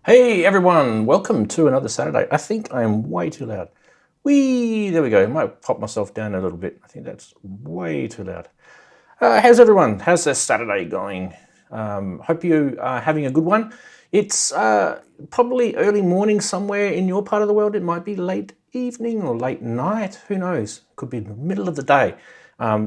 Hey everyone, welcome to another Saturday. I think I am way too loud. Whee, there we go. I might pop myself down a little bit. I think that's way too loud. How's everyone? How's this Saturday going? Hope you are having a good one. It's probably early morning somewhere in your part of the world. It might be late evening or late night. Who knows? Could be in the middle of the day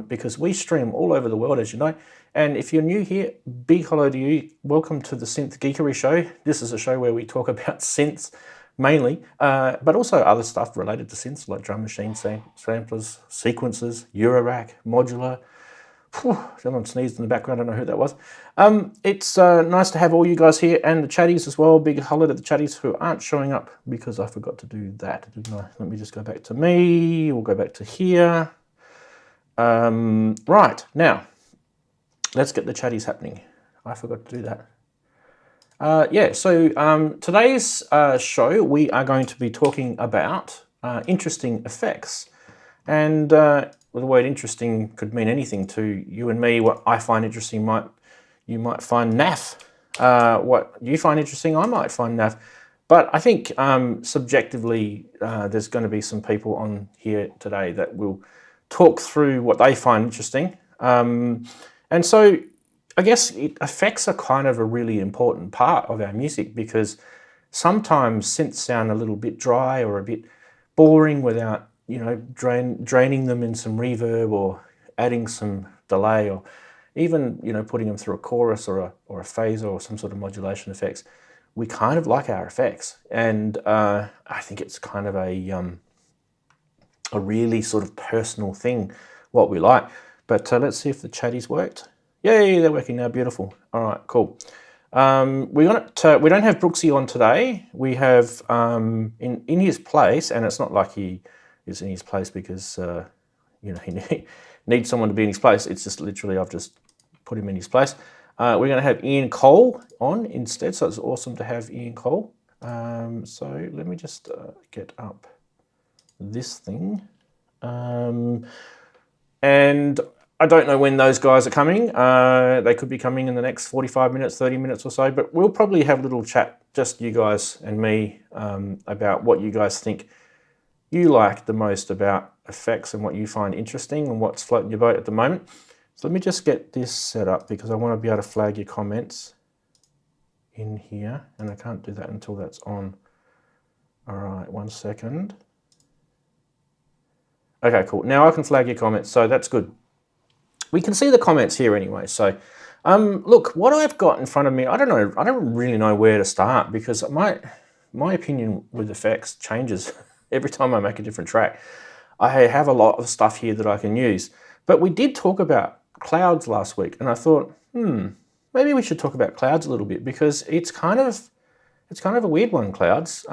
because we stream all over the world, as you know. And if you're new here, big hello to you. Welcome to the Synth Geekery show. This is a show where we talk about synths mainly, but also other stuff related to synths like drum machines, samplers, sequencers, eurorack, modular. Someone sneezed in the background. I don't know who that was. It's nice to have all you guys here and the chatties as well. Big hello to the chatties who aren't showing up because I forgot to do that, didn't I? Let me just go back to me. We'll go back to here. Right, now. Let's get the chatties happening. I forgot to do that. So today's show, we are going to be talking about interesting effects. And the word interesting could mean anything to you and me. What I find interesting, you might find naff. What you find interesting, I might find naff. But I think subjectively, there's going to be some people on here today that will talk through what they find interesting. And so I guess effects are kind of a really important part of our music because sometimes synths sound a little bit dry or a bit boring without, you know, draining them in some reverb or adding some delay or even, you know, putting them through a chorus or a phaser or some sort of modulation effects. We kind of like our effects. And I think it's kind of a really sort of personal thing, what we like. But let's see if the chatties worked. Yay, they're working now. Beautiful. All right, cool. We don't have Brooksy on today. We have in his place, and it's not like he is in his place because you know, he needs someone to be in his place. It's just literally I've just put him in his place. We're going to have Ian Cole on instead, so it's awesome to have Ian Cole. So let me just get up this thing. And I don't know when those guys are coming. They could be coming in the next 45 minutes, 30 minutes or so, but we'll probably have a little chat, just you guys and me, about what you guys think you like the most about effects and what you find interesting and what's floating your boat at the moment. So let me just get this set up because I want to be able to flag your comments in here, and I can't do that until that's on. All right, 1 second. Okay, cool. Now I can flag your comments, so that's good. We can see the comments here anyway. So, look, what I've got in front of me, I don't know. I don't really know where to start because my opinion with effects changes every time I make a different track. I have a lot of stuff here that I can use, but we did talk about clouds last week, and I thought, maybe we should talk about clouds a little bit because it's kind of a weird one, clouds.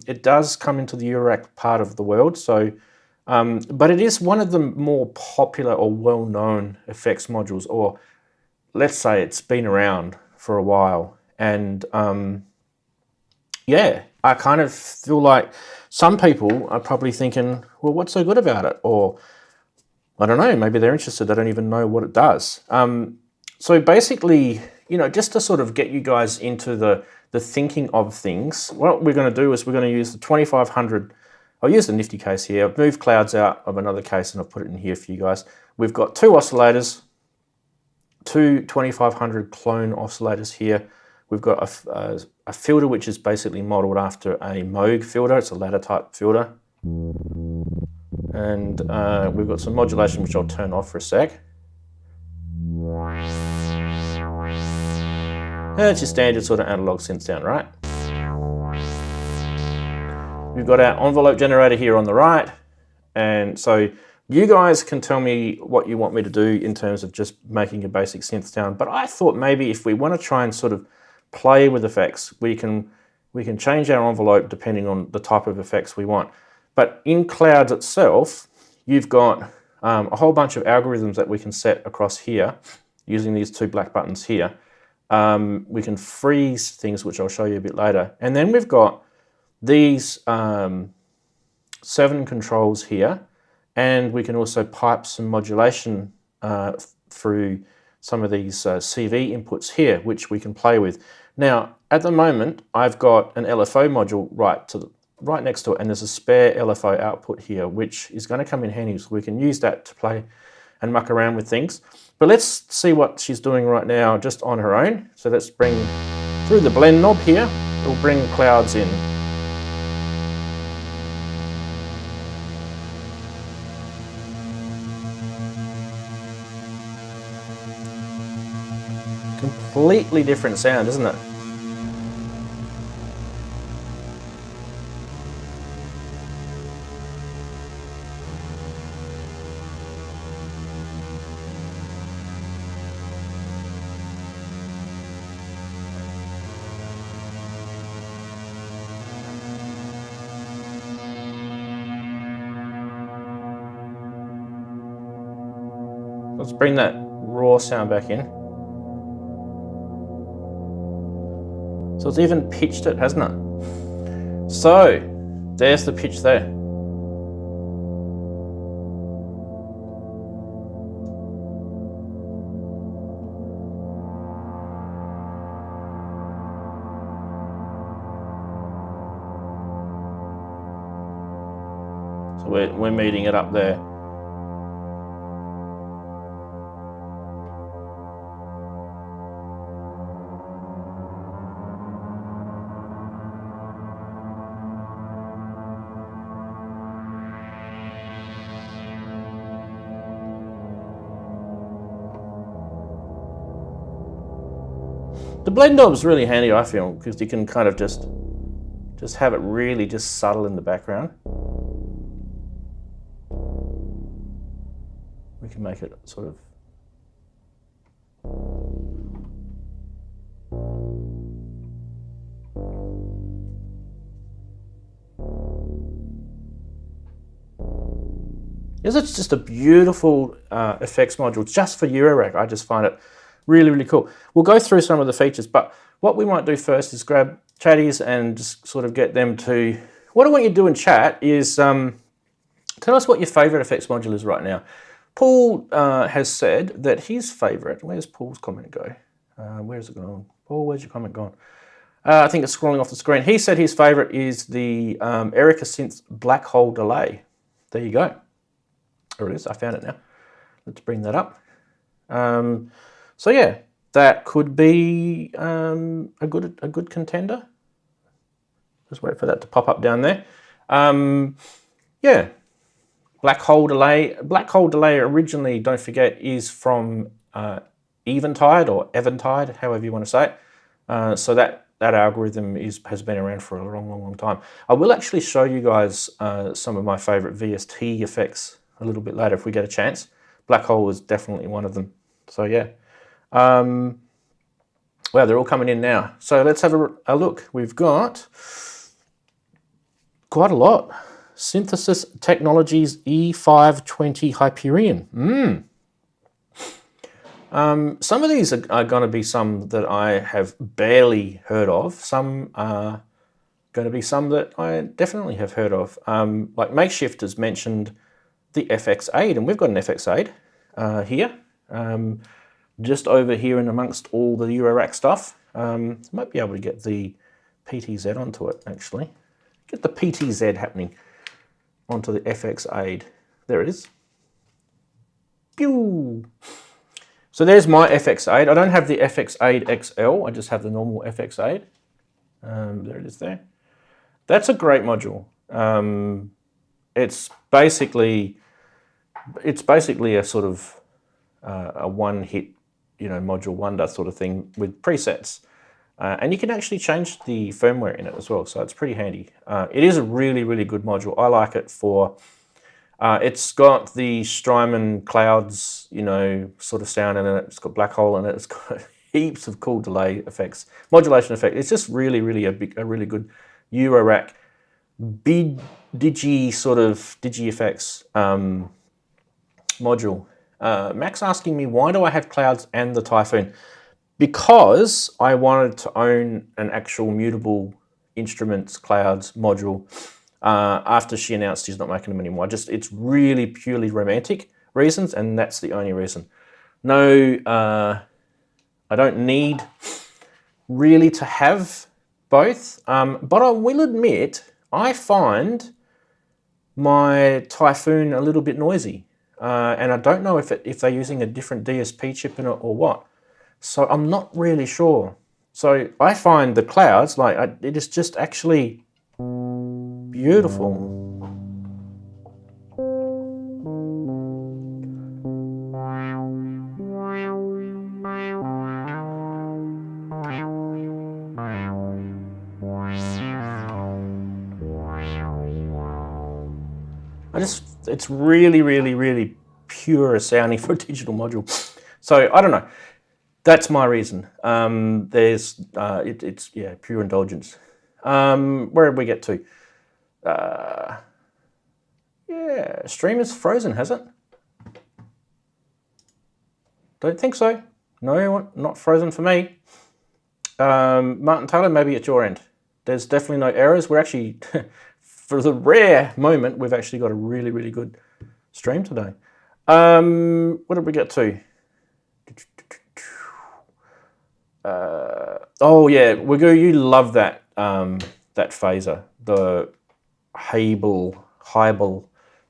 It does come into the eurorack part of the world, so. But it is one of the more popular or well-known effects modules, or let's say it's been around for a while. And yeah, I kind of feel like some people are probably thinking, well, what's so good about it? Or I don't know, maybe they're interested, they don't even know what it does. So basically, you know, just to sort of get you guys into the thinking of things, what we're going to do is we're going to use the 2500. I'll use the nifty case here. I've moved clouds out of another case and I've put it in here for you guys. We've got 2 oscillators, 2 2500 clone oscillators here. We've got a filter which is basically modeled after a Moog filter. It's a ladder type filter. And we've got some modulation which I'll turn off for a sec. That's your standard sort of analog synth sound, right? We've got our envelope generator here on the right, and so you guys can tell me what you want me to do in terms of just making a basic synth sound, but I thought maybe if we want to try and sort of play with effects, we can change our envelope depending on the type of effects we want. But in clouds itself, you've got a whole bunch of algorithms that we can set across here using these 2 black buttons here. We can freeze things, which I'll show you a bit later, and then we've got these 7 controls here, and we can also pipe some modulation through some of these CV inputs here, which we can play with. Now, at the moment, I've got an LFO module right next to it, and there's a spare LFO output here, which is going to come in handy, so we can use that to play and muck around with things. But let's see what she's doing right now just on her own. So let's bring through the blend knob here, we'll bring clouds in. Completely different sound, isn't it? Let's bring that raw sound back in. So it's even pitched it, hasn't it? So there's the pitch there. So we're meeting it up there. The blend knob's really handy, I feel, because you can kind of just have it really just subtle in the background. We can make it sort of It's just a beautiful effects module just for Eurorack. I just find it really, really cool. We'll go through some of the features, but what we might do first is grab chatties and just sort of get them to... What I want you to do in chat is tell us what your favorite effects module is right now. Paul has said that his favourite, where's Paul's comment go? Where's it gone? Paul, where's your comment gone? I think it's scrolling off the screen. He said his favourite is the Erica Synth Black Hole Delay. There you go. There it is. I found it now. Let's bring that up. So yeah, that could be a good contender. Just wait for that to pop up down there. Yeah, Black Hole Delay. Black Hole Delay originally, don't forget, is from Eventide or Eventide, however you want to say it. So that algorithm has been around for a long time. I will actually show you guys some of my favourite VST effects a little bit later if we get a chance. Black Hole is definitely one of them. So yeah. Wow, they're all coming in now. So let's have a look. We've got quite a lot. Synthesis Technologies E520 Hyperion. Some of these are going to be some that I have barely heard of. Some are going to be some that I definitely have heard of. Like Makeshift has mentioned the FX8, and we've got an FX8 here. Just over here and amongst all the eurorack stuff. Might be able to get the PTZ onto it, actually. Get the PTZ happening onto the FX8. There it is. Pew! So there's my FX8. I don't have the FX8 XL. I just have the normal FX8. There it is there. That's a great module. It's basically a sort of a one-hit, module wonder sort of thing with presets. And you can actually change the firmware in it as well, so it's pretty handy. It is a really good module. I like it for, it's got the Strymon clouds, sort of sound in it. It's got black hole in it. It's got heaps of cool delay effects, modulation effect. It's just really a really good eurorack, big digi effects module. Max asking me, why do I have clouds and the Typhoon? Because I wanted to own an actual mutable instruments clouds module after she announced she's not making them anymore. It's really purely romantic reasons, and that's the only reason. No, I don't need really to have both, but I will admit I find my Typhoon a little bit noisy. And I don't know if they're using a different DSP chip in it or what. So I'm not really sure. So I find the clouds, it is just actually beautiful. It's really pure sounding for a digital module. So I don't know. That's my reason. It's pure indulgence. Where did we get to? Stream is frozen, has it? Don't think so. No, not frozen for me. Martin Taylor, maybe at your end. There's definitely no errors. We're actually, for the rare moment, we've actually got a really good stream today. What did we get to? Oh yeah, you love that that phaser, the Hybel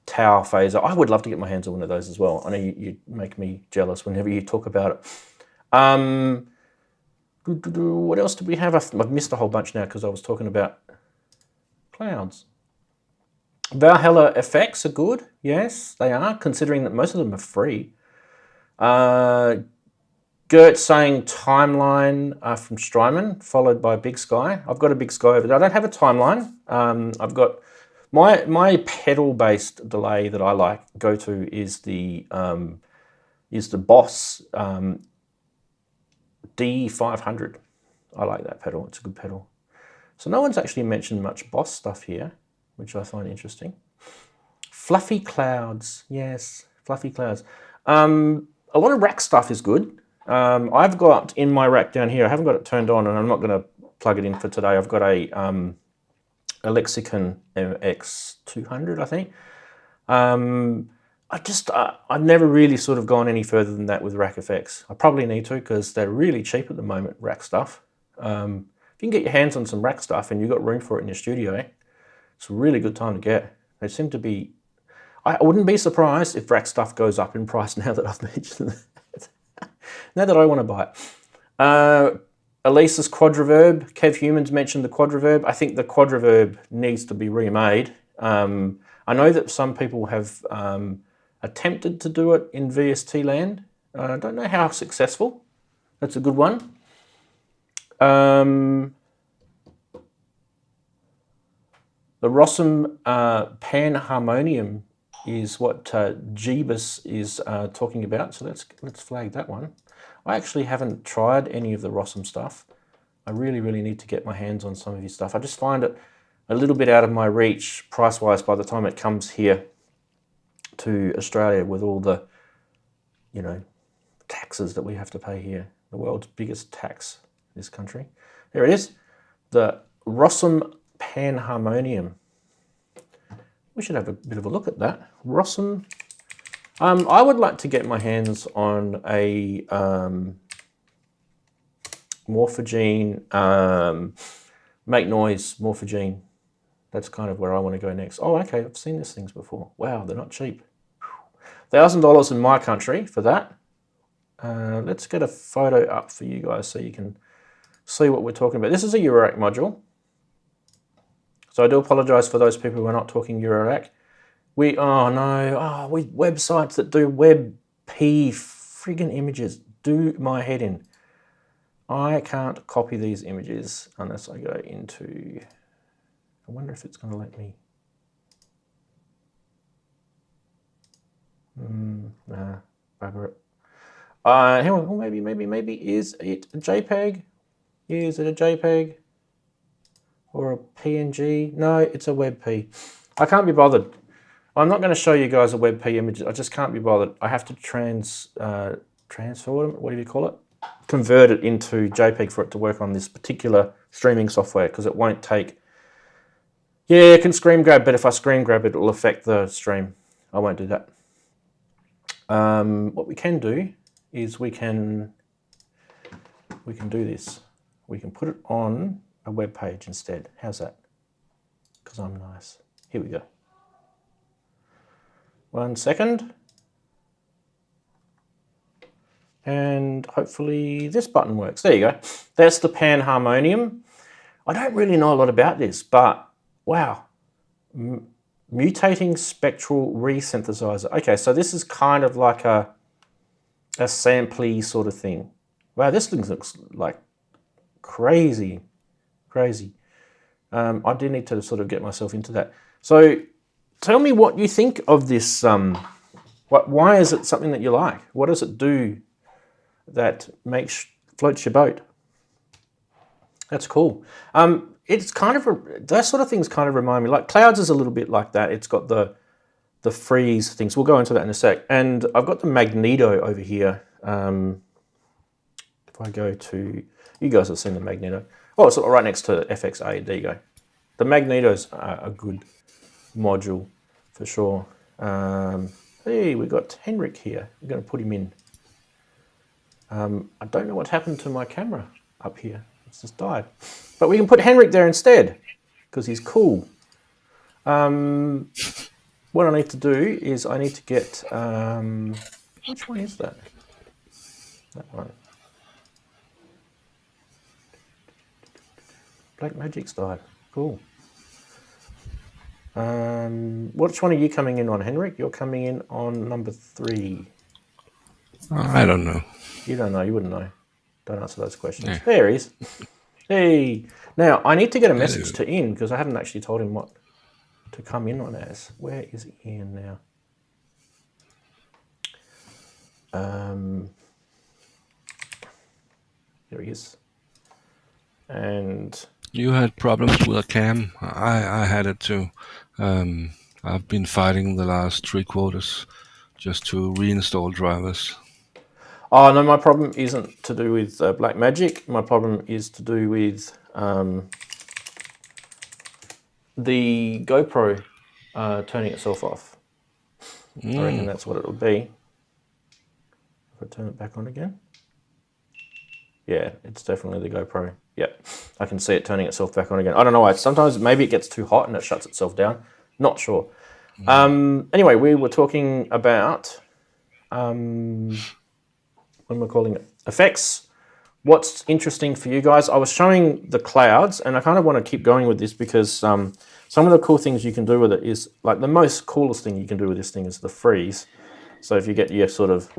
Tau phaser. I would love to get my hands on one of those as well. I know you make me jealous whenever you talk about it. What else did we have? I've missed a whole bunch now because I was talking about clouds. Valhalla effects are good. Yes, they are, considering that most of them are free. Gert saying timeline from Strymon, followed by Big Sky. I've got a Big Sky over there. I don't have a timeline. I've got my pedal-based delay that I go to is the Boss D500. I like that pedal. It's a good pedal. So no one's actually mentioned much Boss stuff here, which I find interesting. Fluffy clouds. Yes, fluffy clouds. A lot of rack stuff is good. I've got in my rack down here, I haven't got it turned on and I'm not going to plug it in for today. I've got a Lexicon MX200, I think. I've never really sort of gone any further than that with rack effects. I probably need to because they're really cheap at the moment, rack stuff. If you can get your hands on some rack stuff and you've got room for it in your studio, it's a really good time to get. They seem to be... I wouldn't be surprised if rack stuff goes up in price now that I've mentioned it. Now that I want to buy it. Elisa's quad reverb. Kev Humans mentioned the quad reverb. I think the quad reverb needs to be remade. I know that some people have attempted to do it in VST land. I don't know how successful. That's a good one. The Rossum Panharmonium is what Jeebus is talking about. So let's flag that one. I actually haven't tried any of the Rossum stuff. I really need to get my hands on some of his stuff. I just find it a little bit out of my reach price-wise by the time it comes here to Australia with all the, you know, taxes that we have to pay here. The world's biggest tax, this country. There it is, the Rossum Panharmonium. We should have a bit of a look at that. Rossum. I would like to get my hands on a Morphogene, Make Noise Morphogene. That's kind of where I want to go next. Oh, okay, I've seen these things before. Wow, they're not cheap. $1,000 in my country for that. Let's get a photo up for you guys so you can see what we're talking about. This is a eurorack module. So I do apologize for those people who are not talking eurorack. Websites that do WebP friggin' images do my head in. I can't copy these images unless I go into, I wonder if it's going to let me. Nah, bugger it. Hang on, maybe is it a JPEG? Is it a JPEG? Or a PNG? No, it's a WebP. I can't be bothered. I'm not going to show you guys a WebP image. I just can't be bothered. I have to transfer them, whatever you call it, convert it into JPEG for it to work on this particular streaming software because it won't take. Yeah, it can screen grab, but if I screen grab it, it'll affect the stream. I won't do that. What we can do is we can do this. We can put it on a web page instead. How's that? Because I'm nice. Here we go. 1 second. And hopefully this button works. There you go. That's the Panharmonium. I don't really know a lot about this, but wow. Mutating spectral resynthesizer. Okay, so this is kind of like a sampley sort of thing. Wow, this thing looks like crazy. I do need to sort of get myself into that. So tell me what you think of this. Why is it something that you like? What does it do that floats your boat? That's cool. It's kind of those sort of things kind of remind me. Like Clouds is a little bit like that. It's got the freeze things. We'll go into that in a sec. And I've got the Magneto over here. If I go to, you guys have seen the Magneto. Oh, it's right next to FX8. There you go. The Magneto's a good module for sure. Hey, we've got Henrik here. We're going to put him in. I don't know what happened to my camera up here. It's just died. But we can put Henrik there instead because he's cool. What I need to do is I need to get... which one is that? That one. Black Magic's died. Cool. Which one are you coming in on, Henrik? You're coming in on number 3. I don't know. You don't know. You wouldn't know. Don't answer those questions. Yeah. There he is. Hey. Now, I need to get a message to Ian because I haven't actually told him what to come in on as. Where is Ian now? There he is. And... You had problems with a cam. I had it too. I've been fighting the last 3 quarters just to reinstall drivers. Oh, no, my problem isn't to do with Black Magic. My problem is to do with the GoPro turning itself off. I reckon that's what it'll be. If I turn it back on again. Yeah, it's definitely the GoPro. Yep, I can see it turning itself back on again. I don't know why. Sometimes maybe it gets too hot and it shuts itself down. Not sure. Anyway, we were talking about, what am I calling it? Effects. What's interesting for you guys? I was showing the clouds, and I kind of want to keep going with this because some of the cool things you can do with it is, like the most coolest thing you can do with this thing is the freeze. So if you get your sort of...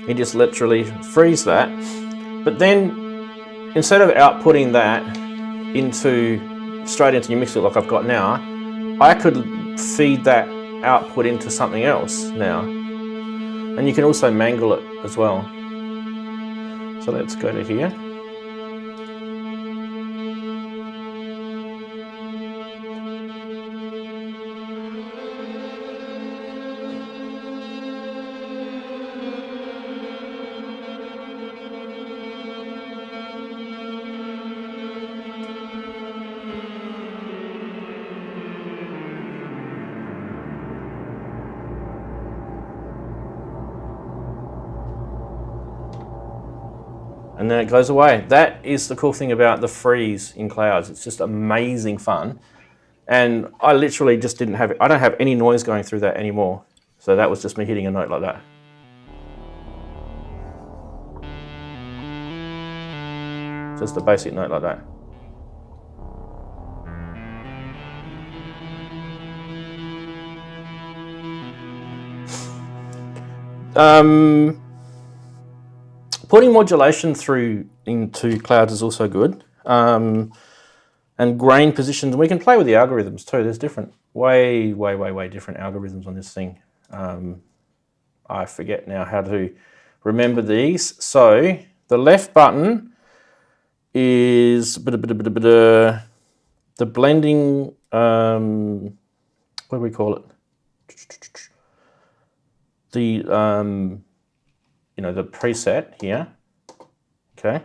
You just literally freeze that, but then instead of outputting that straight into your mixer like I've got now, I could feed that output into something else now, and you can also mangle it as well. So let's go to here. And then it goes away. That is the cool thing about the freeze in clouds. It's just amazing fun. And I literally just didn't have it. I don't have any noise going through that anymore. So that was just me hitting a note like that. Just a basic note like that. Putting modulation through into clouds is also good. And grain positions, we can play with the algorithms too. There's different, way different algorithms on this thing. I forget now how to remember these. So the left button is the blending, what do we call it? The, you know, the preset here, okay.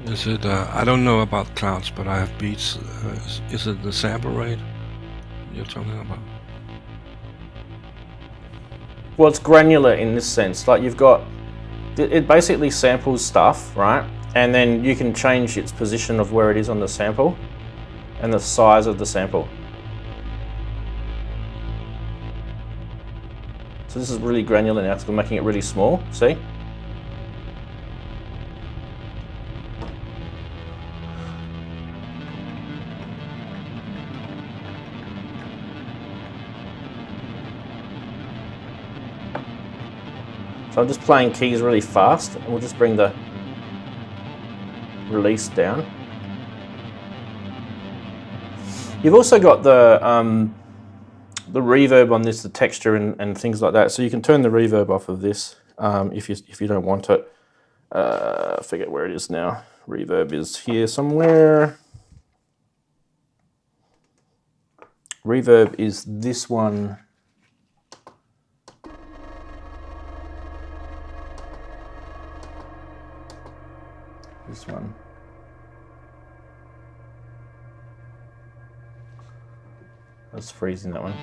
Is it, I don't know about clouds, but I have beats. Is it the sample rate you're talking about? Well, it's granular in this sense. Like you've got, it basically samples stuff, right? And then you can change its position of where it is on the sample and the size of the sample. So this is really granular now because we're making it really small, see? So I'm just playing keys really fast, and we'll just bring the release down. You've also got the reverb on this, the texture and things like that. So you can turn the reverb off of this if you don't want it. I forget where it is now. Reverb is here somewhere. Reverb is this one. This one. That's freezing that one.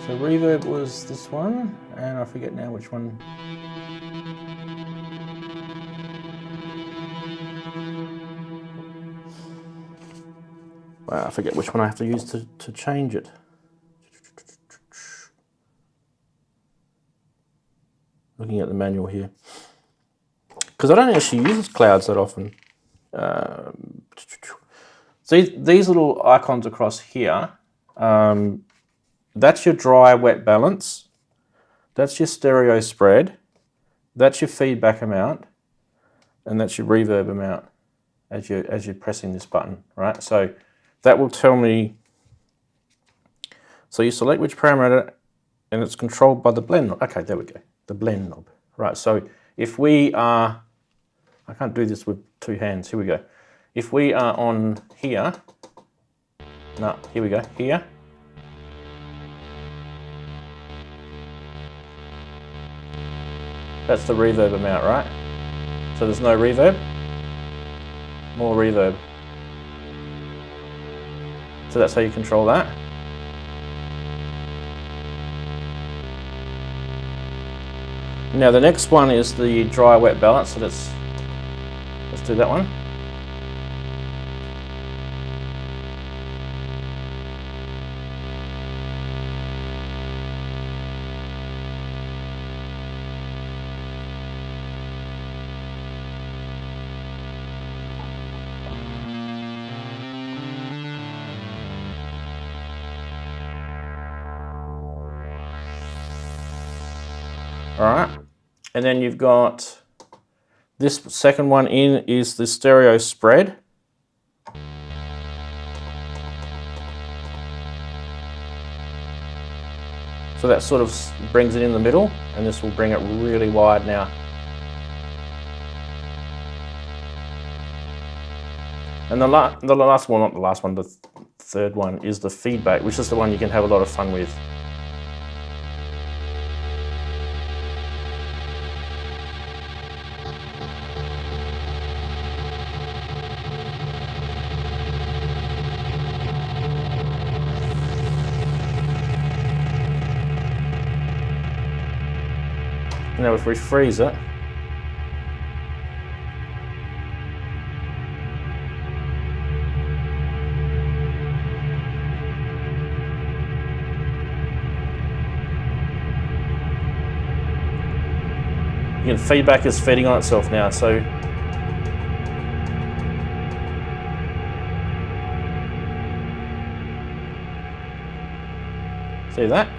So reverb was this one, and I forget now which one. I forget which one I have to use to change it. Looking at the manual here. Because I don't actually use clouds that often. See these little icons across here, that's your dry wet balance, that's your stereo spread, that's your feedback amount, and that's your reverb amount as you're pressing this button, right? So that will tell me, so you select which parameter and it's controlled by the blend knob. Okay, there we go, the blend knob. Right, so if we are, I can't do this with two hands, here we go. If we are on here, no, here we go, here. That's the reverb amount, right? So there's no reverb, more reverb. So that's how you control that. Now the next one is the dry wet balance, so let's do that one. All right, and then you've got this second one in is the stereo spread. So that sort of brings it in the middle, and this will bring it really wide now. And the last one, not the last one, the third one is the feedback, which is the one you can have a lot of fun with. Now if we freeze it, again, feedback is feeding on itself now, so see that?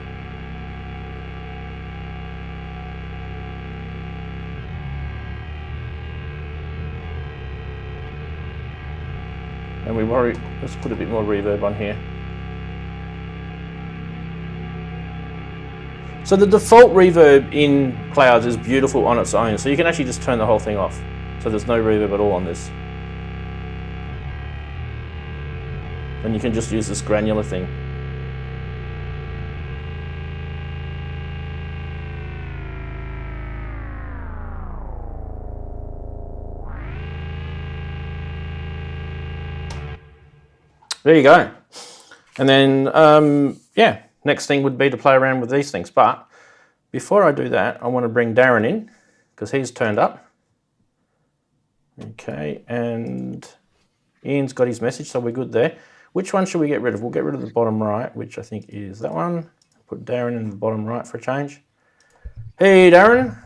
And let's put a bit more reverb on here. So the default reverb in Clouds is beautiful on its own, so you can actually just turn the whole thing off. So there's no reverb at all on this. And you can just use this granular thing. There you go. And then, yeah, next thing would be to play around with these things. But before I do that, I want to bring Darren in because he's turned up. Okay, and Ian's got his message, so we're good there. Which one should we get rid of? We'll get rid of the bottom right, which I think is that one. Put Darren in the bottom right for a change. Hey, Darren.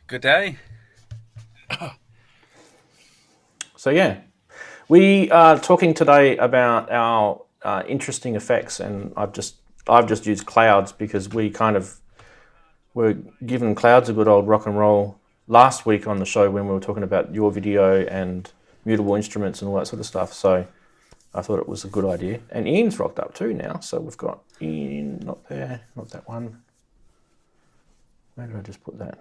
Good day. So, yeah. We are talking today about our interesting effects, and I've just used Clouds because we kind of were given Clouds a good old rock and roll last week on the show when we were talking about your video and mutable instruments and all that sort of stuff. So I thought it was a good idea. And Ian's rocked up too now, so we've got Ian, not there, not that one. Where did I just put that?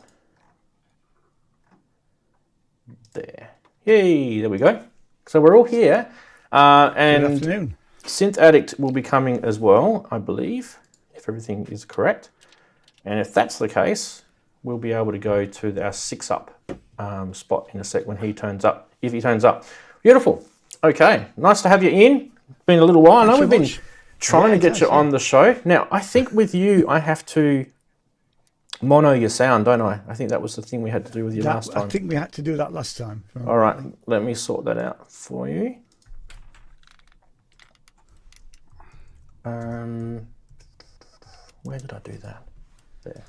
There. Yay, there we go. So we're all here, and good afternoon. Synth Addict will be coming as well, I believe, if everything is correct. And if that's the case, we'll be able to go to our 6-up spot in a sec when he turns up, if he turns up. Beautiful. Okay, nice to have you in. Been a little while. I know we've been trying to get you on the show. Now, I think with you, I have to mono your sound, don't I? I think that was the thing we had to do with you last time. I think we had to do that last time. All right, let me sort that out for you. Where did I do that? There.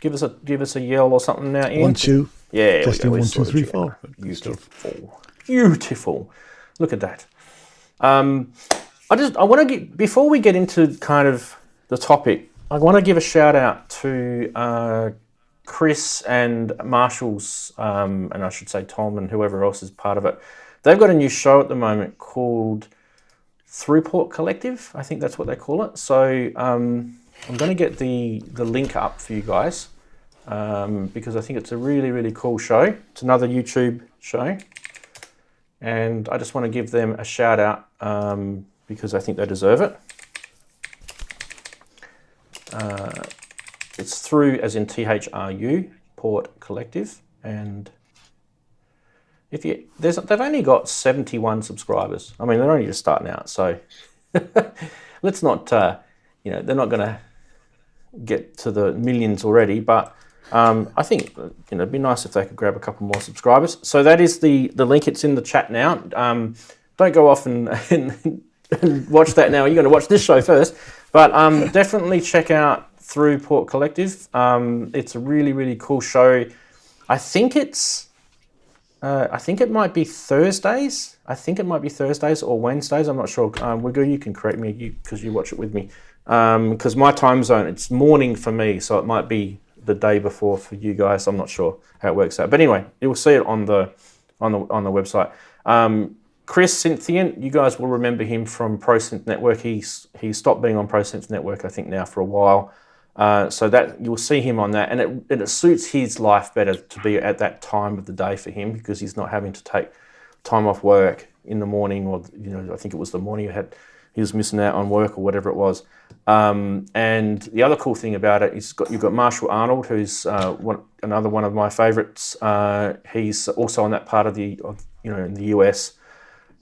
Give us a yell or something now, Ian. 1, 2. Yeah. Testing 1, 2, 3, 4. Beautiful. Beautiful. Look at that. I want to get, before we get into kind of the topic, I want to give a shout out to Chris and Marshall's, and I should say Tom and whoever else is part of it. They've got a new show at the moment called Throughport Collective. I think that's what they call it. So I'm going to get the link up for you guys because I think it's a really, really cool show. It's another YouTube show. And I just want to give them a shout out because I think they deserve it. It's through, as in THRU, Port Collective, and they've only got 71 subscribers. I mean, they're only just starting out, so let's not, they're not going to get to the millions already, but I think it'd be nice if they could grab a couple more subscribers. So that is the link. It's in the chat now. Don't go off and watch that now. You're going to watch this show first, but definitely check out Through Port Collective. It's a really, really cool show. I think it might be Thursdays. I think it might be Thursdays or Wednesdays. I'm not sure. Wiggle, you can correct me because you watch it with me. Because my time zone, it's morning for me, so it might be the day before for you guys. I'm not sure how it works out, but anyway, you'll see it on the website. Chris Synthian, you guys will remember him from ProSynth Network. He stopped being on ProSynth Network, I think, now for a while. So that you'll see him on that, and it suits his life better to be at that time of the day for him because he's not having to take time off work in the morning, or I think it was the morning he was missing out on work or whatever it was. And the other cool thing about it is you've got Marshall Arnold, who's another one of my favourites. He's also on that part in the US.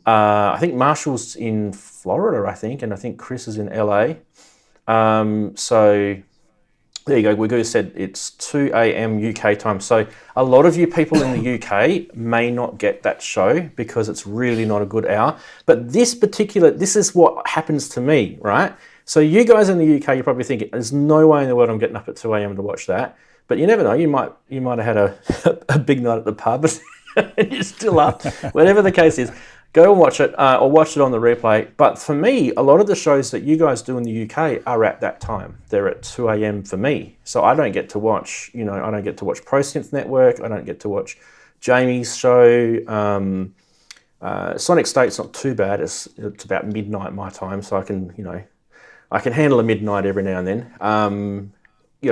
I think Marshall's in Florida, I think, and I think Chris is in LA. So there you go. We said it's 2 a.m. UK time. So a lot of you people in the UK may not get that show because it's really not a good hour. But this is what happens to me, right? So you guys in the UK, you're probably thinking, there's no way in the world I'm getting up at 2 a.m. to watch that. But you never know. You might have had a big night at the pub and you're still up. Whatever the case is, go and watch it or watch it on the replay. But for me, a lot of the shows that you guys do in the UK are at that time. They're at 2 a.m. for me. So I don't get to watch, I don't get to watch ProSynth Network. I don't get to watch Jamie's show. Sonic State's not too bad. It's about midnight my time, so I can handle a midnight every now and then.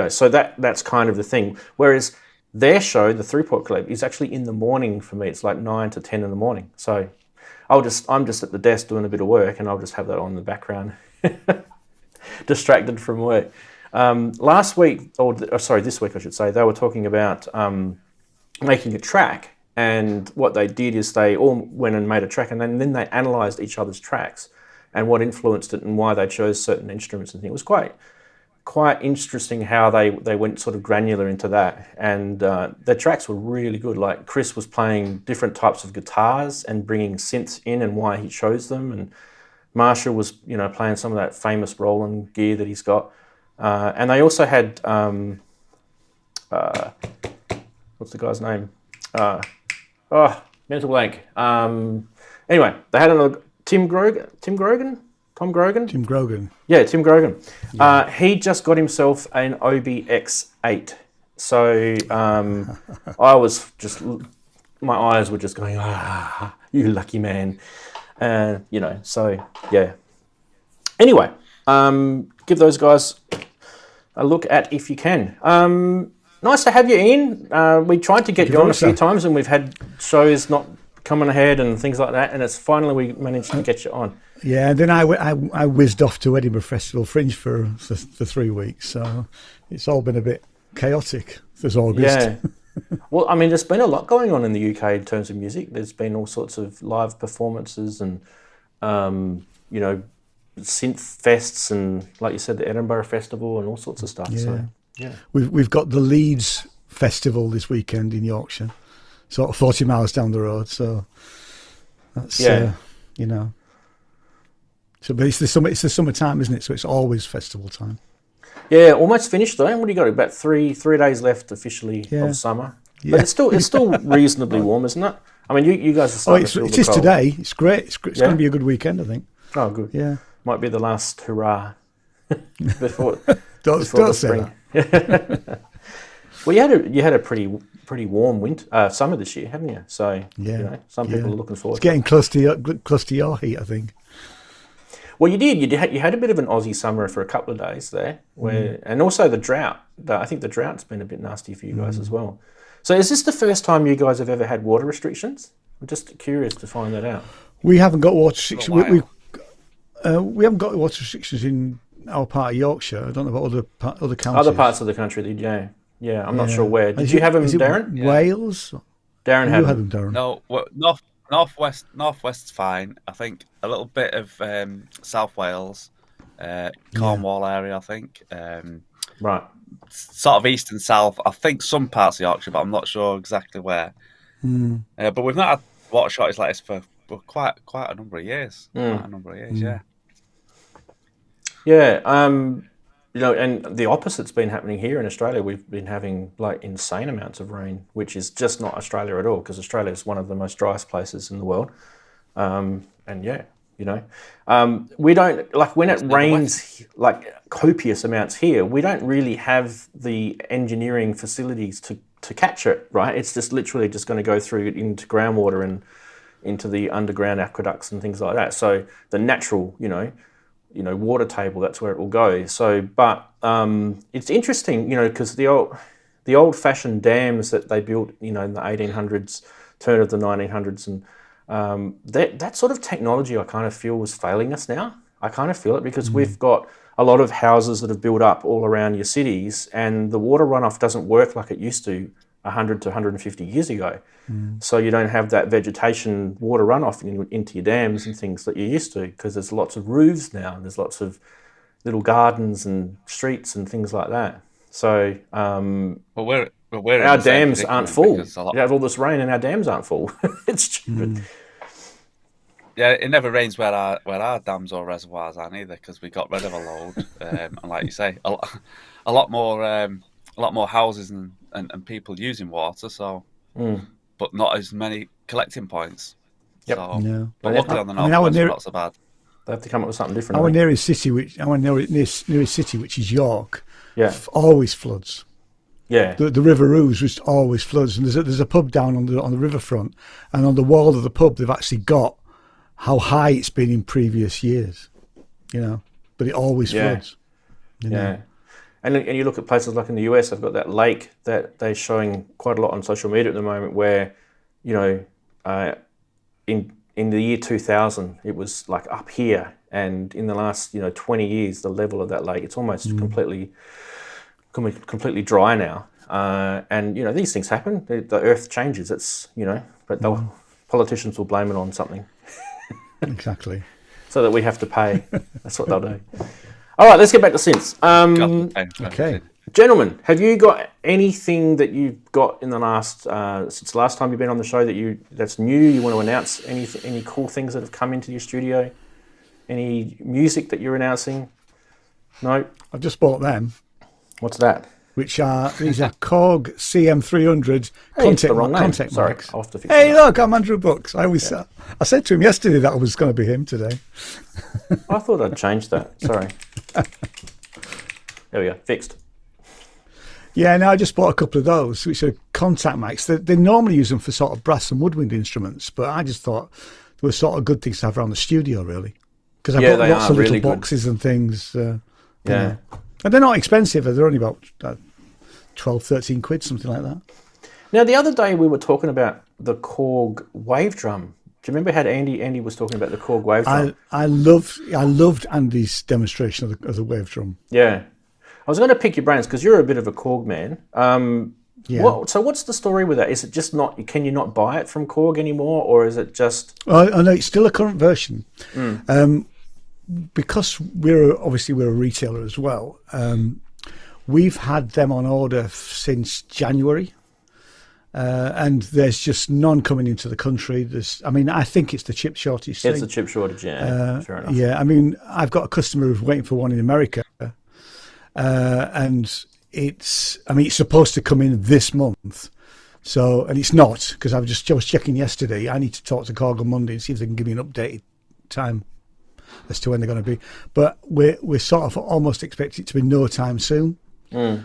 So that's kind of the thing. Whereas their show, the Throughport Club, is actually in the morning for me. It's like 9 to 10 in the morning. So I'm just at the desk doing a bit of work, and I'll just have that on in the background, distracted from work. This week I should say, they were talking about making a track, and what they did is they all went and made a track, and then they analysed each other's tracks and what influenced it and why they chose certain instruments and things. It was quite interesting how they went sort of granular into that, and the tracks were really good. Like Chris was playing different types of guitars and bringing synths in and why he chose them, and Marshall was playing some of that famous Roland gear that he's got, and they also had what's the guy's name? Mental blank. Anyway, they had another Tim Grogan. Yeah, Tim Grogan. Yeah. He just got himself an OBX8. So my eyes were just going, you lucky man. So yeah. Anyway, give those guys a look at if you can. Nice to have you in. We tried to get you on a few times, and we've had shows not coming ahead and things like that, and it's finally we managed to get you on. Yeah, and then I whizzed off to Edinburgh Festival Fringe for 3 weeks, so it's all been a bit chaotic this August. Yeah. Well, I mean, there's been a lot going on in the UK in terms of music. There's been all sorts of live performances and, synth fests and, like you said, the Edinburgh Festival and all sorts of stuff. Yeah. So, yeah. We've got the Leeds Festival this weekend in Yorkshire, sort of 40 miles down the road. So that's So, but it's the summertime, isn't it? So it's always festival time. Yeah, almost finished though. What do you got? About three days left officially of summer. Yeah. But it's still reasonably warm, isn't it? I mean, you guys are starting to feel the cold. It is today. It's great. It's going to be a good weekend, I think. Oh, good. Yeah. Might be the last hurrah before don't the say spring. That. Well, you had a pretty warm summer this year, haven't you? So some people are looking forward. It's getting close to your heat, I think. Well, you did. You had a bit of an Aussie summer for a couple of days there, and also the drought. I think the drought's been a bit nasty for you guys as well. So, is this the first time you guys have ever had water restrictions? I'm just curious to find that out. We haven't got water restrictions. We haven't got water restrictions in our part of Yorkshire. I don't know about other counties. Other parts of the country, yeah. I'm not sure where. Did you have them, Darren? Wales. Darren had them, Darren. No, Northwest's fine. I think a little bit of South Wales, Cornwall area. I think. Right. Sort of east and south. I think some parts of Yorkshire, but I'm not sure exactly where. But we've not had water shortages like this for quite a number of years. Yeah. Yeah. And the opposite's been happening here in Australia. We've been having like insane amounts of rain, which is just not Australia at all, because Australia is one of the most driest places in the world. We don't, like, when it rains like copious amounts here, we don't really have the engineering facilities to catch it, right? It's just literally just going to go through into groundwater and into the underground aqueducts and things like that. So the natural, water table, that's where it will go. So, but it's interesting, because the old-fashioned dams that they built, in the 1800s, turn of the 1900s, and that sort of technology, I kind of feel, was failing us now. I kind of feel it because we've got a lot of houses that have built up all around your cities, and the water runoff doesn't work like it used to 100 to 150 years ago. So you don't have that vegetation water runoff into your dams and things that you used to, because there's lots of roofs now, and there's lots of little gardens and streets and things like that. So our dams aren't full. You have all this rain and our dams aren't full. It's stupid. Yeah, it never rains where our dams or reservoirs are either, because we got rid of a load. And like you say, a lot more houses and people using water. So, but not as many collecting points. Yep. So, no. But luckily on the north, it's not so bad. They have to come up with something different. Our nearest city, which is York, always floods. Yeah, the River Ouse just always floods, and there's a pub down on the riverfront, and on the wall of the pub they've actually got how high it's been in previous years, but it always floods. Yeah. And you look at places like in the US, they've got that lake that they're showing quite a lot on social media at the moment, where, in the year 2000, it was like up here, and in the last 20 years, the level of that lake, it's almost completely dry now. And these things happen. The earth changes. It's but the politicians will blame it on something. Exactly. So that we have to pay. That's what they'll do. All right, let's get back to synths. Okay. Gentlemen, have you got anything that you've got in the last since the last time you've been on the show that's new? You want to announce any cool things that have come into your studio? Any music that you're announcing? No. I've just bought them. What's that? These are Korg CM300 contact Sorry, mics. I'll have to fix Hey, look, I'm Andrew Brooks. I said to him yesterday that I was going to be him today. I thought I'd changed that. Sorry. There we go. Fixed. Yeah, no, I just bought a couple of those, which are contact mics. They normally use them for sort of brass and woodwind instruments, but I just thought they were sort of good things to have around the studio, really. Because I've got lots of little boxes and things. And they're not expensive. They're only about 12, 13 quid, something like that. Now, the other day we were talking about the Korg wave drum. Do you remember how Andy was talking about the Korg wave drum? I loved Andy's demonstration of the wave drum. Yeah. I was going to pick your brains because you're a bit of a Korg man. So what's the story with that? Is it just not? Can you not buy it from Korg anymore, or is it just? I know it's still a current version. Because we're a retailer as well. We've had them on order since January, and there's just none coming into the country. I think it's the chip shortage thing. It's the chip shortage, yeah. Fair enough. Yeah, I've got a customer who's waiting for one in America, and it's supposed to come in this month. So, and it's not, because I was checking yesterday. I need to talk to Korg on Monday and see if they can give me an updated time as to when they're going to be, but we're sort of almost expect it to be no time soon.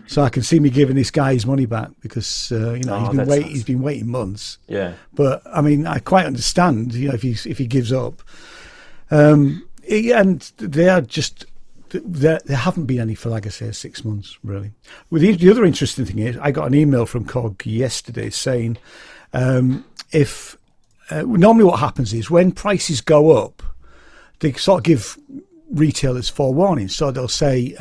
So I can see me giving this guy his money back because he's been waiting months. Yeah, but I quite understand if he gives up. and they are just. There haven't been any for, like I say, 6 months, really. Well, the other interesting thing is I got an email from Korg yesterday saying if normally what happens is when prices go up, they sort of give retailers forewarning. So they'll say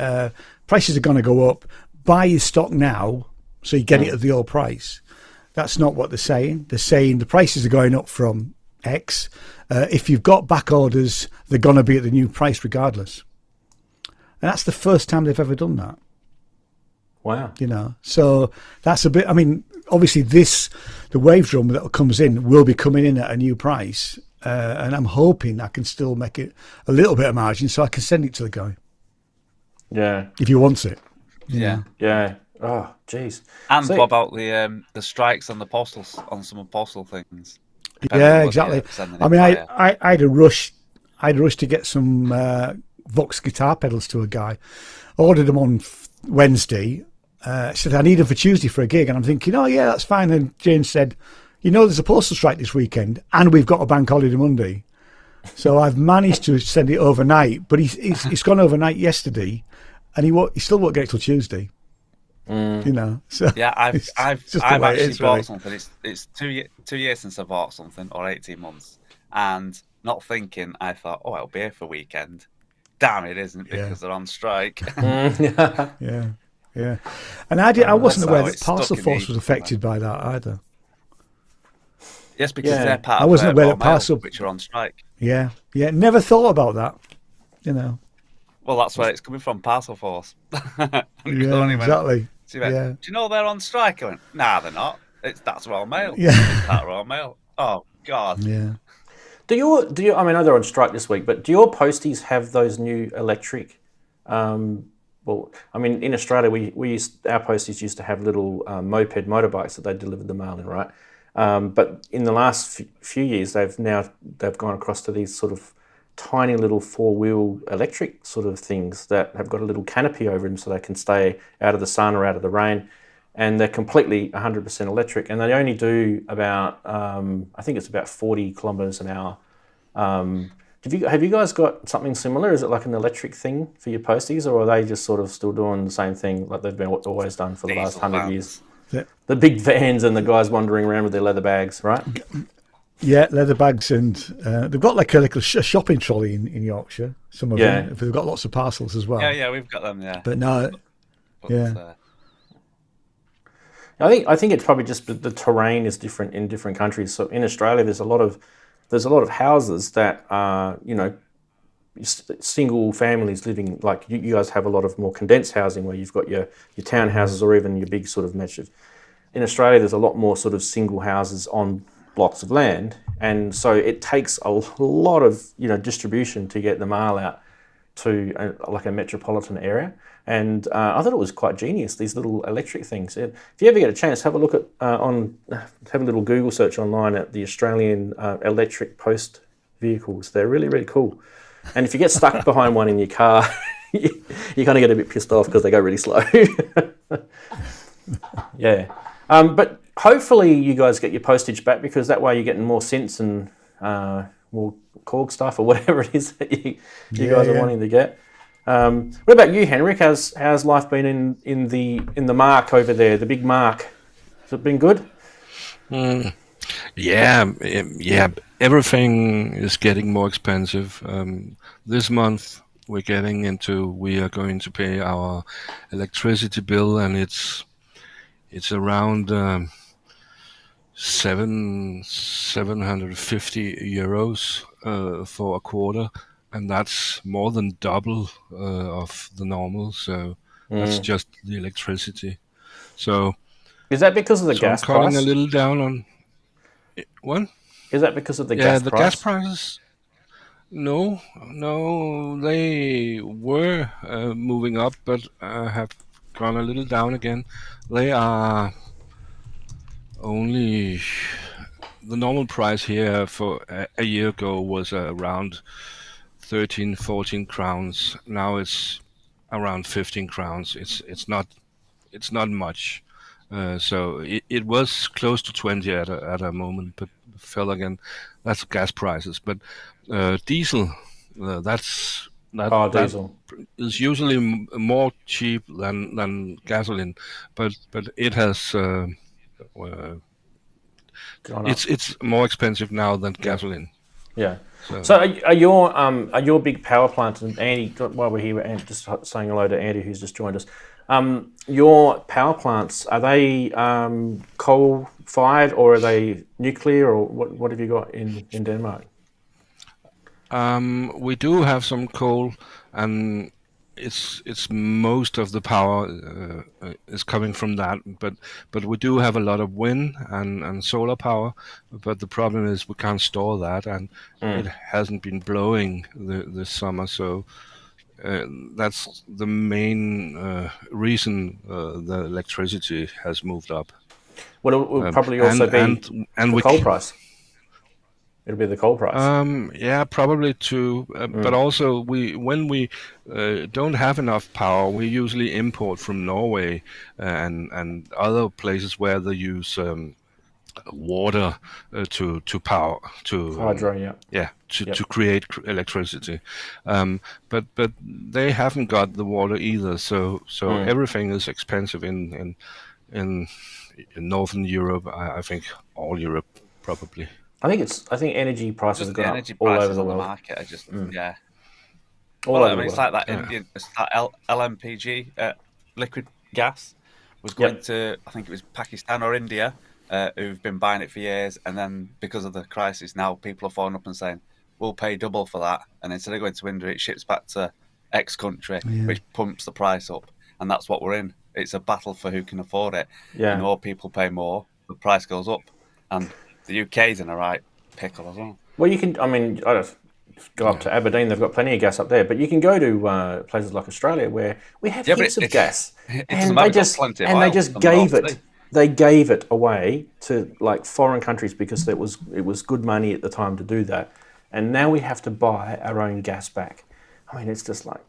prices are going to go up, buy your stock now so you get it at the old price. That's not what they're saying. They're saying the prices are going up from X. If you've got back orders, they're going to be at the new price regardless. And that's the first time they've ever done that. Wow. You know, so that's a bit, I mean, obviously the wave drum that comes in will be coming in at a new price. And I'm hoping I can still make it a little bit of margin so I can send it to the guy. Yeah. If he wants it. Yeah. Yeah. Oh, jeez. And what about the strikes on on some postal things? Yeah, exactly. I mean, I had a rush to get some Vox guitar pedals to a guy. Ordered them on Wednesday. Said I need them for Tuesday for a gig, and I'm thinking, oh yeah, that's fine. And James said, you know, there's a postal strike this weekend, and we've got a bank holiday Monday. So I've managed to send it overnight, but he's gone overnight yesterday, and he still won't get it till Tuesday. You know, so yeah, I've actually bought something. It's 2 years since I bought something, or 18 months, and not thinking, I thought, oh, I'll be here for a weekend. Damn, it isn't because they're on strike. Yeah. And I wasn't aware that Parcel Force was affected by that either. Yes, because they're part I of wasn't aware that Parcel, which are on strike. Yeah, never thought about that. You know. Well, that's where it's coming from, Parcel Force. Exactly. So went, do you know they're on strike? I went, nah, they're not. That's Royal Mail. Yeah. It's part of Royal Mail. Oh God. Yeah. Do you? I mean, I know they're on strike this week, but do your posties have those new electric? Well, I mean, in Australia, our posties used to have little moped motorbikes that they delivered the mail in, right? But in the last few years, they've gone across to these sort of tiny little 4-wheel electric sort of things that have got a little canopy over them so they can stay out of the sun or out of the rain. And they're completely 100% electric, and they only do about, I think it's about 40 kilometres an hour. Have you guys got something similar? Is it like an electric thing for your posties, or are they just sort of still doing the same thing like they've been always done for the last 100 years? Yeah. The big vans and the guys wandering around with their leather bags, right? Yeah, leather bags, and they've got like a shopping trolley in Yorkshire. Some of them, they've got lots of parcels as well. Yeah, we've got them. Yeah, but no, I think it's probably just the terrain is different in different countries. So in Australia, there's a lot of houses that are, you know, single families living. Like you guys have a lot of more condensed housing where you've got your townhouses or even your big sort of meshes. In Australia, there's a lot more sort of single houses on blocks of land, and so it takes a lot of, you know, distribution to get the mail out to like a metropolitan area. And I thought it was quite genius, these little electric things. If you ever get a chance, have a look at have a little Google search online at the Australian electric post vehicles. They're really, really cool. And if you get stuck behind one in your car, you kind of get a bit pissed off because they go really slow. Yeah. But hopefully you guys get your postage back, because that way you're getting more synths and more Korg stuff or whatever it is that you guys are wanting to get. What about you, Henrik? How's life been in the mark over there, the big mark? Has it been good? Yeah. Everything is getting more expensive. This month we are going to pay our electricity bill, and it's around 750 euros for a quarter. And that's more than double of the normal. So that's just the electricity. So is that because of the gas price? Cutting a little down on what? Is that because of the gas price? Yeah, the gas prices. No, they were moving up, but have gone a little down again. They are only the normal price here for a year ago was around 13, 14 crowns. Now it's around 15 crowns. It's not much. So it was close to 20 at a moment, but fell again. That's gas prices. But diesel that diesel is usually more cheap than gasoline, but it has it's more expensive now than gasoline. Yeah. So are your big power plants, and Andy, while we're here, and just saying hello to Andy who's just joined us. Your power plants, are they coal-fired or are they nuclear, or what have you got in Denmark? We do have some coal, and it's most of the power is coming from that. But we do have a lot of wind and solar power. But the problem is we can't store that, and it hasn't been blowing this summer. So that's the main reason the electricity has moved up. Well, it will probably also be the coal price. It'll be the coal price. Yeah, probably too. But also, when we don't have enough power, we usually import from Norway and other places where they use water to power hydro, to create electricity. But they haven't got the water either. So everything is expensive in Northern Europe. I think all Europe probably. I think energy prices have gone energy up all prices over the on world. The market are just All over it's like that Indian, it's that LMPG liquid gas was going to, I think it was Pakistan or India, who've been buying it for years, and then because of the crisis, now people are phoning up and saying we'll pay double for that, and instead of going to India, it ships back to X country, which pumps the price up, and that's what we're in. It's a battle for who can afford it. Yeah. The more people pay more, the price goes up, and the UK's in a right pickle as well. Well, you can. I mean, I just go up to Aberdeen. They've got plenty of gas up there, but you can go to places like Australia where we have heaps of gas, and they just gave it. They gave it away to like foreign countries because it was good money at the time to do that, and now we have to buy our own gas back. I mean, it's just like.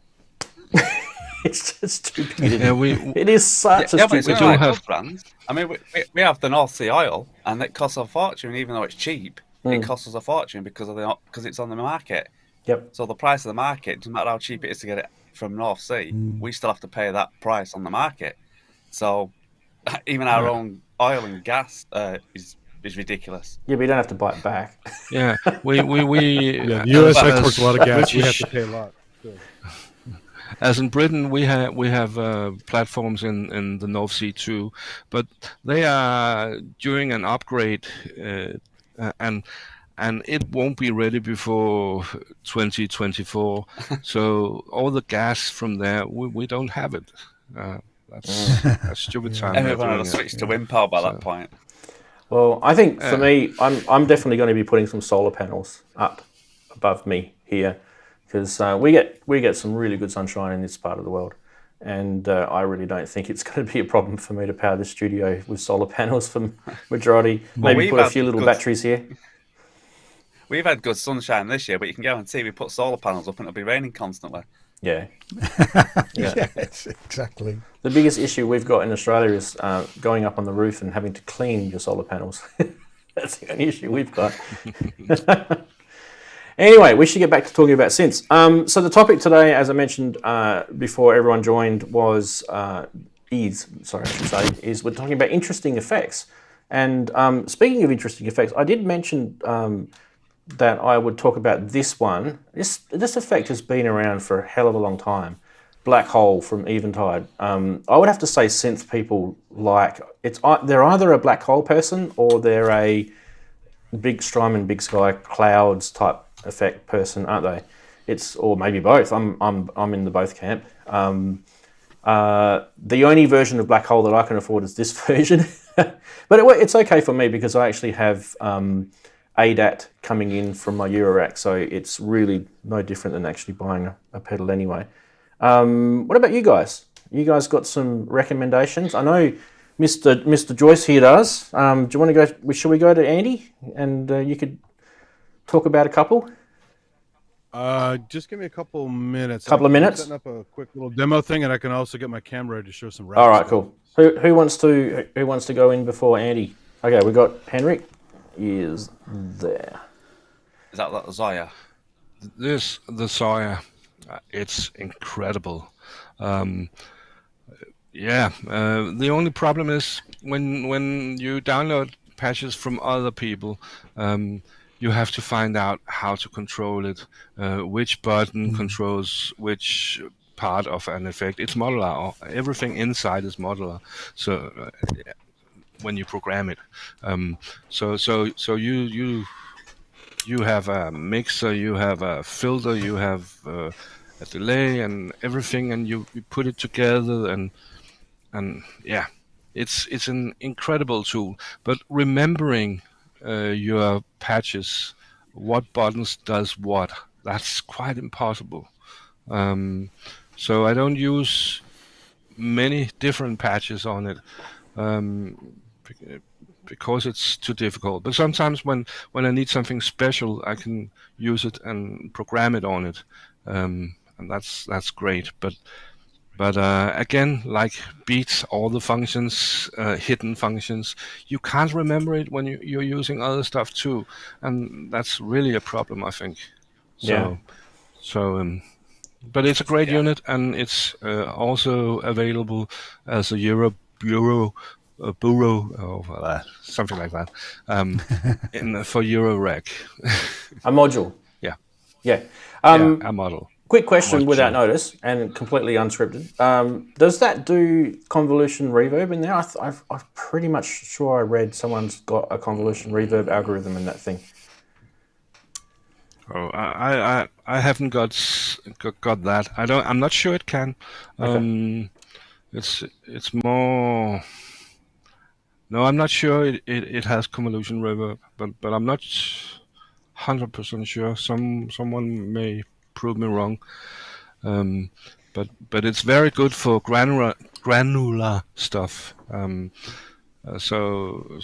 It's just stupidity. Yeah, it is such a stupid brands. I mean, we have the North Sea oil, and it costs a fortune. Even though it's cheap, it costs us a fortune because it's on the market. Yep. So the price of the market, doesn't matter how cheap it is to get it from North Sea, we still have to pay that price on the market. So even our own oil and gas is ridiculous. Yeah, but you don't have to buy it back. Yeah, we the US exports a lot of gas. We have to pay a lot. Good. As in Britain, we have platforms in the North Sea too, but they are during an upgrade, and it won't be ready before 2024. So all the gas from there, we don't have it. That's a stupid time. Everyone will switch to wind power by that point. Well, I think for me, I'm definitely going to be putting some solar panels up above me here. Because we get some really good sunshine in this part of the world, and I really don't think it's going to be a problem for me to power the studio with solar panels for majority. Maybe put a few little batteries here. We've had good sunshine this year, but you can guarantee we put solar panels up and it'll be raining constantly. Yeah. Yes, exactly. The biggest issue we've got in Australia is going up on the roof and having to clean your solar panels. That's the only issue we've got. Anyway, we should get back to talking about synths. So the topic today, as I mentioned before everyone joined, is we're talking about interesting effects. And speaking of interesting effects, I did mention that I would talk about this one. This effect has been around for a hell of a long time. Black hole from Eventide. I would have to say synth people they're either a black hole person or they're a big Strymon, big sky, clouds type effect person, aren't they? Or maybe both. I'm in the both camp. The only version of black hole that I can afford is this version, but it's okay for me because I actually have ADAT coming in from my eurorack, so it's really no different than actually buying a pedal anyway. What about you guys? You guys got some recommendations? I know Mr. Joyce here does. Do you want to go? Shall we go to Andy and you could talk about a couple? Just give me a couple minutes. Minutes? Setting up a quick little demo thing, and I can also get my camera to show some. All right, cool. Who wants to go in before Andy? Okay, we got Henrik. He is there. Is that Zoya? the Sawyer, it's incredible. The only problem is when you download patches from other people, you have to find out how to control it, which button controls which part of an effect. It's modular. Everything inside is modular. So when you program it, so you have a mixer, you have a filter, you have a delay and everything, and you put it together, and yeah, it's an incredible tool. But remembering your patches, what buttons does what, that's quite impossible. So I don't use many different patches on it. Because it's too difficult. But sometimes when I need something special, I can use it and program it on it, and that's great. But again, like beats, all the functions, hidden functions, you can't remember it when you're using other stuff too, and that's really a problem, I think. But it's a great unit, and it's also available as a Euro Bureau or something like that for Eurorack. A module. Yeah. Yeah. A model. Quick question without notice and completely unscripted. Does that do convolution reverb in there? I'm pretty much sure I read someone's got a convolution reverb algorithm in that thing. Oh, I haven't got that. I'm not sure it can. Okay. It's more. No, I'm not sure it has convolution reverb, but I'm not 100% sure. Someone may prove me wrong. But it's very good for granular stuff. So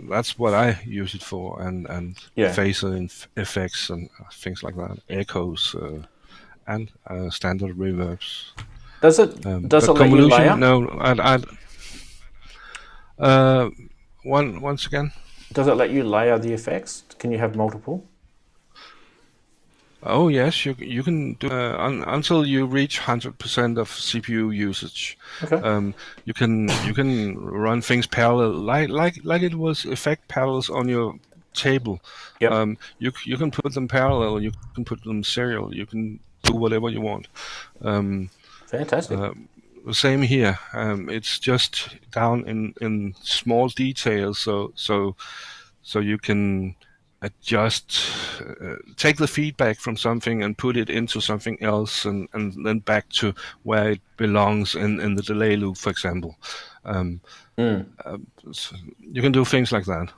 that's what I use it for, and phaser effects and things like that, echoes and standard reverbs. Does it let you layer? No, once again. Does it let you layer the effects? Can you have multiple? Oh yes, you can do until you reach 100% of CPU usage. Okay. You can run things parallel, like it was effect parallels on your table. Yep. You can put them parallel. You can put them serial. You can do whatever you want. Fantastic. Same here. It's just down in small details, so you can adjust, take the feedback from something and put it into something else, and then back to where it belongs in the delay loop, for example. So you can do things like that.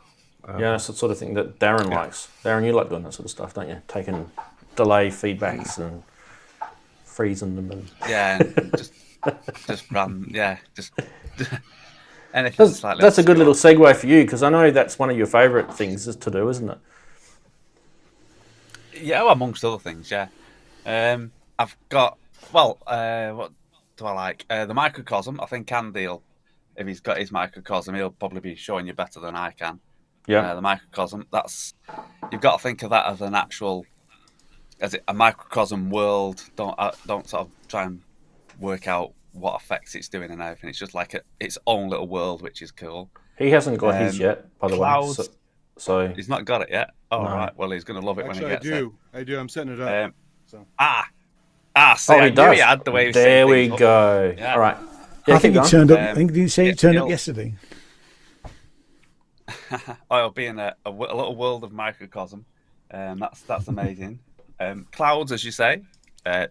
That's the sort of thing that Darren likes. Darren, you like doing that sort of stuff, don't you? Taking delay feedbacks and freezing them and just run, just anything slightly. That's a good little segue for you, because I know that's one of your favourite things to do, isn't it? Yeah, well, amongst other things, yeah. I've got, what do I like? The microcosm. I think Andy, if he's got his microcosm, he'll probably be showing you better than I can. Yeah. The microcosm. You've got to think of that as an actual, a microcosm world. Don't sort of try and work out what effects it's doing and everything. It's just like its own little world, which is cool. He hasn't got his yet, by the way. So he's not got it yet. Oh, no. Right. Well, he's going to love it when he gets it. I do. I'm setting it up. See, I knew he had the way. There we go. Yeah. All right. Yeah, I think you turned up. I think you say you turned up yesterday. I'll be in a little world of microcosm. That's amazing. Clouds, as you say,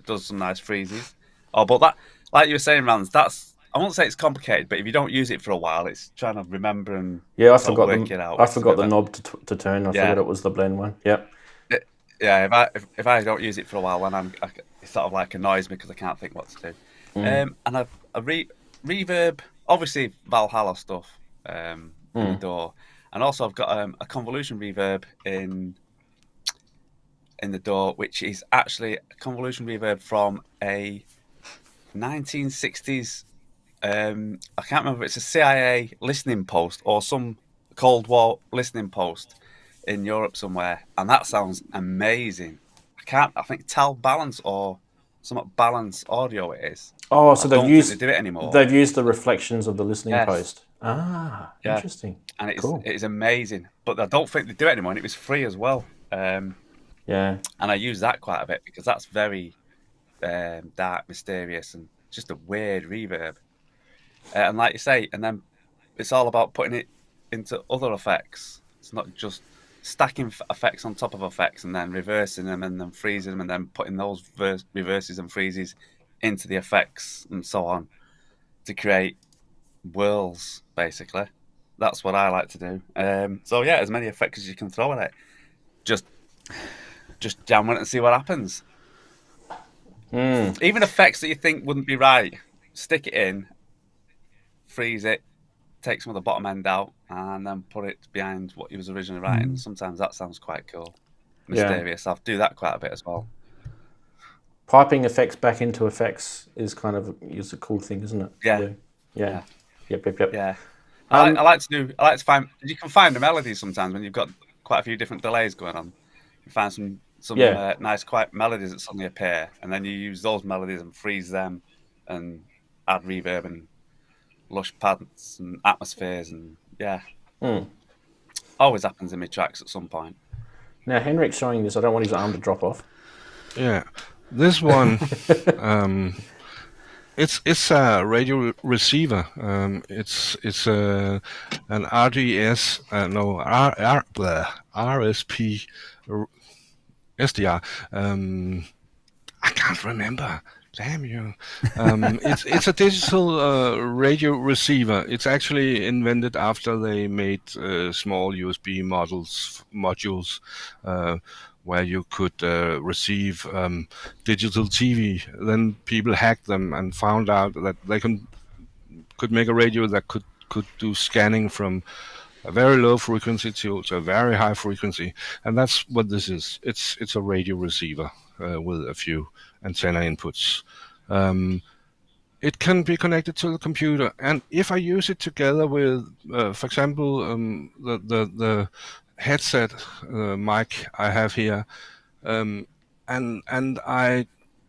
does some nice freezes. Oh, but that, like you were saying, Ranz, I won't say it's complicated, but if you don't use it for a while, it's trying to remember and I forgot work it out. I forgot the knob to turn. I forgot it was the blend one. Yep. If I don't use it for a while, then it sort of like annoys me because I can't think what to do. And a reverb, obviously Valhalla stuff in the door, and also I've got a convolution reverb in the door, which is actually a convolution reverb from a 1960s. I can't remember if it's a CIA listening post or some Cold War listening post in Europe somewhere, and that sounds amazing. I I think Tal Balance or somewhat Balance Audio it is. Oh, so I don't think they do it anymore. They've used the reflections of the listening Yes. post. Ah, Yeah. interesting. And it Cool. is amazing. But I don't think they do it anymore, and it was free as well. Yeah. And I use that quite a bit because that's very dark, mysterious, and just a weird reverb. And like you say, and then it's all about putting it into other effects. It's not just stacking effects on top of effects and then reversing them and then freezing them and then putting those reverses and freezes into the effects and so on to create whirls, basically. That's what I like to do. So yeah, as many effects as you can throw at it. Just jam on it and see what happens. Even effects that you think wouldn't be right, stick it in, freeze it, take some of the bottom end out, and then put it behind what you was originally writing. Sometimes that sounds quite cool, mysterious. I'll do that quite a bit as well. Piping effects back into effects is a cool thing, isn't it? Yeah. Yep. Yeah. I like to find. You can find the melodies sometimes when you've got quite a few different delays going on. You find some nice quiet melodies that suddenly appear, and then you use those melodies and freeze them, and add reverb and lush pads and atmospheres, and always happens in my tracks at some point. Now Henrik's showing this. I don't want his arm to drop off. Yeah, this one, it's a radio receiver. It's an RDS, RSP, SDR. I can't remember. Damn you! It's a digital radio receiver. It's actually invented after they made small USB modules where you could receive digital TV. Then people hacked them and found out that they could make a radio that could do scanning from a very low frequency to a very high frequency, and that's what this is. It's a radio receiver with a few antenna inputs. It can be connected to the computer, and if I use it together with, for example, the headset mic I have here, and I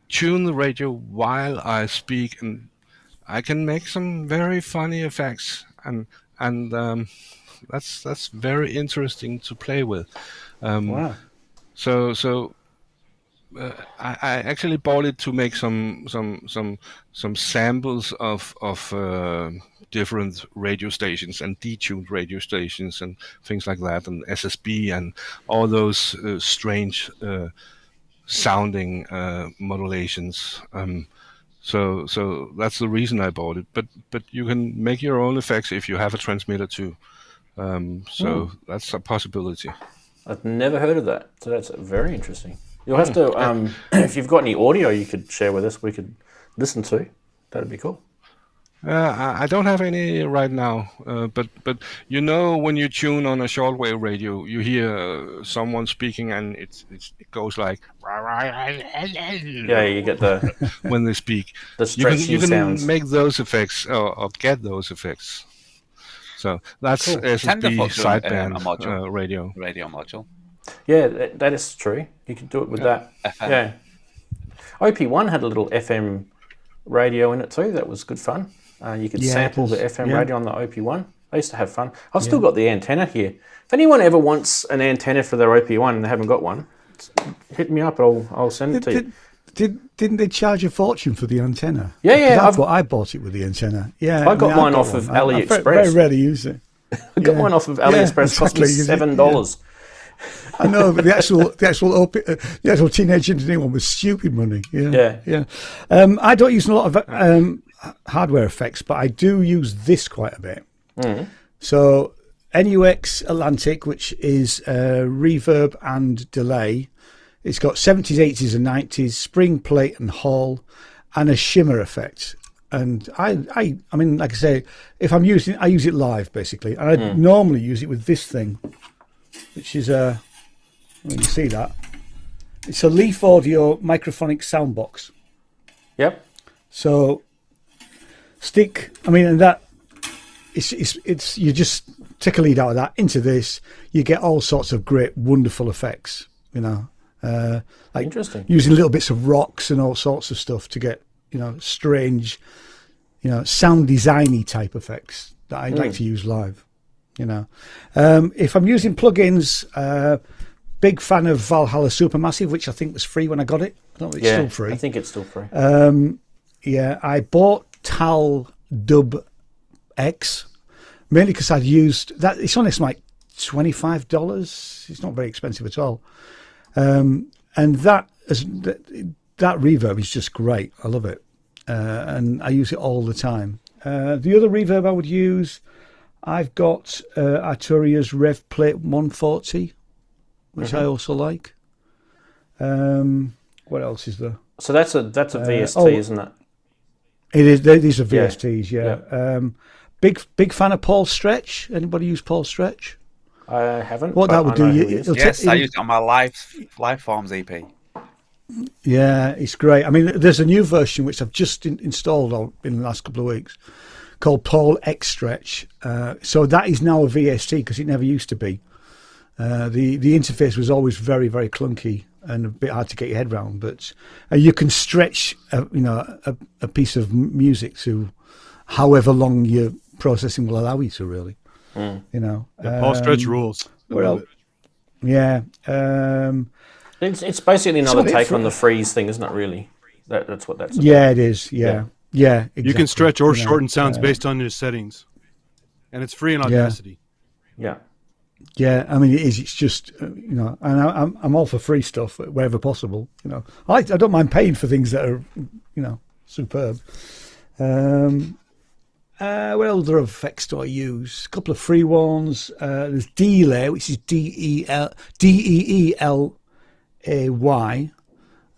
tune the radio while I speak, and I can make some very funny effects, and that's very interesting to play with. Wow. So I actually bought it to make some samples of different radio stations and detuned radio stations and things like that, and SSB and all those strange sounding modulations. So that's the reason I bought it. But you can make your own effects if you have a transmitter too. That's a possibility. I've never heard of that, so that's very interesting. You'll have to, if you've got any audio you could share with us, we could listen to. That'd be cool. I don't have any right now, but when you tune on a shortwave radio, you hear someone speaking, and it goes like Yeah, you get the when they speak. The stretchy you can sounds. make those effects or get those effects. So that's Cool. SSB Tenderfoot sideband radio. Radio module. Yeah, that is true. You could do it with that. FM. Yeah. OP1 had a little FM radio in it too. That was good fun. You could sample the FM radio on the OP1. I used to have fun. I've still got the antenna here. If anyone ever wants an antenna for their OP1 and they haven't got one, hit me up. I'll send it to you. Didn't they charge a fortune for the antenna? Yeah. That's what I bought it with the antenna. Yeah, I got mine off of AliExpress. I very rarely use it. I got one off of AliExpress. Cost me $7. I know, but the actual teenage engineer one was stupid money. Yeah. I don't use a lot of hardware effects, but I do use this quite a bit. So NUX Atlantic, which is reverb and delay. It's got 70s, 80s, and 90s, spring, plate, and hall, and a shimmer effect. And I mean, like I say, if I use it live basically, and I normally use it with this thing, which is you can see that it's a Leaf Audio microphonic sound box. Yep. So and that it's you just take a lead out of that into this, you get all sorts of great, wonderful effects, Like Interesting. using little bits of rocks and all sorts of stuff to get, strange, sound designy type effects that I like to use live. If I'm using plugins, big fan of Valhalla Supermassive, which I think was free when I got it. I don't know if it's still free. I think it's still free. I bought Tal Dub X mainly because I'd used that. It's on, it's like $25. It's not very expensive at all. And that reverb is just great. I love it. And I use it all the time. The other reverb I would use, I've got Arturia's Rev Plate 140, which I also like. What else is there? So that's a VST, isn't it? It is. These are VSTs, yeah. Big fan of Paul Stretch. Anybody use Paul Stretch? I haven't. What that would do? Yes, I used it on my live forms EP. Yeah, it's great. I mean, there's a new version which I've just installed in the last couple of weeks called Paul X Stretch. So that is now a VST because it never used to be. The interface was always very, very clunky and a bit hard to get your head around. But you can stretch, a piece of music to however long your processing will allow you to. Really, Paul Stretch rules. Well, yeah. It's basically another take on the freeze thing, isn't it? Really, that's what that's about. Yeah, it is. Yeah, exactly. You can stretch or shorten sounds based on your settings, and it's free in Audacity. Yeah. Yeah, I mean it is. It's just and I'm all for free stuff wherever possible. I don't mind paying for things that are superb. What other effects do I use? A couple of free ones. There's Delay, which is DEELAY.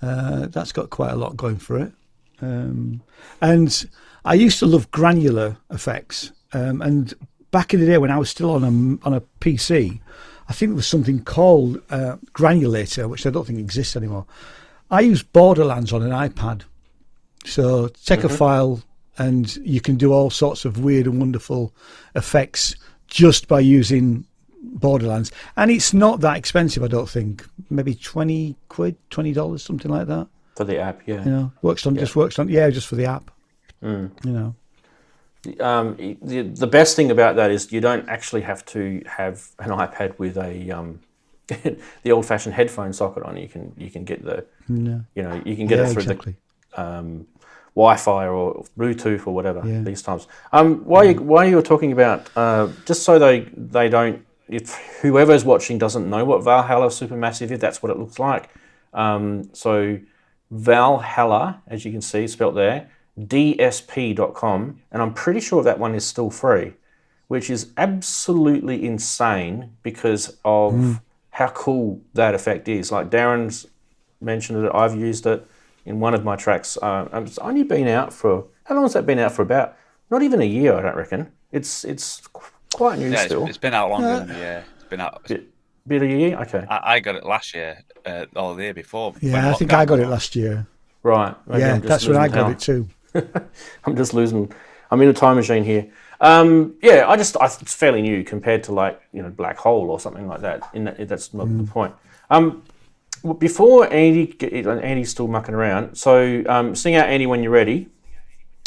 That's got quite a lot going for it. And I used to love granular effects. And back in the day when I was still on a PC, I think there was something called Granulator, which I don't think exists anymore. I use Borderlands on an iPad. So take a file and you can do all sorts of weird and wonderful effects just by using Borderlands. And it's not that expensive, I don't think. Maybe 20 quid, $20, something like that. For the app, yeah. Just for the app. The best thing about that is you don't actually have to have an iPad with a the old-fashioned headphone socket on. You can get the you can get it through the Wi-Fi or Bluetooth or whatever these times. While you were talking about just so they don't, if whoever's watching doesn't know what Valhalla Supermassive is, that's what it looks like. So Valhalla, as you can see, spelt there. dsp.com, and I'm pretty sure that one is still free, which is absolutely insane because of how cool that effect is. Like Darren's mentioned it, I've used it in one of my tracks. It's only been out for, how long has that been out for? About not even a year, I don't reckon. It's quite new still. It's been out longer than a year. It's been out bit of a year. Okay. I got it last year, or the year before. Yeah, I think I got it last year. Right. Maybe that's when I got it too. I'm just losing. I'm in a time machine here. It's fairly new compared to Black Hole or something like that. That's not the point. Before Andy's still mucking around. So sing out, Andy, when you're ready.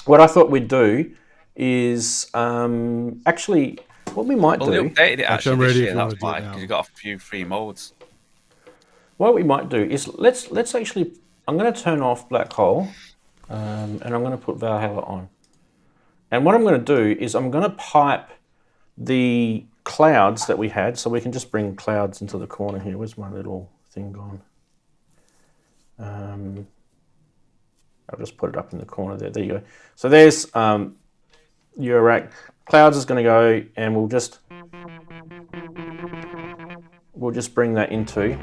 What I thought we'd do is actually what we might do. We updated it actually I'm ready this year. That's if you why, want to do it now. because you got a few free modes. What we might do is let's actually. I'm going to turn off Black Hole. And I'm going to put Valhalla on. And what I'm going to do is I'm going to pipe the clouds that we had, so we can just bring clouds into the corner here. Where's my little thing gone? I'll just put it up in the corner there. There you go. So there's eurorack. Clouds is going to go, and we'll just bring that into.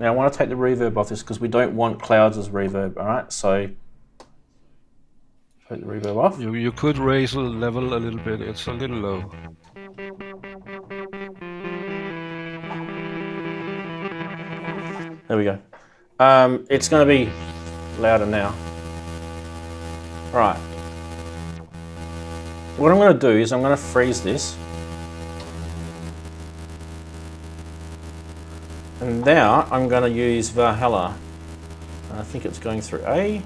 Now I want to take the reverb off this because we don't want clouds as reverb, all right? So take the reverb off. You could raise the level a little bit. It's a little low. There we go. It's going to be louder now. All right. What I'm going to do is I'm going to freeze this. And now I'm going to use Valhalla. I think it's going through A.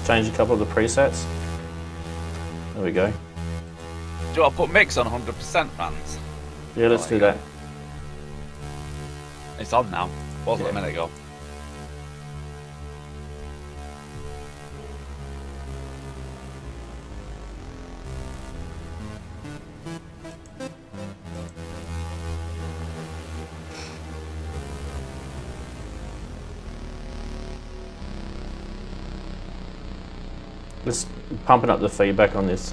Change a couple of the presets. There we go. Do you want to put mix on 100%, Rant? Yeah, let's do that. It's on now. Wasn't a minute ago. Let's pumping up the feedback on this.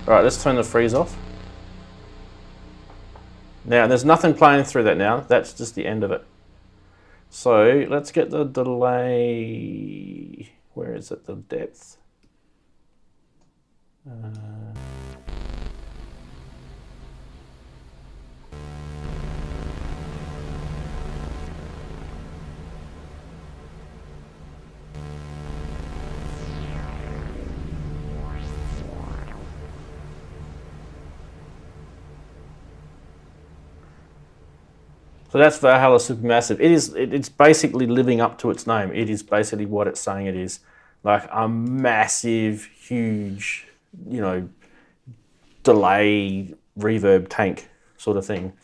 All right, let's turn the freeze off. Now, there's nothing playing through that now. That's just the end of it. So let's get the delay. Where is it? The depth. So that's Valhalla Supermassive. It's basically living up to its name. It is basically what it's saying it is. Like a massive, huge, you know, delay reverb tank sort of thing.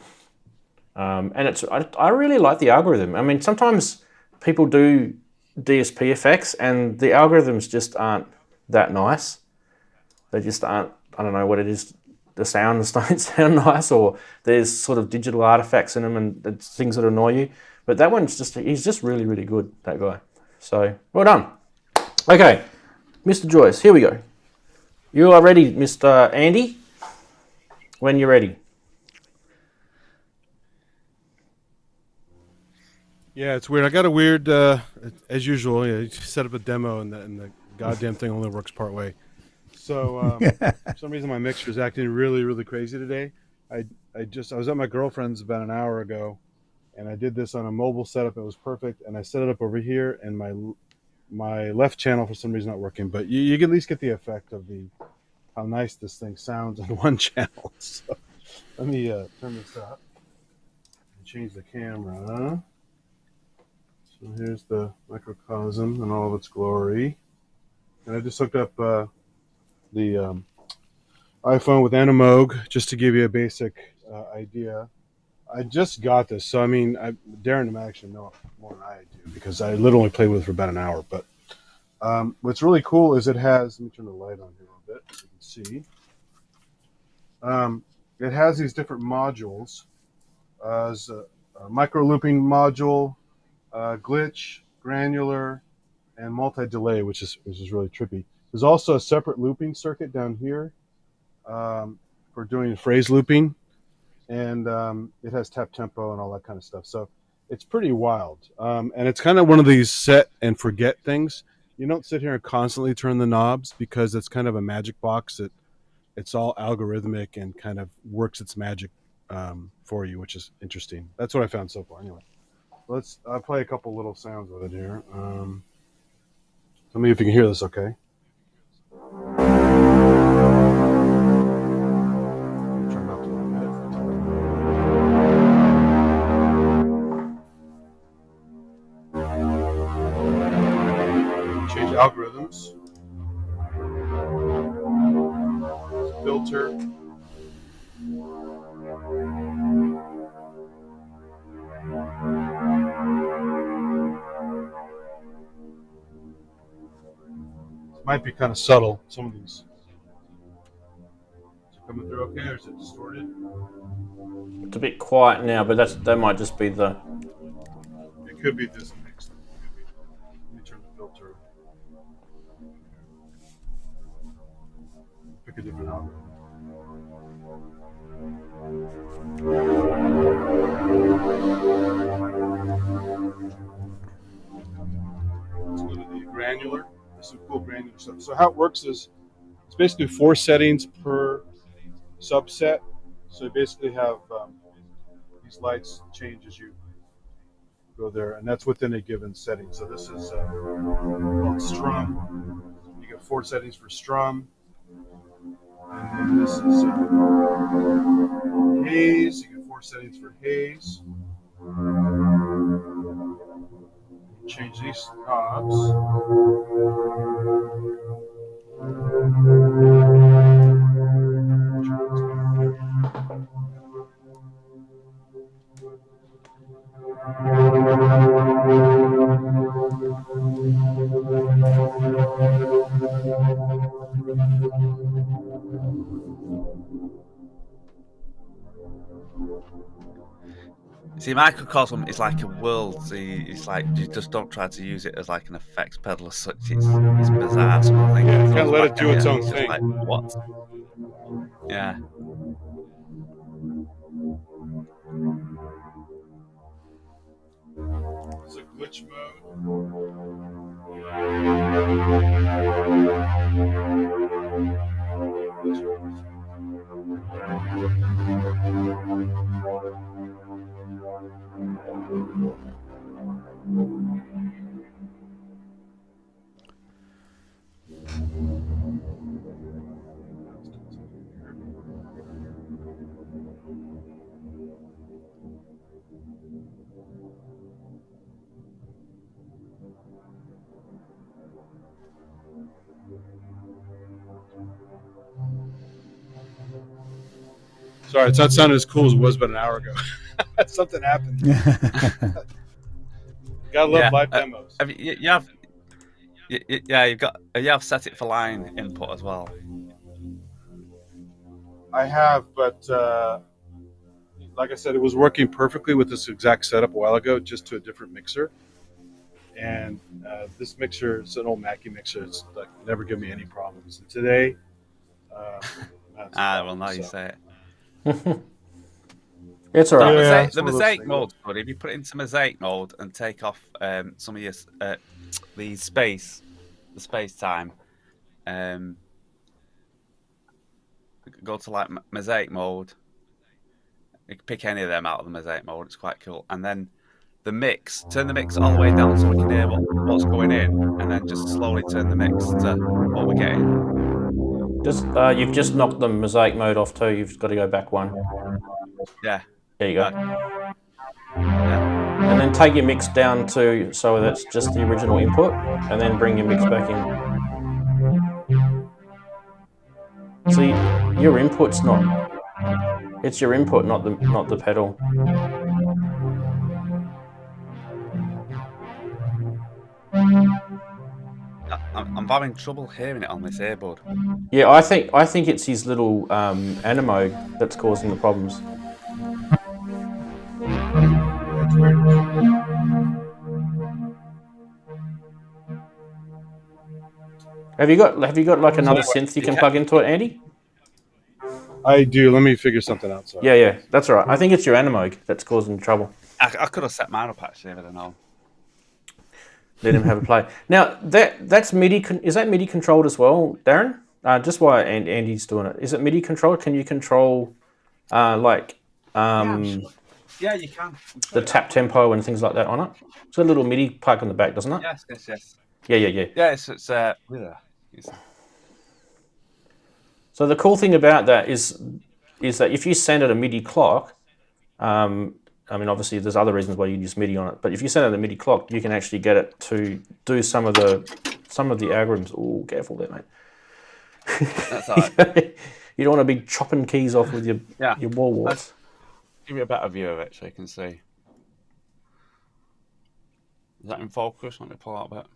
And I really like the algorithm. I mean, sometimes people do DSP effects and the algorithms just aren't that nice. They just aren't, I don't know what it is. The sounds don't sound nice, or there's sort of digital artifacts in them and it's things that annoy you. But that one's he's just really, really good, that guy. So, well done. Okay, Mr. Joyce, here we go. You are ready, Mr. Andy? When you're ready. Yeah, it's weird. I got a weird, as usual, you set up a demo and the goddamn thing only works part way. So for some reason my mixer is acting really, really crazy today. I was at my girlfriend's about an hour ago, and I did this on a mobile setup. It was perfect, and I set it up over here, and my left channel for some reason not working. But you can at least get the effect of how nice this thing sounds on one channel. So let me turn this up and change the camera. So here's the microcosm in all of its glory, and I just hooked up the iPhone with Moog, just to give you a basic idea. I just got this, so I mean, Darren might actually know more than I do because I literally played with it for about an hour. But what's really cool is it has, let me turn the light on here a little bit so you can see. It has these different modules. As a micro looping module, glitch, granular, and multi-delay, which is really trippy. There's also a separate looping circuit down here for doing phrase looping, and it has tap tempo and all that kind of stuff. So it's pretty wild, and it's kind of one of these set and forget things. You don't sit here and constantly turn the knobs because it's kind of a magic box that it's all algorithmic and kind of works its magic for you, which is interesting. That's what I found so far. Anyway, I'll play a couple little sounds with it here. Tell me if you can hear this, okay? Turn it up a little bit. Change algorithms. Filter. Might be kind of subtle, some of these. Is it coming through okay, or is it distorted? It's a bit quiet now, but that might just be the... It could be this mix. Let me turn the filter. Pick a different algorithm. Let's go to the granular. There's some cool granular stuff. So how it works is it's basically 4 settings per subset. So you basically have these lights change as you go there, and that's within a given setting. So this is called strum. You get 4 settings for strum, and then this is haze. You get 4 settings for haze. Change these knobs. See, microcosm is like a world. See, it's like you just don't try to use it as like an effects pedal as such. It's bizarre. Some of the things. Yeah, you can't let it do its own just thing. Like, what? Yeah. It's a glitch mode. Sorry, it's not sounding as cool as it was about an hour ago. Something happened. Gotta love live demos. You have set it for line input as well. I have, but like I said, it was working perfectly with this exact setup a while ago, just to a different mixer. And this mixer is an old Mackie mixer. It's like never given me any problems. And today, well, now you say it. It's all right. Yeah, the mosaic mode, but if you put it into mosaic mode and take off some of your the space time, go to like mosaic mode. You can pick any of them out of the mosaic mode. It's quite cool. And then the mix, turn the mix all the way down so we can hear what's going in, and then just slowly turn the mix to what we're getting. You've just knocked the mosaic mode off too. You've got to go back one. Yeah. There you go. Yeah. And then take your mix down to so that's just the original input, and then bring your mix back in. See, your input's not. It's your input, not the pedal. I'm having trouble hearing it on this earbud. Yeah, I think it's his little Animoog that's causing the problems. Have you got like another synth you can plug into it, Andy? I do. Let me figure something out. Sorry. Yeah, that's all right. I think it's your Animoog that's causing trouble. I could have set mine up actually, but I don't know. Let him have a play. Now that's MIDI. Is that MIDI controlled as well, Darren? Just while Andy's doing it, is it MIDI controlled? Can you control Yeah, you can. The tap tempo and things like that on it. It's got a little MIDI plug on the back, doesn't it? Yes. Yeah. Yeah, it's So the cool thing about that is that if you send it a MIDI clock, I mean, obviously there's other reasons why you use MIDI on it, but if you send it a MIDI clock, you can actually get it to do some of the algorithms. Oh, careful there, mate. That's all right. You don't want to be chopping keys off with your wall warts. Give you a better view of it so you can see. Is that in focus? Let me pull out a bit.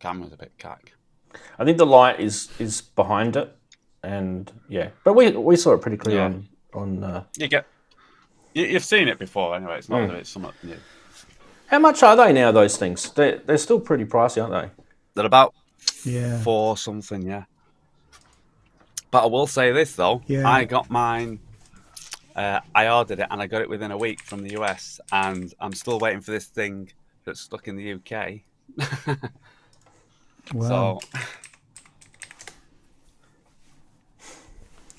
Camera's a bit cack. I think the light is behind it, and but we saw it pretty clear on. You've seen it before anyway. It's not that it's something new. How much are they now? Those things? They're still pretty pricey, aren't they? They're about 4 something. Yeah. But I will say this though, Yeah. I got mine. I ordered it and I got it within a week from the US, and I'm still waiting for this thing that's stuck in the UK. Wow. So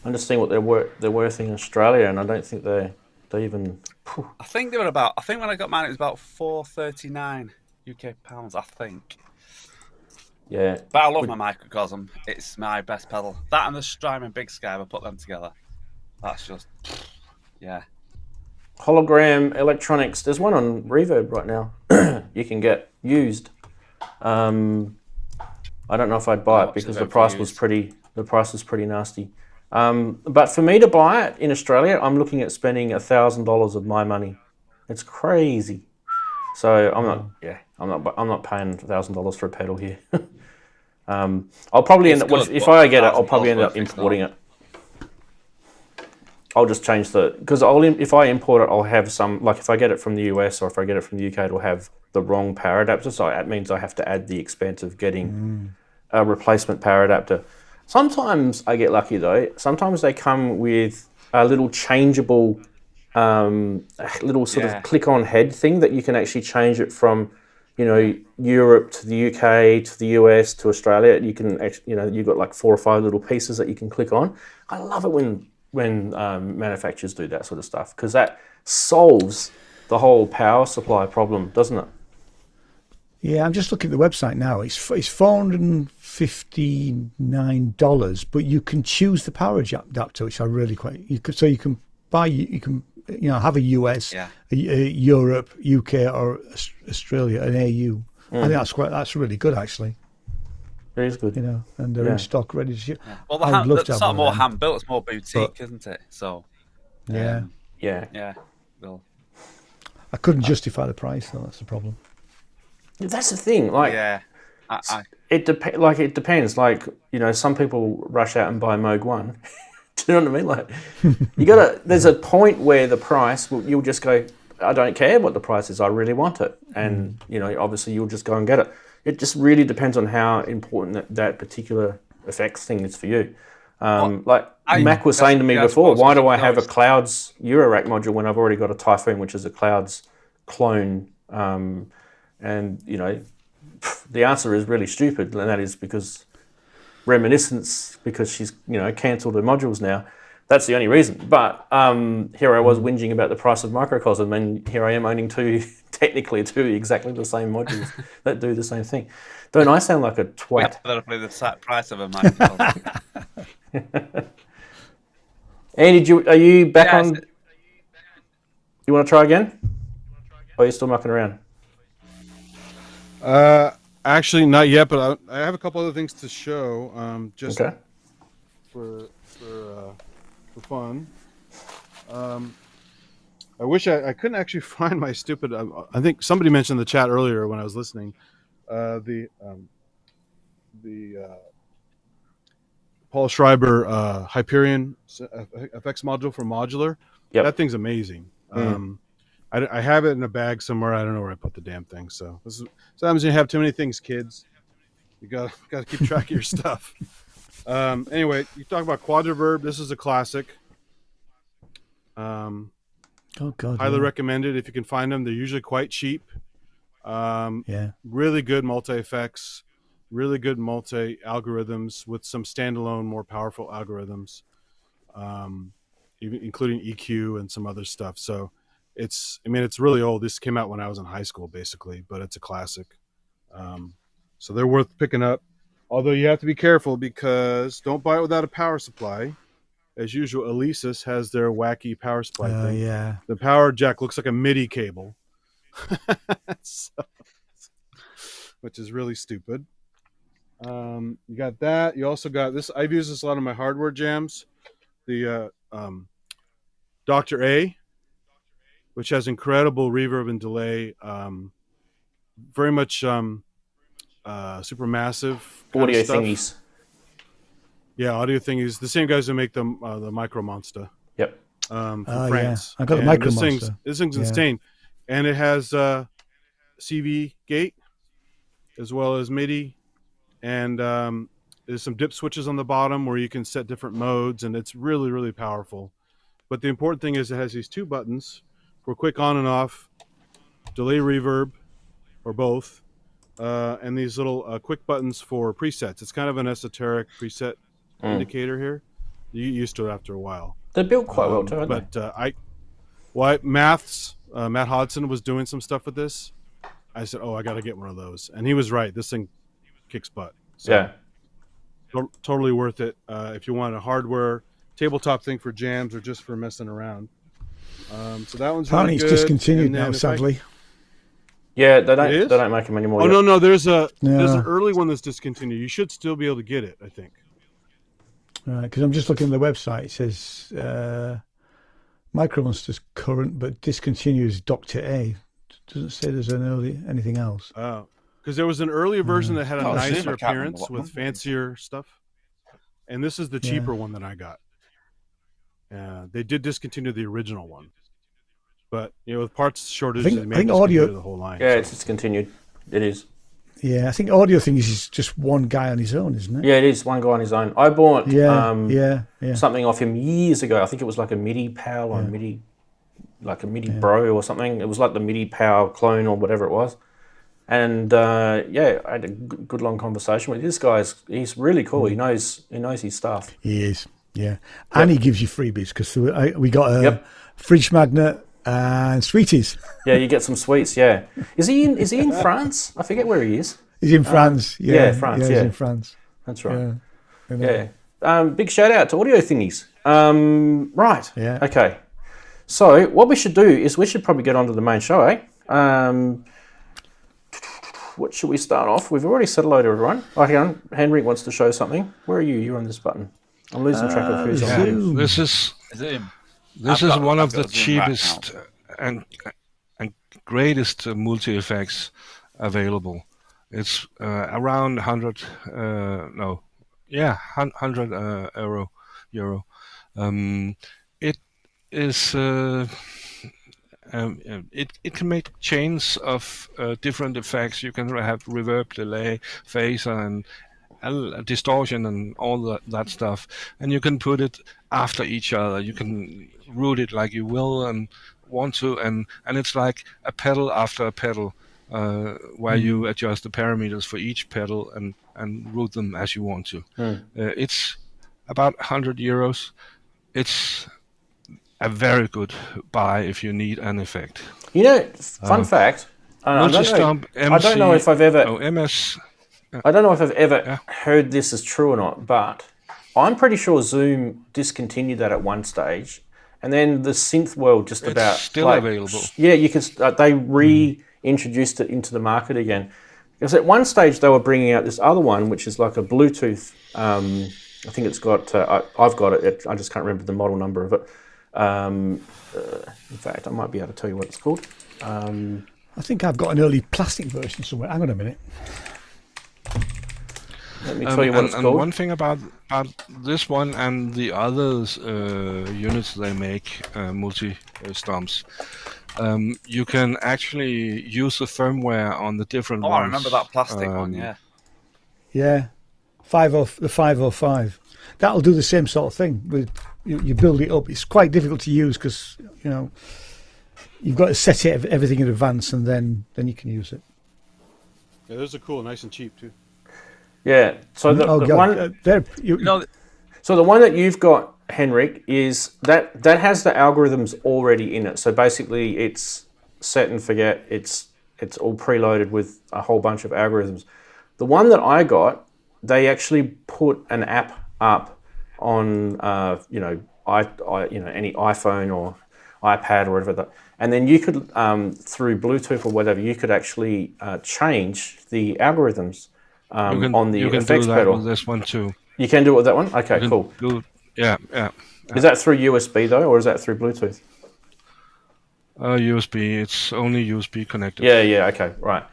I'm just seeing what they're worth in Australia, and I don't think they even. I think they were about. I think when I got mine, it was about £4.39 UK pounds. I think. Yeah. But I love my microcosm. It's my best pedal. That and the Strymon Big Sky. I put them together. That's just, yeah. Hologram electronics. There's one on Reverb right now. You can get used. I don't know if I'd buy it because the price was pretty. The price was pretty nasty. But for me to buy it in Australia, I'm looking at spending $1,000 of my money. It's crazy. So I'm not. Yeah, I'm not paying $1,000 for a pedal here. I'll probably end up if I get it. I'll probably end up importing it. I'll just change because if I import it, I'll have some, like if I get it from the US or if I get it from the UK, it'll have the wrong power adapter. So that means I have to add the expense of getting a replacement power adapter. Sometimes I get lucky though. Sometimes they come with a little changeable, little sort of click-on head thing that you can actually change it from, Europe to the UK to the US to Australia. You can actually, you've got like 4 or 5 little pieces that you can click on. I love it when manufacturers do that sort of stuff because that solves the whole power supply problem, doesn't it? Yeah, I'm just looking at the website now. It's $459, but you can choose the power adapter, which I really you can buy. You can have a US, a Europe, UK, or Australia, an AU. I think that's really good actually. It is good, and they're in stock, ready to ship. Yeah. Well, it's not more hand built; it's more boutique, isn't it? So, yeah. Well, I couldn't justify the price, though. That's the problem. That's the thing. Like, it depends. Like, some people rush out and buy Moog 1. Do you know what I mean? Like, there's a point where the price, you'll just go, I don't care what the price is. I really want it, and obviously you'll just go and get it. It just really depends on how important that particular effects thing is for you. Mac was saying to me before, why do I have a Clouds Eurorack module when I've already got a Typhoon, which is a Clouds clone? And the answer is really stupid, and that is because Reminiscence, because she's cancelled her modules now. That's the only reason. But here I was whinging about the price of Microcosm, and here I am owning technically two exactly the same modules that do the same thing. Don't I sound like a twat? Probably the price of a microphone. Andy, are you back on? You want to try again? Or are you still mucking around? Actually, not yet, but I have a couple other things to show. Just for fun. I wish I couldn't actually find my stupid. I think somebody mentioned in the chat earlier when I was listening. The Paul Schreiber Hyperion FX module for modular. Yep. That thing's amazing. I have it in a bag somewhere. I don't know where I put the damn thing. So sometimes you have too many things, kids. You got to keep track of your stuff. Anyway, you talk about Quadriverb. This is a classic. Highly recommended if you can find them. They're usually quite cheap. Really good multi-effects, really good multi-algorithms with some standalone, more powerful algorithms, even including EQ and some other stuff. So it's really old. This came out when I was in high school, basically, but it's a classic. So they're worth picking up. Although you have to be careful because don't buy it without a power supply. As usual, Alesis has their wacky power supply thing. Yeah. The power jack looks like a MIDI cable, which is really stupid. You got that. You also got this. I've used this a lot in my hardware jams. The Dr. A, which has incredible reverb and delay. Very much super massive audio stuff. thingies. Yeah, audio thingies. The same guys who make the Micro Monster. Yep. From France. I got the Micro Monster. This thing's insane, and it has CV gate as well as MIDI, and There's some dip switches on the bottom where you can set different modes, and it's really, really powerful. But the important thing is it has these 2 buttons for quick on and off, delay reverb, or both, and these little quick buttons for presets. It's kind of an esoteric preset indicator here. You get used to it after a while. They're built quite well too, aren't they? But Matt Hodson was doing some stuff with this. I said, I got to get one of those. And he was right. This thing kicks butt. So, yeah. Totally worth it if you want a hardware tabletop thing for jams or just for messing around. So that one's really good. It's discontinued now, sadly. Yeah, they don't make them anymore. No, there's an early one that's discontinued. You should still be able to get it, I think. Because I'm just looking at the website. It says Micromonster's current but discontinues Dr. A. It doesn't say there's anything else. Oh, because there was an earlier version that had a nicer appearance with fancier stuff, and this is the cheaper one that I got. They did discontinue the original one, but with parts shortages, they may discontinue the whole line. Yeah, it's discontinued. It is. Yeah, I think audio thing is just one guy on his own, isn't it? Yeah, it is one guy on his own. I bought yeah. something off him years ago. I think it was like a MIDI PAL or MIDI Bro or something. It was like the MIDI PAL clone or whatever it was. And I had a good long conversation with this guy. He's really cool. He knows his stuff. He is, yeah. And he gives you freebies because we got a fridge magnet and sweeties. Yeah, you get some sweets. Yeah, is he in France? I forget where he is. He's in France. France. He's in France. That's right. Yeah. Big shout out to Audio Thingies. Right. Yeah. Okay. So what we should do is we should probably get onto the main show, eh? What should we start off? We've already said hello to everyone. Hang on. Henrik wants to show something. Where are you? You're on this button. I'm losing track of who's on. This is Zoom. This is one of the cheapest and greatest multi-effects available. It's around 100 euro. It is it can make chains of different effects. You can have reverb, delay, phaser, and distortion and all that stuff, and you can put it after each other. You can route it like you will and want to, and it's like a pedal after a pedal, where you adjust the parameters for each pedal and route them as you want to. It's about 100 euros. It's a very good buy if you need an effect. Fun fact. I don't know if I've ever. I don't know if I've ever heard this as true or not, but I'm pretty sure Zoom discontinued that at one stage, and then the synth world just it's still available. Yeah, you can. They reintroduced it into the market again, because at one stage they were bringing out this other one, which is like a Bluetooth. I think it's got. I've got it. I just can't remember the model number of it. In fact, I might be able to tell you what it's called. I think I've got an early plastic version somewhere. Hang on a minute. Let me tell you what it's called. And one thing about this one and the others units they make, multi-stomps, you can actually use the firmware on the different ones. I remember that plastic one, yeah. Yeah, the 505. That'll do the same sort of thing. With you build it up. It's quite difficult to use because you've got to set it everything in advance, and then you can use it. Yeah, those are cool, nice and cheap too. Yeah. So the one, so the one that you've got, Henrik, is that has the algorithms already in it. So basically, it's set and forget. It's all preloaded with a whole bunch of algorithms. The one that I got, they actually put an app up on any iPhone or iPad or whatever, and then you could through Bluetooth or whatever, you could actually change the algorithms on the effects pedal. With this one too. You can do it with that one. Okay, cool. Yeah. Is that through USB though, or is that through Bluetooth? USB. It's only USB connected. Yeah. Okay, right.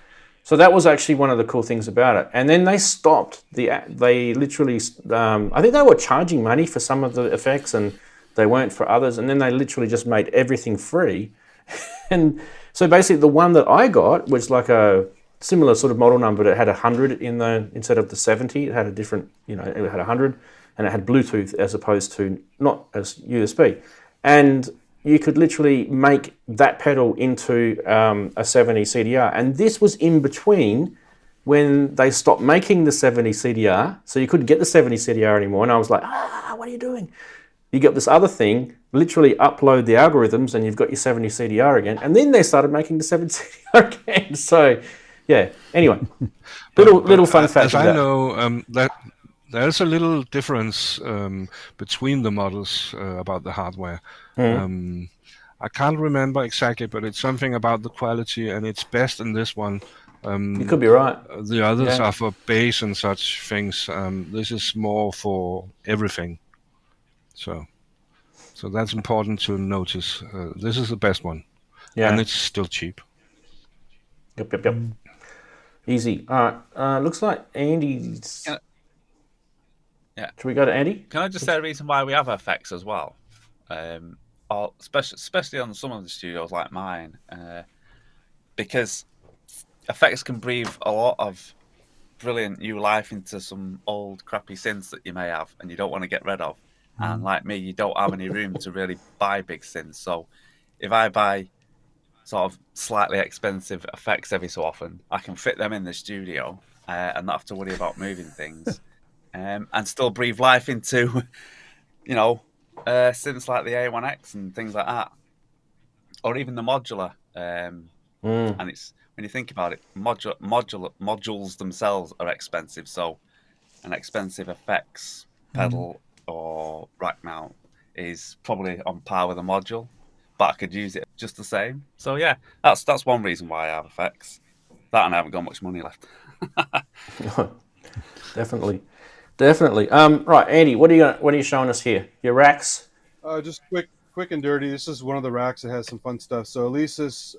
So that was actually one of the cool things about it. And then they stopped they literally, I think they were charging money for some of the effects and they weren't for others. And then they literally just made everything free. And so basically the one that I got was like similar sort of model number, but it had 100 in the instead of the 70. It had a different, it had 100, and it had Bluetooth as opposed to not as USB. And you could literally make that pedal into a 70 CDR. And this was in between when they stopped making the 70 CDR, so you couldn't get the 70 CDR anymore. And I was like, what are you doing? You got this other thing, literally upload the algorithms and you've got your 70 CDR again. And then they started making the 70 CDR again. So, yeah, anyway, little fun fact. As I know, that there's a little difference between the models about the hardware. I can't remember exactly, but it's something about the quality, and it's best in this one. You could be right. The others are for bass and such things. This is more for everything. So that's important to notice. This is the best one, and it's still cheap. Yep. Easy. All right. Looks like Andy's. Should we go to Andy? Can I just say a reason why we have effects as well? Especially on some of the studios like mine, because effects can breathe a lot of brilliant new life into some old crappy synths that you may have and you don't want to get rid of. And like me, you don't have any room to really buy big synths. So if I buy sort of slightly expensive effects every so often, I can fit them in the studio and not have to worry about moving things, and still breathe life into, synths like the A1X and things like that, or even the modular. And it's, when you think about it, modules themselves are expensive. So an expensive effects pedal or rack mount is probably on par with a module, but I could use it just the same. So yeah, that's one reason why I have effects. That, and I haven't got much money left. Definitely. Right, Andy, what are you showing us here? Your racks? Just quick and dirty. This is one of the racks that has some fun stuff. So Elisa's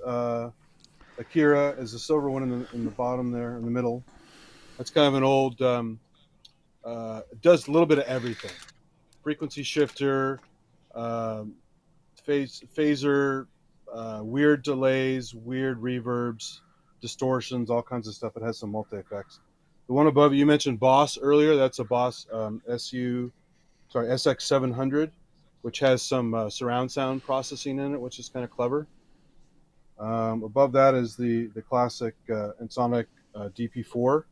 Akira is the silver one in the bottom there, in the middle. That's kind of an old. It does a little bit of everything: frequency shifter, phaser, weird delays, weird reverbs, distortions, all kinds of stuff. It has some multi effects. The one above, you mentioned Boss earlier. That's a Boss SX700, which has some surround sound processing in it, which is kind of clever. Above that is the classic Ensoniq DP4.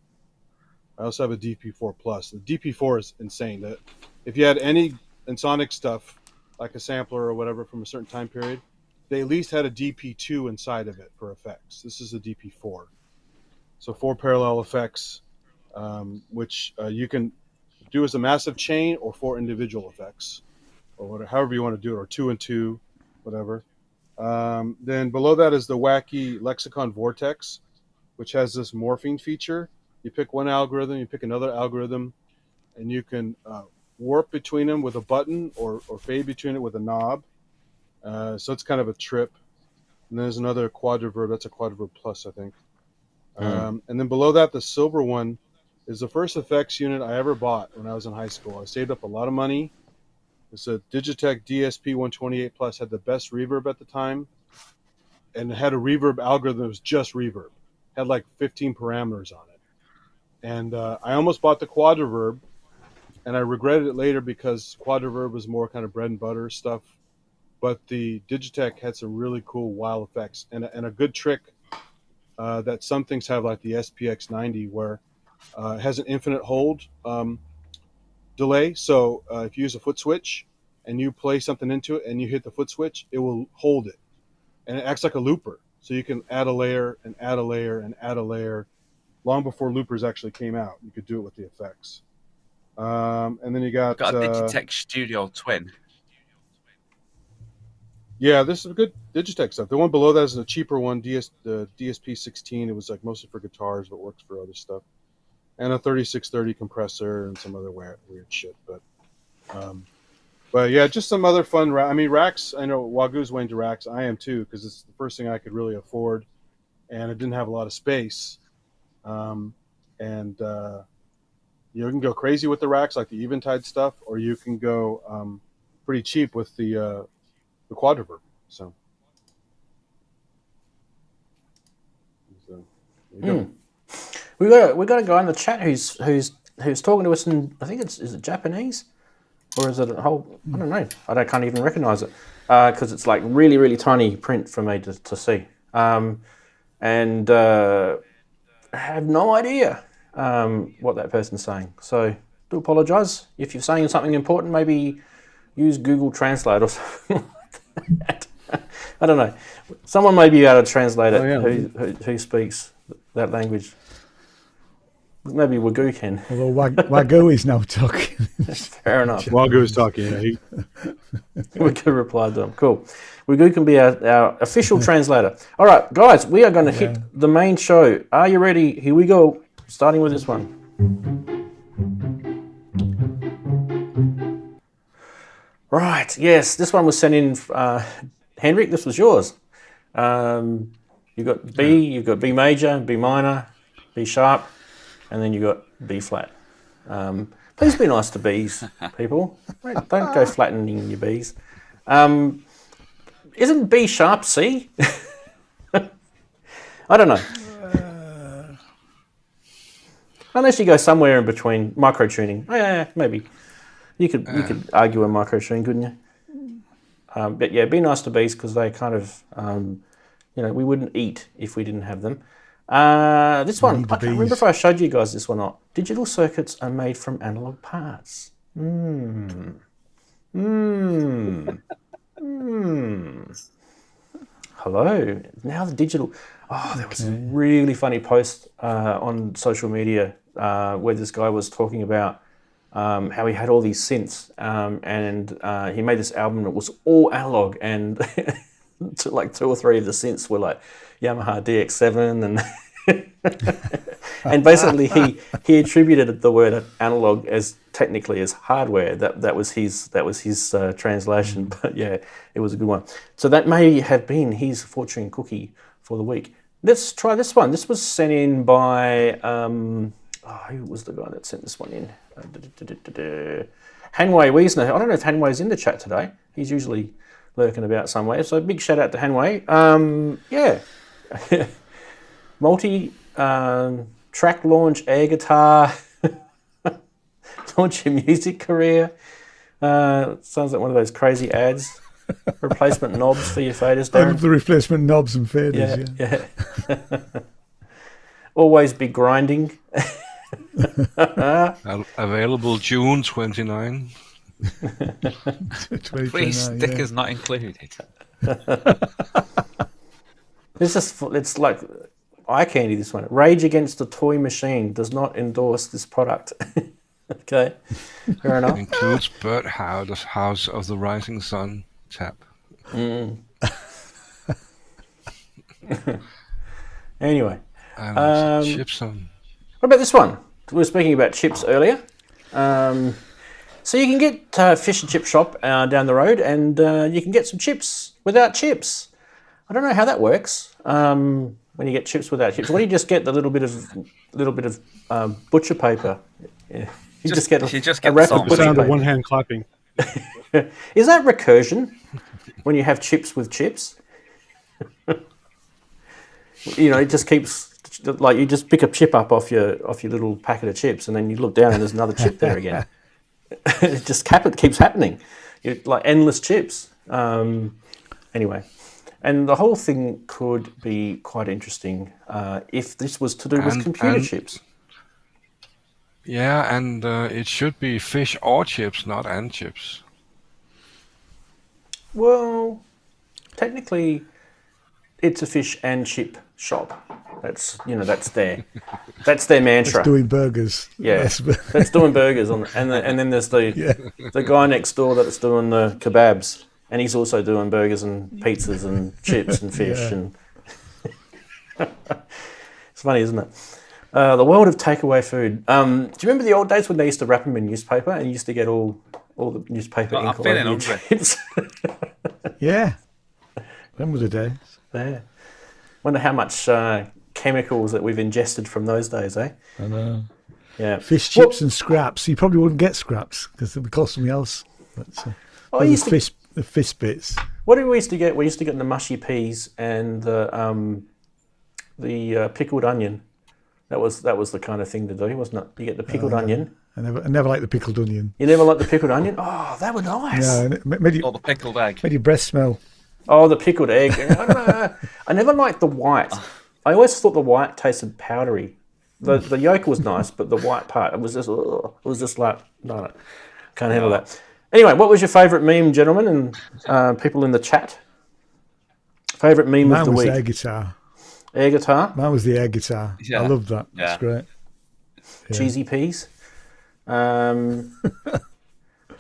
I also have a DP4 Plus. The DP4 is insane. That if you had any Ensoniq stuff, like a sampler or whatever from a certain time period, they at least had a DP2 inside of it for effects. This is a DP4. So 4 parallel effects, which you can do as a massive chain or 4 individual effects, or whatever, however you want to do it, or 2 and 2, whatever. Then below that is the wacky Lexicon Vortex, which has this morphing feature. You pick one algorithm, you pick another algorithm, and you can warp between them with a button or fade between it with a knob. So it's kind of a trip. And there's another quadriverb. That's a quadriverb plus, I think. And then below that, the silver one is the first effects unit I ever bought when I was in high school. I saved up a lot of money. It's a Digitech DSP 128 Plus, had the best reverb at the time, and it had a reverb algorithm that was just reverb. Had like 15 parameters on it. And I almost bought the quadriverb, and I regretted it later because quadriverb was more kind of bread and butter stuff. But the Digitech had some really cool wild effects, and a good trick that some things have, like the SPX90, where it has an infinite hold delay. So if you use a foot switch and you play something into it and you hit the foot switch, it will hold it, and it acts like a looper. So you can add a layer and add a layer and add a layer. Long before loopers actually came out, you could do it with the effects. And then you got a Digitech Studio Twin. Yeah, this is good Digitech stuff. The one below that is a cheaper one, the DSP16. It was like mostly for guitars, but works for other stuff. And a 3630 compressor and some other weird shit. But yeah, just some other fun. Racks. I know Wagoo's way into racks. I am too, because it's the first thing I could really afford, and it didn't have a lot of space. You can go crazy with the racks, like the Eventide stuff, or you can go pretty cheap with the quadriverb. So We got a guy in the chat who's talking to us in, I think is it Japanese, or is it a whole? I don't know. I can't even recognise it because it's like really really tiny print for me to see, and I have no idea what that person's saying. So do apologise if you're saying something important. Maybe use Google Translate or something like that. I don't know. Someone may be able to translate it who speaks that language. Maybe Wagyu can. Although Wagyu is now talking. Fair enough. Wagyu is talking. Yeah, Wagyu replied to him. Cool. Wagyu can be our official translator. All right, guys, we are going to hit the main show. Are you ready? Here we go. Starting with this one. Right. Yes, this one was sent in. Henrik, this was yours. You've got B. You've got B major, B minor, B sharp. And then you got B flat. Please be nice to Bs, people. Don't go flattening your Bs. Isn't B sharp C? I don't know. Unless you go somewhere in between micro tuning. Yeah, maybe. You could argue a micro tune, couldn't you? But yeah, be nice to Bs because they kind of, we wouldn't eat if we didn't have them. This one, I can't remember if I showed you guys this one or not. Digital circuits are made from analog parts. Hello. Now the digital. Oh, there was a really funny post on social media where this guy was talking about how he had all these synths and he made this album that was all analog and like 2 or 3 of the synths were like Yamaha DX7 and basically he attributed the word analog as technically as hardware. That was his translation, but yeah, it was a good one. So that may have been his fortune cookie for the week. Let's try this one. This was sent in by who was the guy that sent this one in? Hanwei Wiesner. I don't know if Hanwei's in the chat today. He's usually lurking about somewhere. So big shout out to Hanwei. Multi track launch air guitar. Launch your music career. Sounds like one of those crazy ads. Replacement knobs for your faders, Darren. I love the replacement knobs and faders. Yeah. Always be grinding. Available June 29. Free stickers not included. It's like eye candy, this one. Rage Against the Toy Machine does not endorse this product. Okay, fair enough. Includes House of the Rising Sun tap. Anyway. Chips on. What about this one? We were speaking about chips earlier. So you can get Fish and Chip Shop down the road, and you can get some chips without chips. I don't know how that works. When you get chips without chips, what do you just get? The little bit of butcher paper. Yeah. You just get a wrap of the butcher sound paper. of one hand clapping. Is that recursion when you have chips with chips? It just keeps. Like you just pick a chip up off your little packet of chips, and then you look down and there's another chip there again. It just keeps happening. Like endless chips. Anyway, and the whole thing could be quite interesting if this was to do with computer chips. Yeah, and it should be fish or chips, not and chips. Well, technically, it's a fish and chip shop. That's their mantra. That's doing burgers. Yeah, that's doing burgers, and then there's the guy next door that's doing the kebabs, and he's also doing burgers and pizzas and chips and fish and. It's funny, isn't it? The world of takeaway food. Do you remember the old days when they used to wrap them in newspaper and you used to get all the newspaper ink all over your chips? Yeah, them were the days. Yeah. Wonder how much chemicals that we've ingested from those days, eh? I know. Yeah. Fish chips and scraps. You probably wouldn't get scraps because it would cost something else. But, the fish bits. What did we used to get? We used to get the mushy peas and the pickled onion. That was the kind of thing to do, wasn't it? You get the pickled onion. I never liked the pickled onion. You never liked the pickled onion? Oh, they were nice. No, and it made Or the pickled egg. your breath smell. Oh, the pickled egg. I don't know. I never liked the white. I always thought the white tasted powdery. The yolk was nice, but the white part, it was just like, no, can't handle that. Anyway, what was your favourite meme, gentlemen, and people in the chat? Favourite meme of the week? Mine was the air guitar. Air guitar? Mine was the air guitar. Yeah. I loved that. Yeah. That's great. Yeah. Cheesy peas.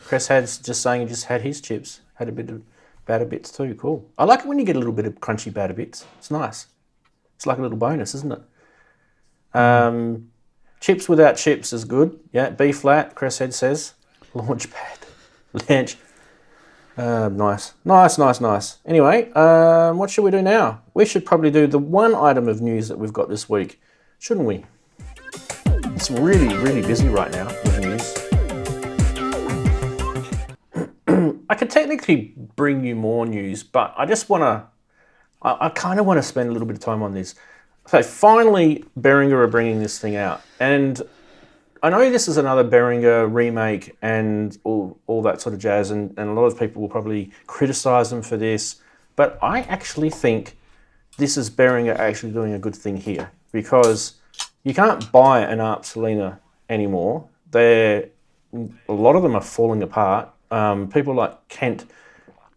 Chris had just saying he just had his chips. Had a bit of batter bits too. Cool. I like it when you get a little bit of crunchy batter bits. It's nice. It's like a little bonus, isn't it? Chips without chips is good. Yeah, B flat, Chris Head says. Launchpad. Launch. Nice. Anyway, what should we do now? We should probably do the one item of news that we've got this week, shouldn't we? It's really, really busy right now with news. I could technically bring you more news, but I just want to, I kind of want to spend a little bit of time on this. So finally, Behringer are bringing this thing out. And I know this is another Behringer remake and all that sort of jazz, and a lot of people will probably criticize them for this, but I actually think this is Behringer actually doing a good thing here, because you can't buy an Arp Selena anymore. A lot of them are falling apart. People like Kent,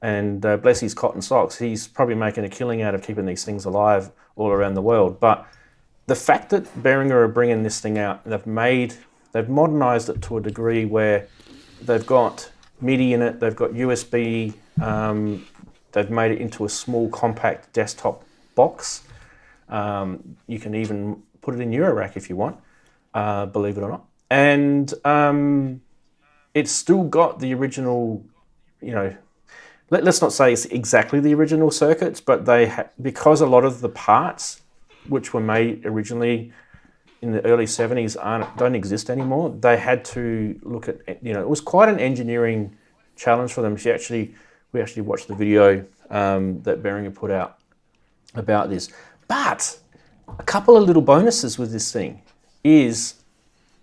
and bless his cotton socks, he's probably making a killing out of keeping these things alive all around the world. But the fact that Behringer are bringing this thing out, they've modernized it to a degree where they've got MIDI in it, they've got USB, they've made it into a small compact desktop box. You can even put it in Eurorack if you want, believe it or not. And it's still got the original, let's not say it's exactly the original circuits, but because a lot of the parts which were made originally in the early 70s don't exist anymore, they had to look at, it was quite an engineering challenge for them. We actually watched the video that Behringer put out about this. But a couple of little bonuses with this thing is,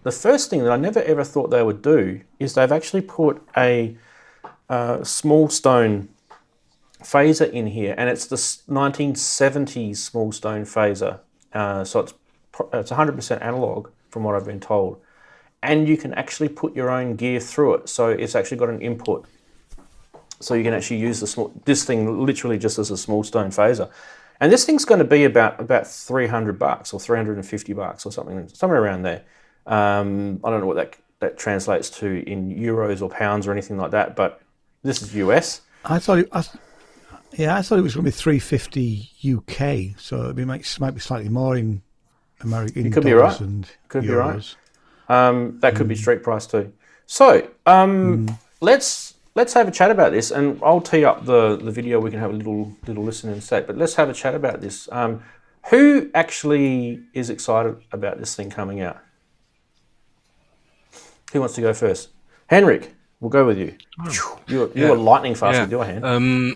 the first thing that I never ever thought they would do is they've actually put a small stone phaser in here, and it's the 1970s small stone phaser. So it's 100% analog from what I've been told, and you can actually put your own gear through it. So it's actually got an input, so you can actually use this thing literally just as a small stone phaser. And this thing's going to be about $300 or $350 or something, somewhere around there. I don't know what that translates to in euros or pounds or anything like that, but this is US. I thought it was going to be $350 UK, so it might be slightly more in American. You could be right. Could be right. That could be street price too. So let's have a chat about this, and I'll tee up the video. We can have a little listen in a sec, but let's have a chat about this. Who actually is excited about this thing coming out? Who wants to go first? Henrik, we'll go with you. You were lightning fast with your hand.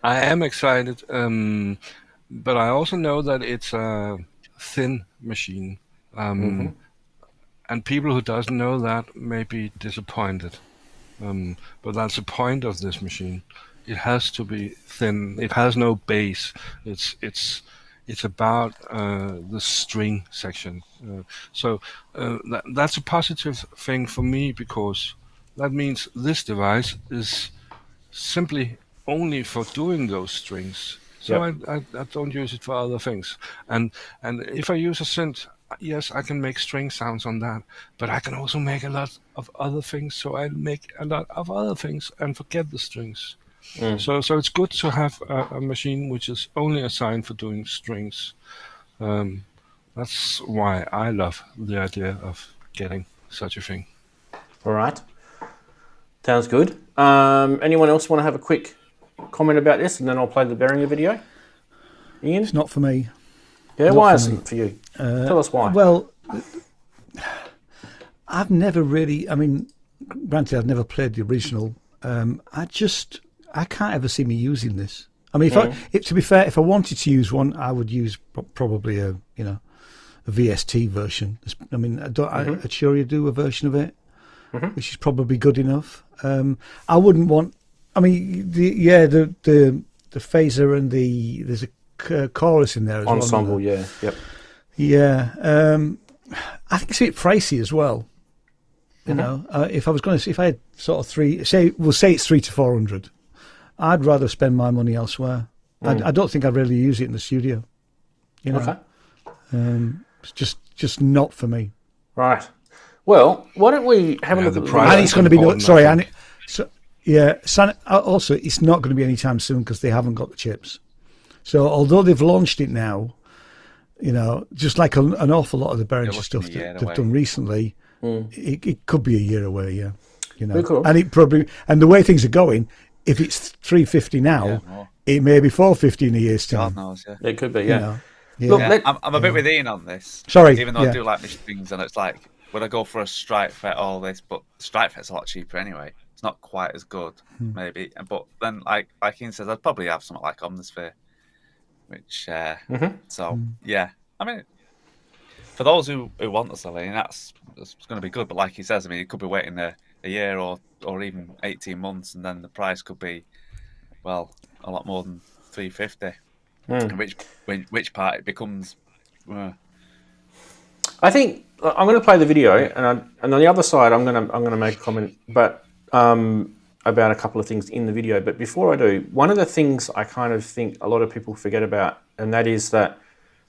I am excited, but I also know that it's a thin machine. And people who doesn't know that may be disappointed. But that's the point of this machine. It has to be thin. It has no bass. It's about the string section. So that's a positive thing for me, because that means this device is simply only for doing those strings. So I don't use it for other things. And if I use a synth, yes, I can make string sounds on that, but I can also make a lot of other things. So I make a lot of other things and forget the strings. So it's good to have a machine which is only assigned for doing strings. That's why I love the idea of getting such a thing. All right. Sounds good. Anyone else want to have a quick comment about this, and then I'll play the Behringer video? Ian? It's not for me. Yeah, why isn't it for you? Tell us why. Well, I've never really, granted I've never played the original. I can't ever see me using this. I mean, to be fair, if I wanted to use one, I would use probably a VST version. I mean, I'm sure you do a version of it, which is probably good enough. I wouldn't want. I mean, the phaser and there's a chorus in there as ensemble, well. yeah, yep, yeah. I think it's a bit pricey as well. You know, if I had sort of we'll say it's 300 to 400. I'd rather spend my money elsewhere. I don't think I'd really use it in the studio. You know, it's just not for me. Right. Well, why don't we have a look at the price? And it's going to be also it's not going to be anytime soon because they haven't got the chips. So although they've launched it now, you know, just like an awful lot of the Behringer stuff that they've done recently, it could be a year away. Yeah, you know, and the way things are going. If it's 350 now, it may be 450 in a year's time. God knows, It could be, yeah. You know? Look, I'm a bit with Ian on this. Sorry, even though I do like my strings, and it's like, would I go for a Strike Fet, all this? But Strike Fet's a lot cheaper anyway. It's not quite as good, maybe. But then, like Ian says, I'd probably have something like Omnisphere, which, yeah. I mean, for those who want the Celine, that's going to be good. But like he says, I mean, you could be waiting a year or even 18 months, and then the price could be, well, a lot more than 350. Which part it becomes. I think I'm going to play the video, and on the other side, I'm going to make a comment, but about a couple of things in the video. But before I do, one of the things I kind of think a lot of people forget about, and that is that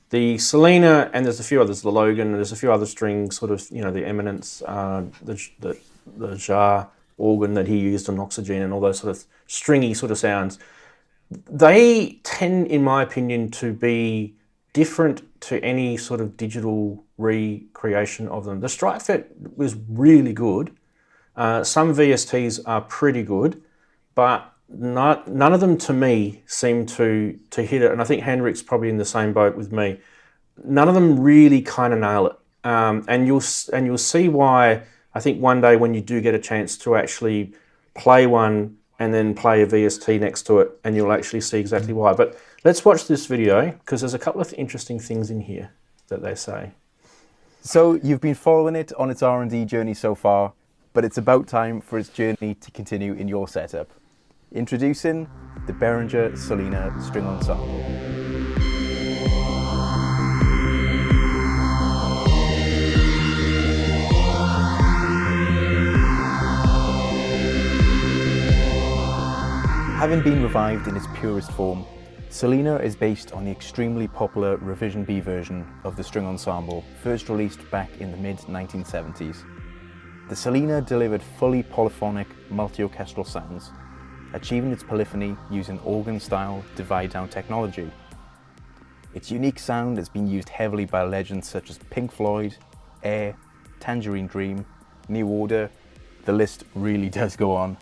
the Selena, and there's a few others, the Logan, and there's a few other strings, sort of, you know, the Eminence, the Jar organ that he used on Oxygen, and all those sort of stringy sort of sounds. They tend, in my opinion, to be different to any sort of digital recreation of them. The Strike Fet was really good. Some VSTs are pretty good, but none of them to me seem to hit it. And I think Henrik's probably in the same boat with me. None of them really kind of nail it. And you'll see why. I think one day when you do get a chance to actually play one and then play a VST next to it, and you'll actually see exactly why. But let's watch this video, because there's a couple of interesting things in here that they say. So you've been following it on its R&D journey so far, but it's about time for its journey to continue in your setup. Introducing the Behringer Selena String Ensemble. Having been revived in its purest form, Selena is based on the extremely popular Revision B version of the string ensemble, first released back in the mid-1970s. The Selena delivered fully polyphonic, multi-orchestral sounds, achieving its polyphony using organ-style divide-down technology. Its unique sound has been used heavily by legends such as Pink Floyd, Air, Tangerine Dream, New Order. The list really does go on.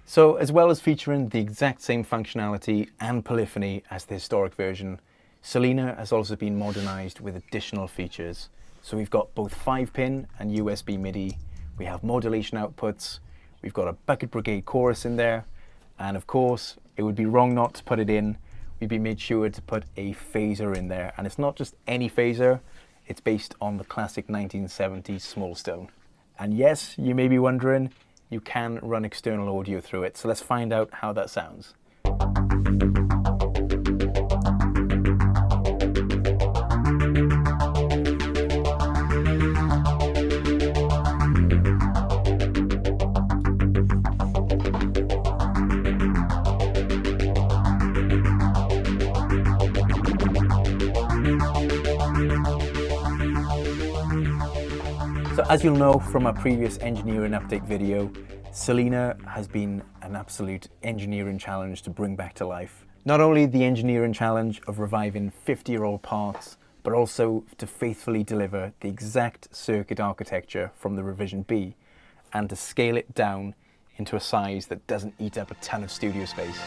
So, as well as featuring the exact same functionality and polyphony as the historic version, Selena has also been modernized with additional features. So we've got both 5-pin and USB MIDI, we have modulation outputs, we've got a Bucket Brigade chorus in there, and of course, it would be wrong not to put it in. We've made sure to put a phaser in there, and it's not just any phaser, it's based on the classic 1970s small stone. And yes, you may be wondering, you can run external audio through it, so let's find out how that sounds. So as you'll know from our previous engineering update video, Selena has been an absolute engineering challenge to bring back to life. Not only the engineering challenge of reviving 50-year-old parts, but also to faithfully deliver the exact circuit architecture from the Revision B, and to scale it down into a size that doesn't eat up a ton of studio space.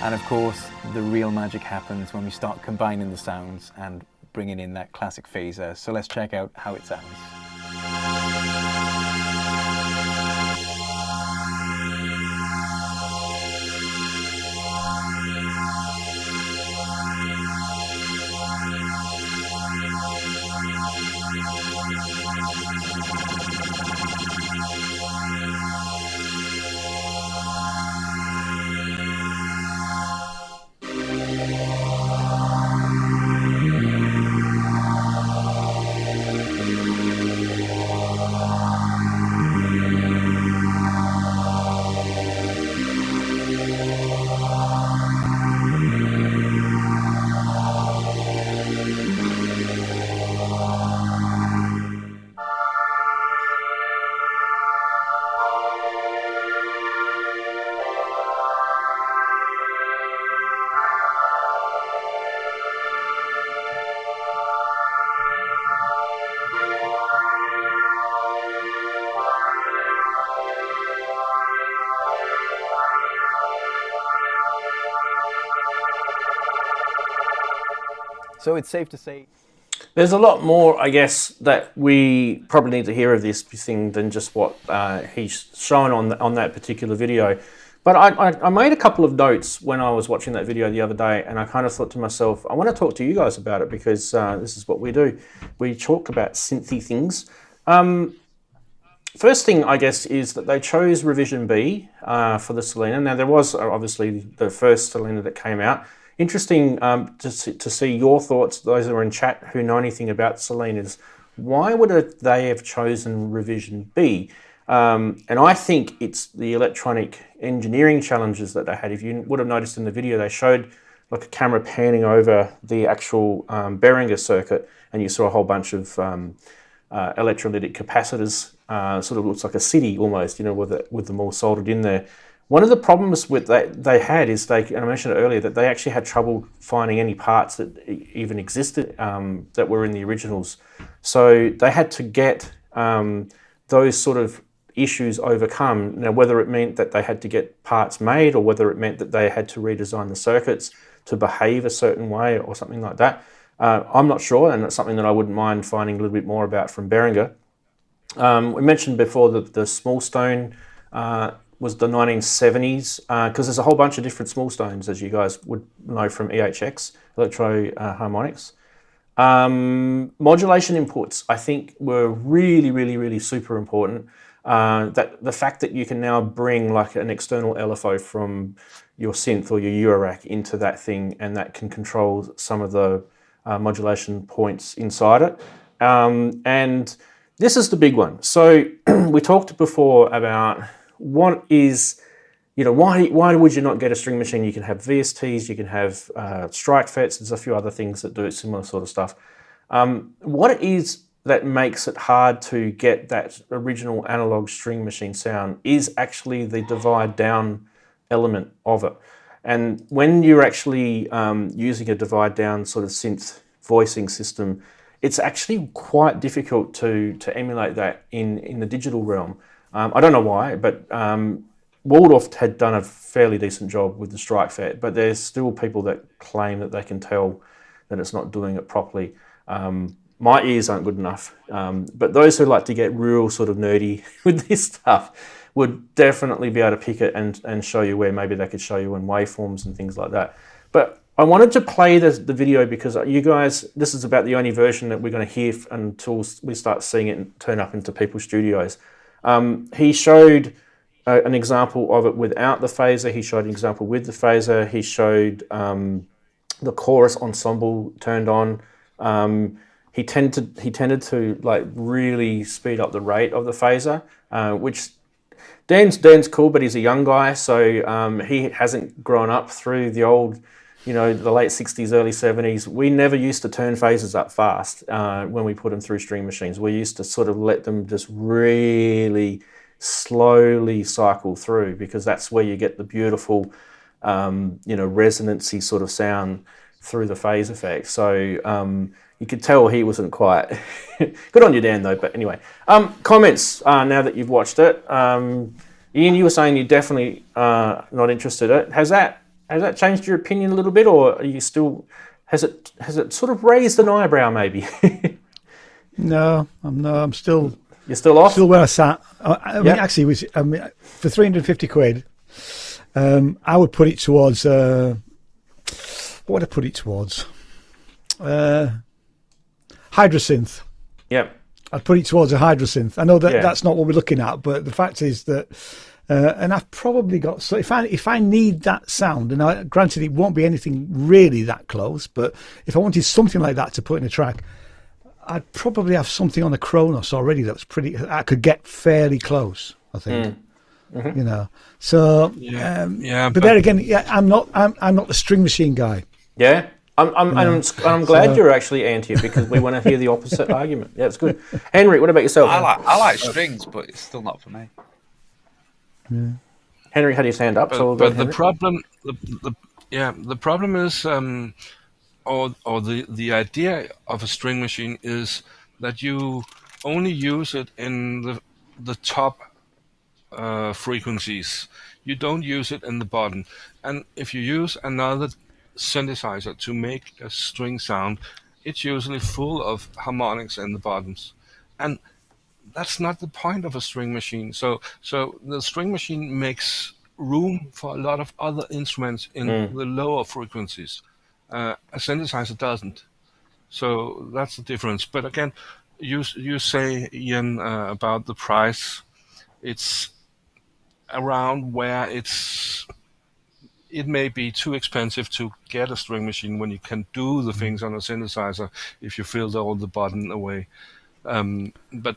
And of course, the real magic happens when we start combining the sounds and bringing in that classic phaser. So let's check out how it sounds. So it's safe to say there's a lot more, I guess, that we probably need to hear of this thing than just what he's shown on that particular video. But I made a couple of notes when I was watching that video the other day, and I kind of thought to myself, I want to talk to you guys about it because this is what we do. We talk about synthy things. First thing, I guess, is that they chose Revision B for the Selena. Now, there was obviously the first Selena that came out. Interesting to see your thoughts, those that are in chat who know anything about Selenas. Why would they have chosen Revision B? And I think it's the electronic engineering challenges that they had. If you would have noticed in the video, they showed like a camera panning over the actual Behringer circuit, and you saw a whole bunch of electrolytic capacitors. Sort of looks like a city almost, you know, with them all soldered in there. One of the problems with that they had is and I mentioned earlier, that they actually had trouble finding any parts that even existed that were in the originals. So they had to get those sort of issues overcome. Now, whether it meant that they had to get parts made or whether it meant that they had to redesign the circuits to behave a certain way or something like that, I'm not sure, and it's something that I wouldn't mind finding a little bit more about from Behringer. We mentioned before that the small stone was the 1970s, because there's a whole bunch of different small stones, as you guys would know from EHX, Electro Harmonix. Modulation inputs, I think, were really, really, really super important. That the fact that you can now bring like an external LFO from your synth or your eurorack into that thing, and that can control some of the modulation points inside it. And this is the big one. So we talked before about what is, you know, why would you not get a string machine? You can have VSTs, you can have strike FETs, there's a few other things that do similar sort of stuff. What it is that makes it hard to get that original analog string machine sound is actually the divide down element of it. And when you're actually using a divide down sort of synth voicing system, it's actually quite difficult to emulate that in the digital realm. I don't know why, but Waldorf had done a fairly decent job with the strike FET, but there's still people that claim that they can tell that it's not doing it properly. My ears aren't good enough, but those who like to get real sort of nerdy with this stuff would definitely be able to pick it and show you where maybe they could show you in waveforms and things like that. But I wanted to play the video because you guys, this is about the only version that we're going to hear until we start seeing it turn up into people's studios. He showed an example of it without the phaser. He showed an example with the phaser. He showed the chorus ensemble turned on. He tended to like really speed up the rate of the phaser, which Dan's cool, but he's a young guy, so he hasn't grown up through the old, you know, the late 60s, early 70s. We never used to turn phasers up fast when we put them through string machines. We used to sort of let them just really slowly cycle through, because that's where you get the beautiful, you know, resonancy sort of sound through the phase effect. So you could tell he wasn't quite good on you, Dan, though. But anyway, comments now that you've watched it. Ian, you were saying you're definitely not interested in it. Has that Has that changed your opinion a little bit, or are you still? Has it sort of raised an eyebrow, maybe? No, I'm still. You're still off. Still where I sat. I mean, actually, for 350 quid, I would put it towards. What would I put it towards? Hydrasynth. Yep. I'd put it towards a Hydrasynth. I know that that's not what we're looking at, but the fact is that, and I've probably got. So if I need that sound, and granted it won't be anything really that close, but if I wanted something like that to put in a track, I'd probably have something on the Kronos already that's pretty. I could get fairly close, I think. Mm-hmm. You know. So but there again, I'm not the string machine guy. Yeah. I'm glad you're actually anti it, because we want to hear the opposite argument. Yeah, it's good. Henry, what about yourself? I like strings, but it's still not for me. Yeah. Henry had his hand up. But the problem, the problem is, or the idea of a string machine is that you only use it in the top frequencies. You don't use it in the bottom. And if you use another synthesizer to make a string sound, it's usually full of harmonics in the bottoms, and that's not the point of a string machine. So the string machine makes room for a lot of other instruments in the lower frequencies. A synthesizer doesn't. So that's the difference. But again, you say, Ian, about the price. It's around where it may be too expensive to get a string machine when you can do the things on a synthesizer if you filter all the button away. But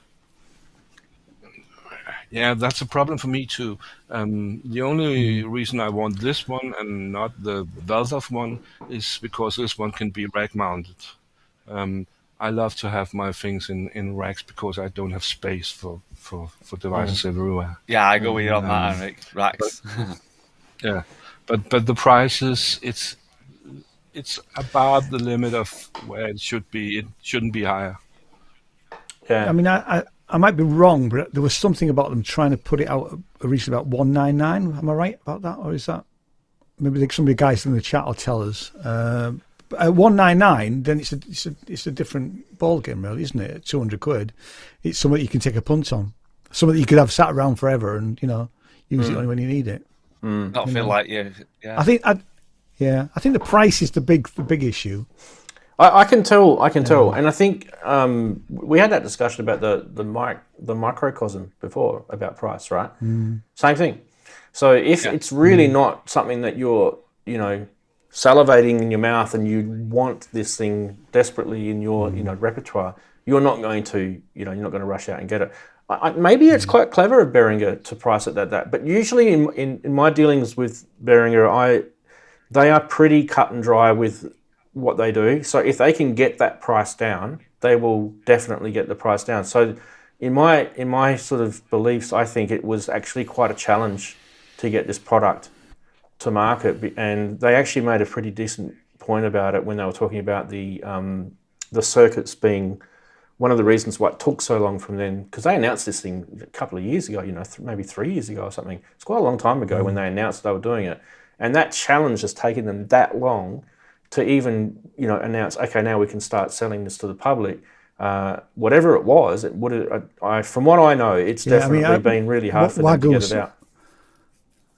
yeah, that's a problem for me too. The only reason I want this one and not the Waldorf one is because this one can be rack mounted. I love to have my things in racks because I don't have space for devices everywhere. Yeah, I go with you on that, Henrik. Racks. Yeah. But the price is it's about the limit of where it should be. It shouldn't be higher. Yeah. I mean, I might be wrong, but there was something about them trying to put it out originally about 199. Am I right about that, or is that maybe some of the guys in the chat will tell us? At 199, then it's a different ball game, really, isn't it? At 200 quid, it's something you can take a punt on, something that you could have sat around forever and use it only when you need it. Not feel like you. Yeah. I think the price is the big issue. I can tell, and I think we had that discussion about the microcosm before about price, right? Same thing. So if it's really not something that you're salivating in your mouth and you want this thing desperately in your repertoire, you're not going to rush out and get it. Maybe it's quite clever of Behringer to price it at that, but usually in my dealings with Behringer, they are pretty cut and dry with what they do. So if they can get that price down, they will definitely get the price down. So in my sort of beliefs, I think it was actually quite a challenge to get this product to market, and they actually made a pretty decent point about it when they were talking about the circuits being one of the reasons why it took so long from then, because they announced this thing a couple of years ago, maybe 3 years ago or something. It's quite a long time ago when they announced they were doing it. And that challenge has taken them that long to even, announce, okay, now we can start selling this to the public. Whatever it was, from what I know, it's definitely been really hard for them to get it out.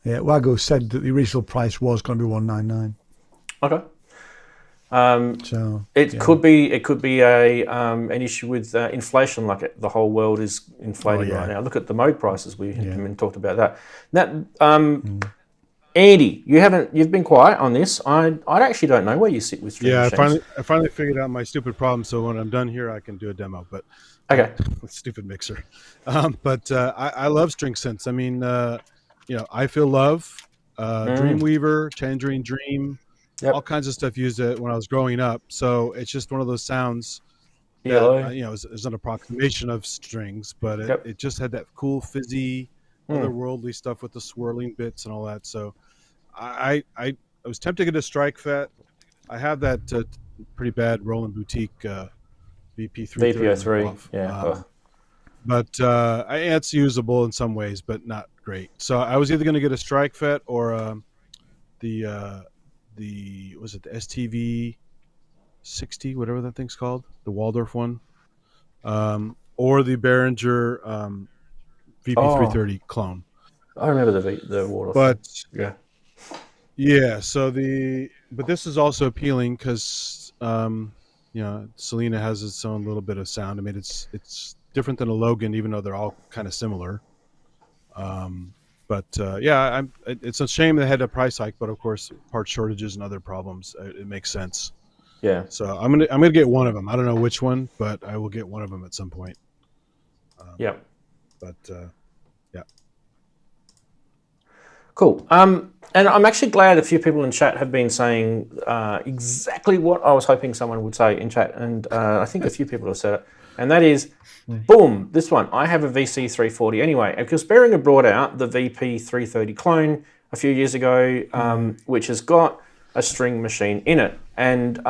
Yeah, Wago said that the original price was going to be 199. Okay. It could be an issue with inflation, like the whole world is inflating right now. Look at the Moog prices. We haven't talked about that. Andy, you've been quiet on this. I actually don't know where you sit with string machines. I finally figured out my stupid problem. So when I'm done here, I can do a demo. But okay, stupid mixer. I love string synths. I mean, I Feel Love, Dreamweaver, Tangerine Dream. Yep. All kinds of stuff used it when I was growing up. So it's just one of those sounds that, is an approximation of strings, but it just had that cool, fizzy, otherworldly stuff with the swirling bits and all that. So I was tempted to get a strike fet. I have that pretty bad Roland Boutique VP3. VP3, but it's usable in some ways, but not great. So I was either going to get a strike fet or was it the STV 60, whatever that thing's called, the Waldorf one, or the Behringer VP330 clone. I remember the water. But yeah. So but this is also appealing because Selena has its own little bit of sound. I mean, it's different than a Logan, even though they're all kind of similar. It's a shame they had a price hike, but of course, part shortages and other problems. It makes sense. Yeah. So I'm gonna get one of them. I don't know which one, but I will get one of them at some point. Yeah. Cool. And I'm actually glad a few people in chat have been saying exactly what I was hoping someone would say in chat, and I think a few people have said it, and that is, boom, this one. I have a VC340 anyway, because Behringer brought out the VP330 clone a few years ago, which has got a string machine in it. And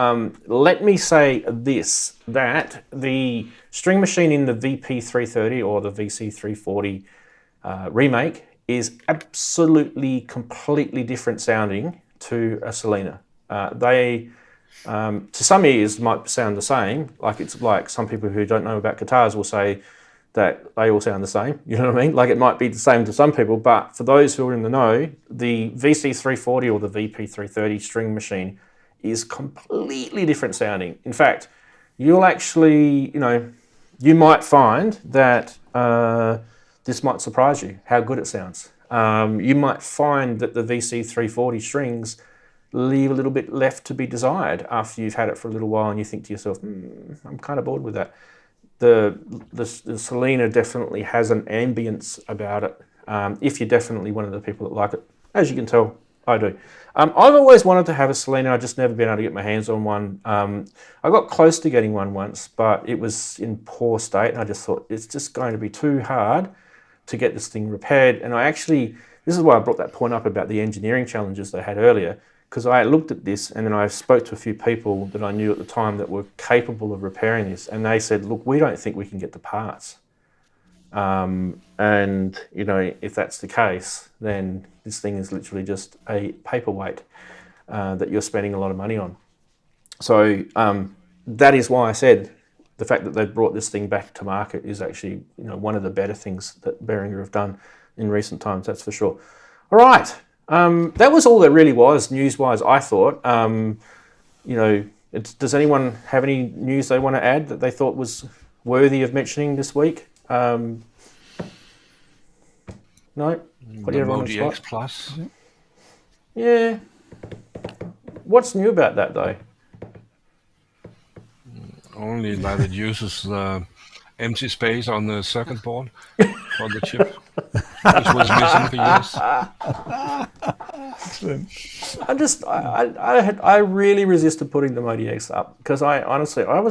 let me say this, that the string machine in the VP330 or the VC340 remake is absolutely, completely different sounding to a Selena. They, to some ears, might sound the same. Like it's like some people who don't know about guitars will say that they all sound the same. You know what I mean? Like it might be the same to some people, but for those who are in the know, the VC340 or the VP330 string machine is completely different sounding. In fact, you'll actually, you might find that this might surprise you, how good it sounds. You might find that the VC340 strings leave a little bit left to be desired after you've had it for a little while and you think to yourself, I'm kind of bored with that. The Selena definitely has an ambience about it, if you're definitely one of the people that like it. As you can tell, I do. I've always wanted to have a Selena, I've just never been able to get my hands on one. I got close to getting one once, but it was in poor state, and I just thought it's just going to be too hard to get this thing repaired. And this is why I brought that point up about the engineering challenges they had earlier, because I looked at this and then I spoke to a few people that I knew at the time that were capable of repairing this, and they said, look, we don't think we can get the parts. And, if that's the case, then this thing is literally just a paperweight that you're spending a lot of money on. So that is why I said the fact that they've brought this thing back to market is actually, one of the better things that Behringer have done in recent times, that's for sure. All right. That was all there really was, news-wise, I thought. Does anyone have any news they want to add that they thought was worthy of mentioning this week? No? Put everyone on the spot. Plus. Yeah. What's new about that, though? Only that it uses the empty space on the circuit board for the chip, which was missing for years. Excellent. I really resisted putting the Modi X up because I honestly, are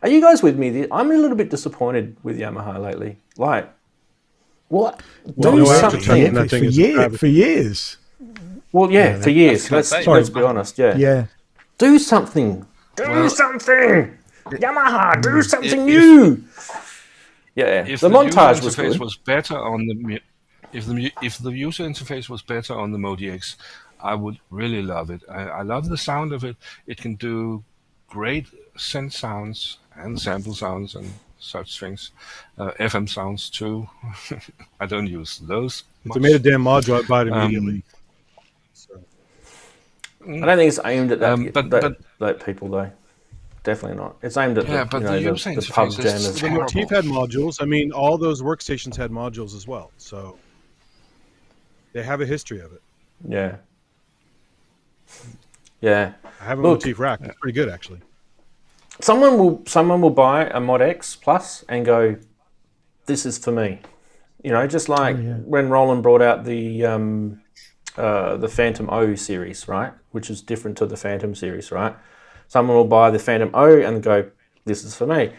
you guys with me? I'm a little bit disappointed with Yamaha lately. Like, what? Do something. For years. Well, yeah, for years. Let's be honest. Yeah. Do something. Do something. Yamaha, do something new. Yeah. If the montage was interface good. was better on the if the user interface was better on the Modi X, I would really love it. I love the sound of it. It can do great synth sounds and sample sounds and such things. FM sounds too. I don't use those much. If they made a damn module, I'd buy it immediately. I don't think it's aimed at that people though. Definitely not. It's aimed at the pub jammers. The Motif had modules. I mean, all those workstations had modules as well. So they have a history of it. Yeah. Yeah. I have a Motif rack. It's pretty good, actually. Someone will buy a Mod X Plus and go, this is for me. Just like when Roland brought out the Phantom O series, right? Which is different to the Phantom series, right? Someone will buy the Phantom O and go, this is for me.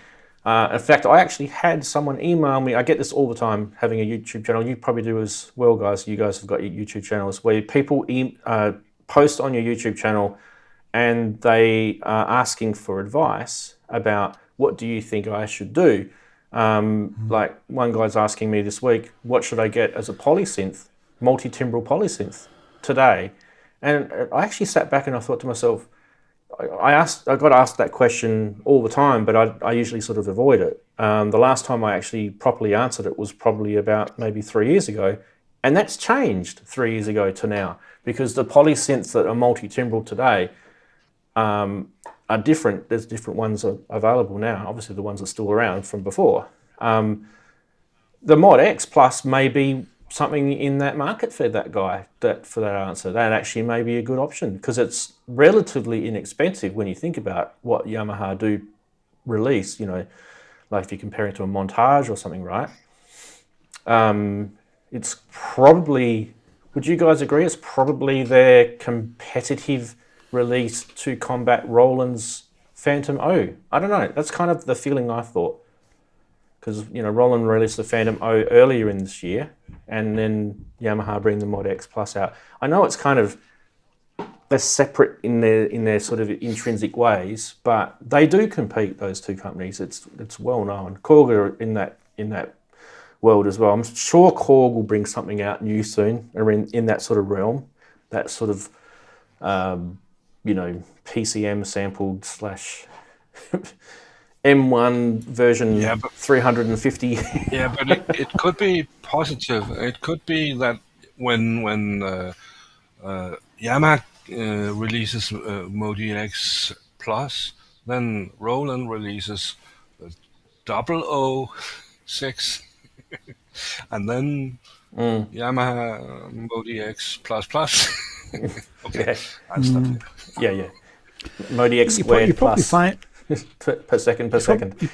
In fact, I actually had someone email me. I get this all the time, having a YouTube channel. You probably do as well, guys. You guys have got your YouTube channels where people post on your YouTube channel and they are asking for advice about what do you think I should do. Like one guy's asking me this week, what should I get as a polysynth, multi-timbral polysynth today? And I actually sat back and I thought to myself, I got asked that question all the time, but I usually sort of avoid it. The last time I actually properly answered it was probably about maybe 3 years ago, and that's changed 3 years ago to now, because the polysynths that are multi-timbral today are different. There's different ones available now. Obviously, the ones that are still around from before. The Mod X Plus may be something in that market for that guy, for that answer. That actually may be a good option, because it's relatively inexpensive when you think about what Yamaha do release, like if you compare it to a Montage or something, right? It's probably, would you guys agree, it's probably their competitive release to combat Roland's Phantom O? I don't know, that's kind of the feeling I thought. Because, Roland released the Phantom O earlier in this year, and then Yamaha bring the Mod X Plus out. I know it's kind of, they're separate in their sort of intrinsic ways, but they do compete, those two companies. It's well known. Korg are in that world as well. I'm sure Korg will bring something out new soon, or in that sort of realm, that sort of PCM sampled / M1 version 350. Yeah, but it could be positive. It could be that when Yamaha releases Modi X Plus, then Roland releases 006, and then Yamaha Modi X Plus Plus. Okay, I'll stop there. Yeah. Modi X squared you probably plus. Find per second.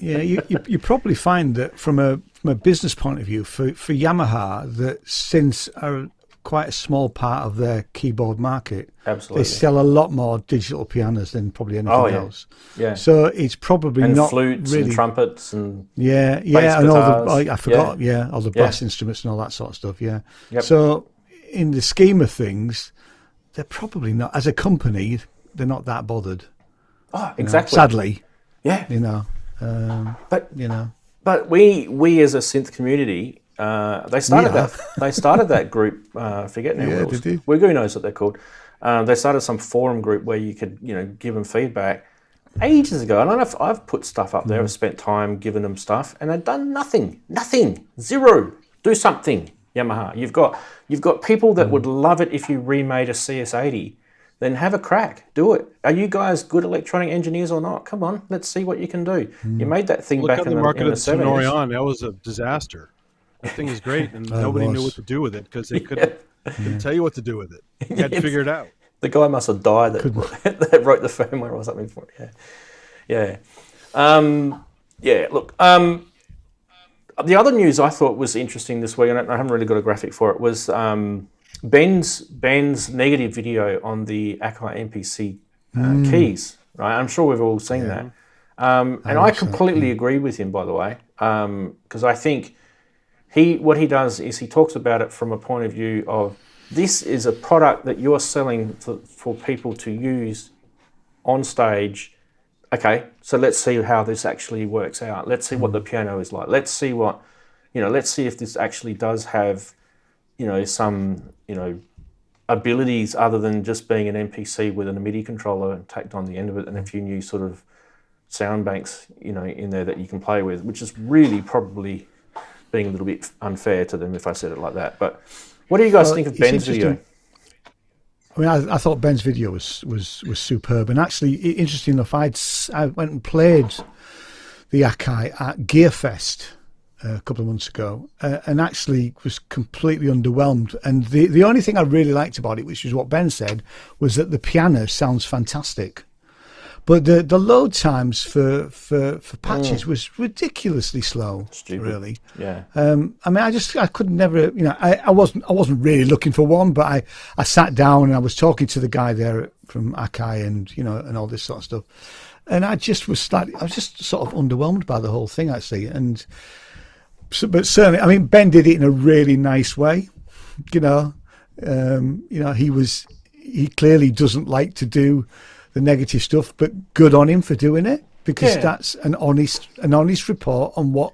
Yeah, you probably find that from a business point of view, for Yamaha, that synths are quite a small part of their keyboard market. Absolutely. They sell a lot more digital pianos than probably anything else. Yeah. So it's probably and not flutes really, and trumpets and bass guitars. and all the I forgot all the brass instruments and all that sort of stuff. Yeah. Yep. So in the scheme of things, they're probably not, as a company, they're not that bothered. Oh, exactly. Sadly. Yeah. But we as a synth community, they started that group. I forget now. Yeah, they did. Wigoo knows what they're called. They started some forum group where you could give them feedback ages ago. And I've put stuff up there. I've spent time giving them stuff, and they've done nothing. Zero. Do something, Yamaha. You've got people that would love it if you remade a CS80. Then have a crack. Do it. Are you guys good electronic engineers or not? Come on, let's see what you can do. You made that thing back in the 70s. Sonorion, that was a disaster. That thing is great, and nobody knew what to do with it because they couldn't tell you what to do with it. You had to figure it out. The guy must have died that wrote the firmware or something for it. Yeah. Look, the other news I thought was interesting this week, and I haven't really got a graphic for it, was Ben's negative video on the Akai MPC keys. Right, I'm sure we've all seen that, and I completely agree with him, by the way, because I think what he does is he talks about it from a point of view of, this is a product that you're selling for people to use on stage. Okay, so let's see how this actually works out. Let's see what the piano is like. Let's see let's see if this actually does have some abilities other than just being an MPC with a MIDI controller tacked on the end of it and a few new sort of sound banks, in there that you can play with, which is really probably being a little bit unfair to them if I said it like that. But what do you guys think of Ben's video? I mean, I thought Ben's video was superb, and actually, interesting enough, I went and played the Akai at Gearfest a couple of months ago, and actually was completely underwhelmed. And the only thing I really liked about it, which is what Ben said, was that the piano sounds fantastic. But the load times for patches was ridiculously slow. Stupid. Really. Yeah. I mean, I could never, I wasn't really looking for one, but I sat down and I was talking to the guy there from Akai and and all this sort of stuff, and I was just sort of underwhelmed by the whole thing, actually. But certainly, I mean, Ben did it in a really nice way. He clearly doesn't like to do the negative stuff, but good on him for doing it, because that's an honest report on what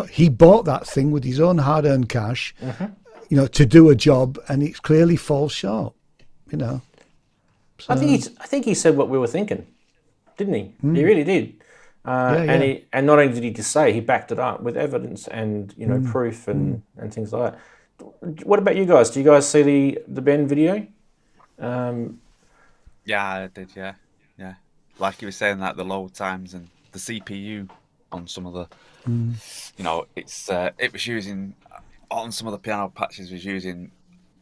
he bought that thing with his own hard-earned cash. you know, to do a job, and it clearly falls short. You know. So, I think he said what we were thinking, didn't he? He really did. And not only did he just say, he backed it up with evidence and proof and things like that. What about you guys? Do you guys see the Ben video? Yeah, I did. Yeah. Like you were saying, that the load times and the CPU on some of the, it was using on some of the piano patches was using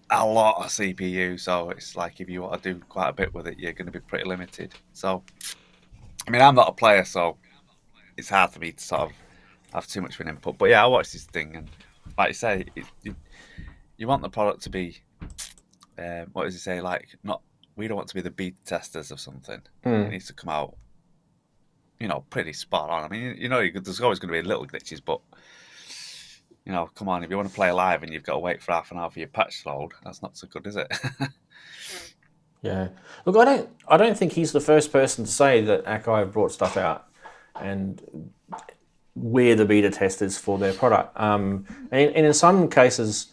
a lot of CPU. So it's like if you want to do quite a bit with it, you're going to be pretty limited. So, I mean, I'm not a player, so it's hard for me to sort of have too much of an input. But yeah, I watched this thing, and like you say, you want the product to be, what does he say? Like, not, we don't want to be the beta testers of something. It needs to come out, pretty spot on. I mean, there's always going to be little glitches, but come on, if you want to play live and you've got to wait for half an hour for your patch load, that's not so good, is it? Yeah. Look, I don't think he's the first person to say that Akai have brought stuff out and we're the beta testers for their product. And in some cases,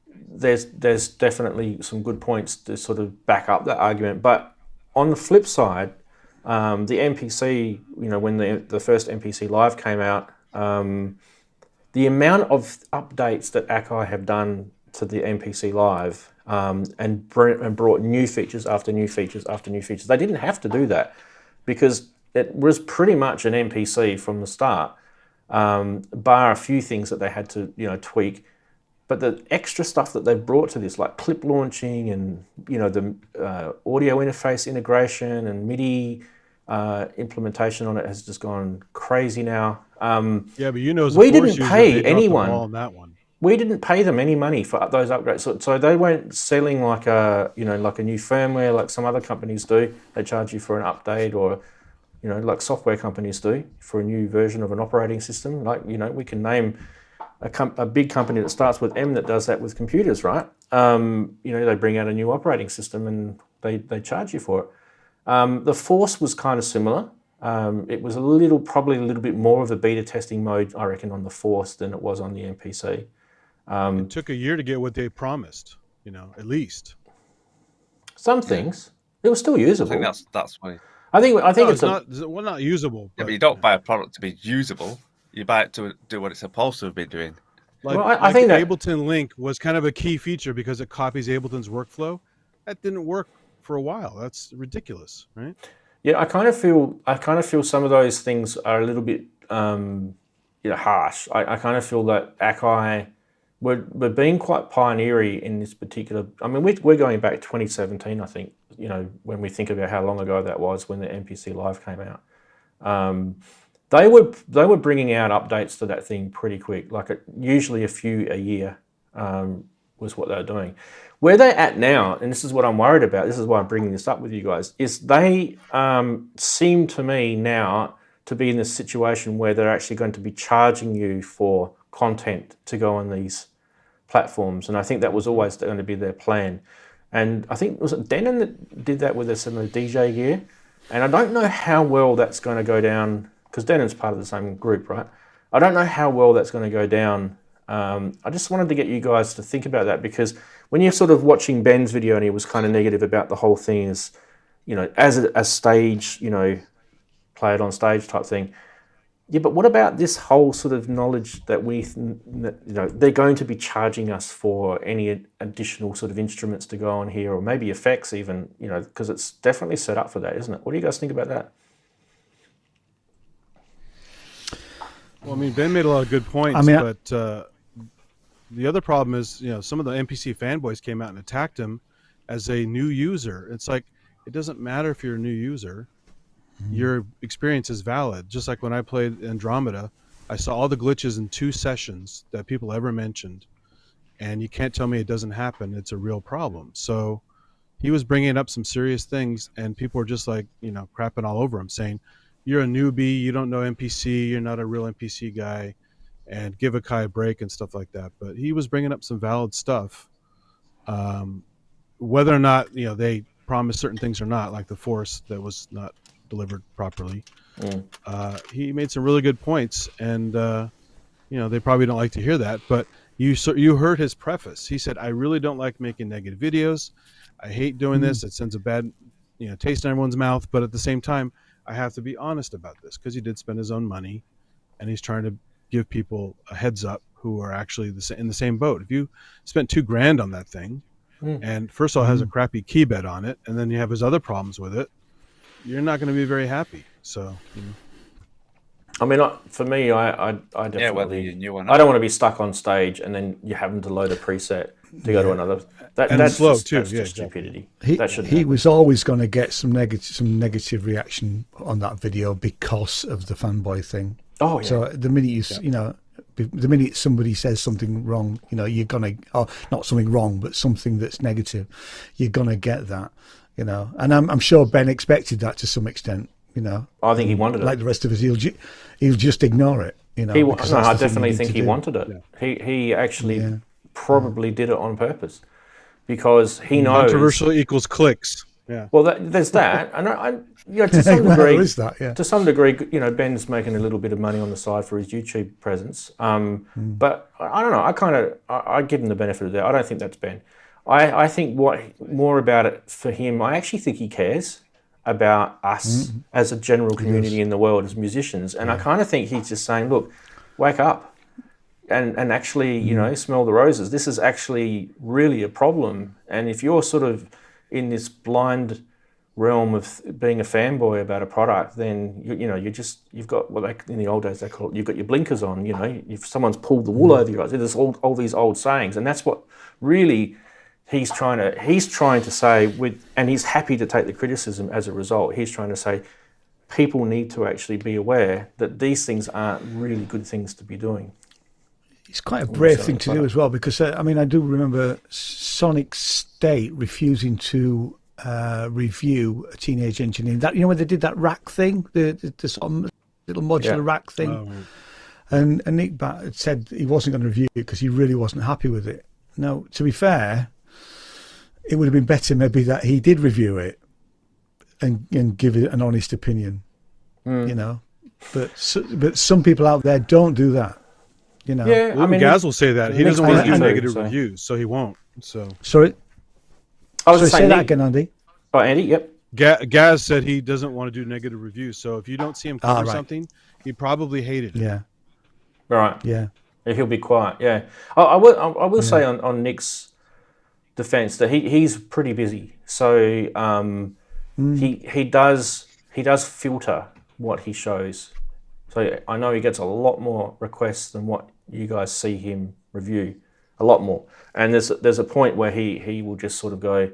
there's definitely some good points to sort of back up that argument. But on the flip side, the MPC, when the first MPC Live came out, the amount of updates that Akai have done to the MPC Live and brought new features after new features after new features. They didn't have to do that because it was pretty much an MPC from the start, bar a few things that they had to tweak. But the extra stuff that they've brought to this, like clip launching and the audio interface integration and MIDI implementation on it has just gone crazy now. Yeah, but we didn't pay anyone on that one. We didn't pay them any money for those upgrades, so they weren't selling like a like a new firmware like some other companies do. They charge you for an update, or like software companies do for a new version of an operating system. Like we can name a big company that starts with M that does that with computers, right? They bring out a new operating system and they charge you for it. The Force was kind of similar. It was probably a little bit more of a beta testing mode, I reckon, on the Force than it was on the MPC. It took a year to get what they promised, at least. Some things. It was still usable. I think that's why. I think it's not usable. Yeah, but you don't buy a product to be usable. You buy it to do what it's supposed to have been doing. I think the Ableton Link was kind of a key feature because it copies Ableton's workflow. That didn't work for a while. That's ridiculous, right? Yeah, I kind of feel some of those things are a little bit harsh. I kind of feel that Akai we're being quite pioneering in this particular. I mean, we're going back 2017, I think. When we think about how long ago that was when the MPC Live came out. They were bringing out updates to that thing pretty quick, usually a few a year was what they were doing. Where they're at now, and this is what I'm worried about, this is why I'm bringing this up with you guys, is they seem to me now to be in this situation where they're actually going to be charging you for content to go on these platforms. And I think that was always going to be their plan. And I think, was it Denon that did that with some of the DJ gear? And I don't know how well that's going to go down, because Denon's part of the same group, right? I don't know how well that's going to go down. I just wanted to get you guys to think about that, because when you're sort of watching Ben's video and he was kind of negative about the whole thing as, as a stage, play it on stage type thing. Yeah, but what about this whole sort of knowledge that they're going to be charging us for any additional sort of instruments to go on here, or maybe effects even, because it's definitely set up for that, isn't it? What do you guys think about that? Well, I mean, Ben made a lot of good points, but the other problem is, some of the MPC fanboys came out and attacked him as a new user. It's like, it doesn't matter if you're a new user. Your experience is valid. Just like when I played Andromeda, I saw all the glitches in 2 sessions that people ever mentioned, and you can't tell me it doesn't happen. It's a real problem. So he was bringing up some serious things, and people were just like, crapping all over him, saying, you're a newbie, you don't know MPC, you're not a real MPC guy, and give Akai a break and stuff like that. But he was bringing up some valid stuff. Whether or not, they promised certain things or not, like the Force that was not delivered properly. He made some really good points, and they probably don't like to hear that, but You heard his preface. He said, "I really don't like making negative videos. I hate doing this. It sends a bad, taste in everyone's mouth. But at the same time, I have to be honest about this because he did spend his own money, and he's trying to give people a heads up who are actually in the same boat. If you spent $2,000 on that thing, and first of all, it has a crappy key bed on it, and then you have his other problems with it, you're not going to be very happy. So." I mean, for me, I definitely, whether you knew or not. I don't want to be stuck on stage and then you're having to load a preset to go to another. That's slow just, too. That's just stupidity. He was always going to get some negative reaction on that video because of the fanboy thing. Oh yeah. So the minute the minute somebody says something wrong, you're gonna, or not something wrong, but something that's negative, you're gonna get that. And I'm sure Ben expected that to some extent. I think he wanted it. Like the rest of us, he'll just ignore it. I definitely think he wanted it. Yeah. He actually probably did it on purpose because he knows controversial equals clicks. Yeah. Well, there's that, and to some degree, is that, yeah. To some degree, Ben's making a little bit of money on the side for his YouTube presence. But I don't know. I give him the benefit of the doubt. I don't think that's Ben. I think more about it for him. I actually think he cares about us as a general community in the world as musicians, and I kind of think he's just saying, look, wake up and actually smell the roses. This is actually really a problem, and if you're sort of in this blind realm of being a fanboy about a product, then you've got in the old days they call it, you've got your blinkers on. If someone's pulled the wool over your eyes, there's all these old sayings, and that's what really he's trying to say and he's happy to take the criticism as a result. He's trying to say people need to actually be aware that these things aren't really good things to be doing. It's quite a brave thing to do as well, because I do remember Sonic State refusing to review a Teenage Engineer. That when they did that rack thing, the sort of little modular rack thing, and Nick Bat had said he wasn't going to review it because he really wasn't happy with it. Now, to be fair, it would have been better maybe that he did review it and give it an honest opinion, But some people out there don't do that, Yeah, Gaz will say that he doesn't want to do negative reviews, so he won't. So sorry, say that again, Andy. Oh, Andy, yep. Gaz said he doesn't want to do negative reviews, so if you don't see him cover something, he probably hated it. Yeah. Right. Yeah. He'll be quiet. Yeah. I will say on Nick's defence that he's pretty busy, so he does filter what he shows. So I know he gets a lot more requests than what you guys see him review, a lot more. And there's a point where he will just sort of go,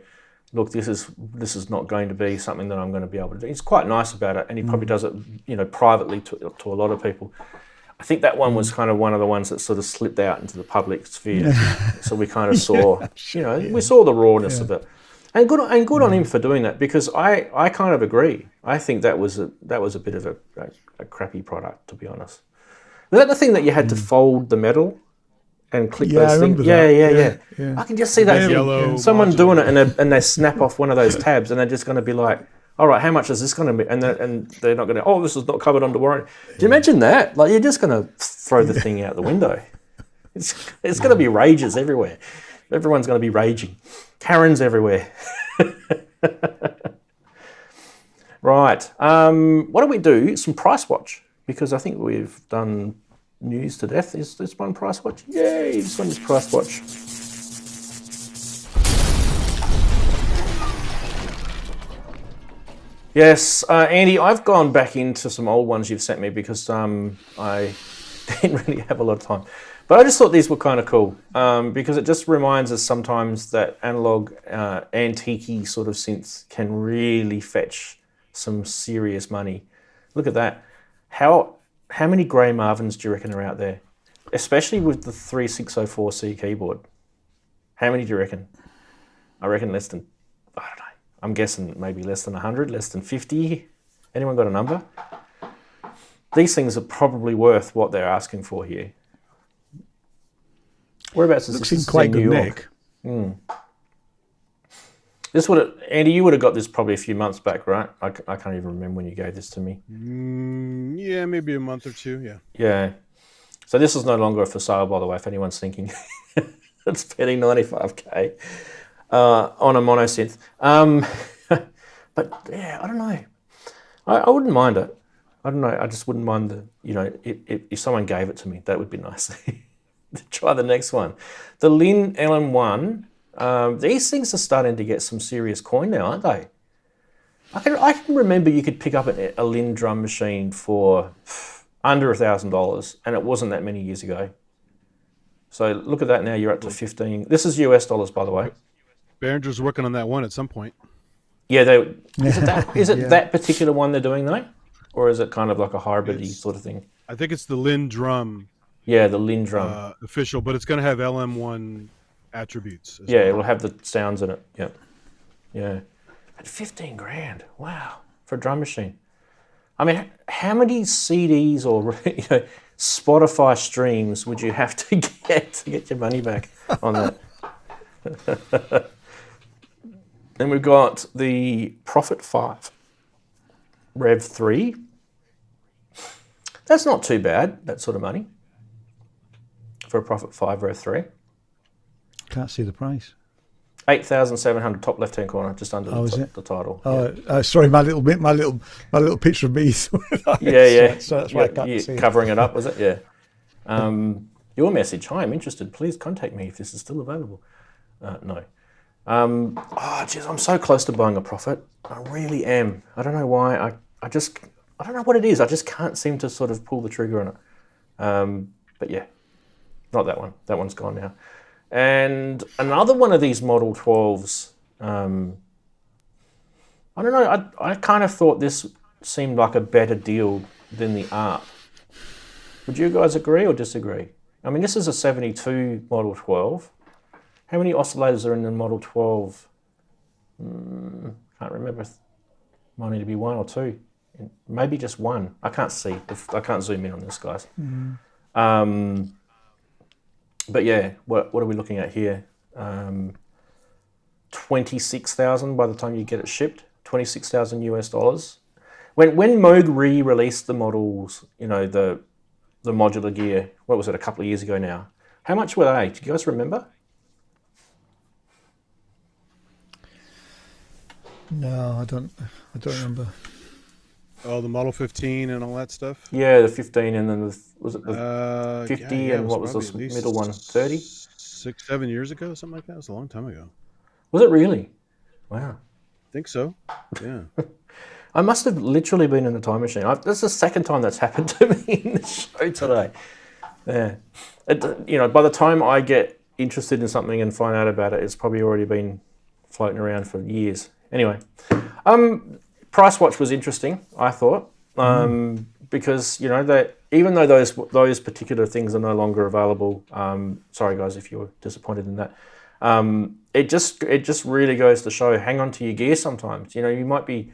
look, this is not going to be something that I'm going to be able to do. He's quite nice about it, and he probably does it, privately to a lot of people. I think that one was kind of one of the ones that sort of slipped out into the public sphere. So we kind of saw, we saw the rawness of it, and good on him for doing that, because I kind of agree. I think that was a bit of a crappy product, to be honest. Was that the thing that you had to fold the metal and click those things? Yeah. I can just see that someone doing it and they snap off one of those tabs, and they're just going to be like, all right, how much is this going to be? And they're not going to, this is not covered under warranty. Do you imagine that? Like, you're just going to throw the thing out the window. It's going to be rages everywhere. Everyone's going to be raging. Karens everywhere. Right. Why don't we do some price watch? Because I think we've done news to death. Is this one price watch? Yay, this one is price watch. Yes, Andy, I've gone back into some old ones you've sent me because I didn't really have a lot of time. But I just thought these were kind of cool because it just reminds us sometimes that analog, antique-y sort of synths can really fetch some serious money. Look at that. How many Grey Marvins do you reckon are out there? Especially with the 3604C keyboard. How many do you reckon? I reckon less than, I don't know. I'm guessing maybe less than 100, less than 50. Anyone got a number? These things are probably worth what they're asking for here. Whereabouts is this? Looks in quite good nick. This Andy, you would have got this probably a few months back, right? I can't even remember when you gave this to me. Yeah, maybe a month or two. Yeah. Yeah. So this is no longer for sale, by the way, if anyone's thinking. It's spending 95k on a mono synth. But yeah, I don't know. I wouldn't mind it. I don't know. I just wouldn't mind the, you know, if someone gave it to me, that would be nice. Try the next one. The Lin LM1. These things are starting to get some serious coin now, aren't they? I can remember you could pick up a Lin drum machine for under $1,000, and it wasn't that many years ago. So look at that now. You're up to 15. This is US dollars, by the way. Behringer's working on that one at some point. Yeah, is it that particular one they're doing though, or is it kind of like a hybrid-y sort of thing? I think it's the Lin drum. Yeah, the Lin drum official, but it's going to have LM1 attributes. Yeah, it'll have the sounds in it. Yep. Yeah. At 15 grand. Wow, for a drum machine. I mean, how many CDs or Spotify streams would you have to get your money back on that? Then we've got the Prophet 5 Rev 3. That's not too bad, that sort of money for a Prophet 5 Rev 3. Can't see the price. 8,700, top left-hand corner, just under the title. Oh, sorry, my little picture of me. Yeah. So that's why I can't see covering it up, was it? Yeah. Your message. Hi, I'm interested. Please contact me if this is still available. No. Geez, I'm so close to buying a Prophet. I really am. I don't know why. I don't know what it is. I just can't seem to sort of pull the trigger on it. But yeah, not that one. That one's gone now. And another one of these Model 12s. I don't know. I kind of thought this seemed like a better deal than the ARP. Would you guys agree or disagree? I mean, this is a 72 Model 12. How many oscillators are in the Model 12? Can't remember. Might need to be one or two. Maybe just one. I can't see. I can't zoom in on this, guys. Mm-hmm. But yeah, what are we looking at here? 26,000 by the time you get it shipped. 26,000 US dollars. When Moog re-released the models, you know, the modular gear, what was it, a couple of years ago now? How much were they? Do you guys remember? No, I don't remember. Oh, the Model 15 and all that stuff? Yeah, the 15 and then was it the 50 and what was the middle one? 30? 6, 7 years ago, something like that. It was a long time ago. Was it really? Wow. I think so. Yeah. I must have literally been in the time machine. That's the second time that's happened to me in the show today. Yeah. By the time I get interested in something and find out about it, it's probably already been floating around for years. Anyway, Price Watch was interesting, I thought, because that even though those particular things are no longer available, sorry guys if you're disappointed in that, it just really goes to show, hang on to your gear sometimes. You might be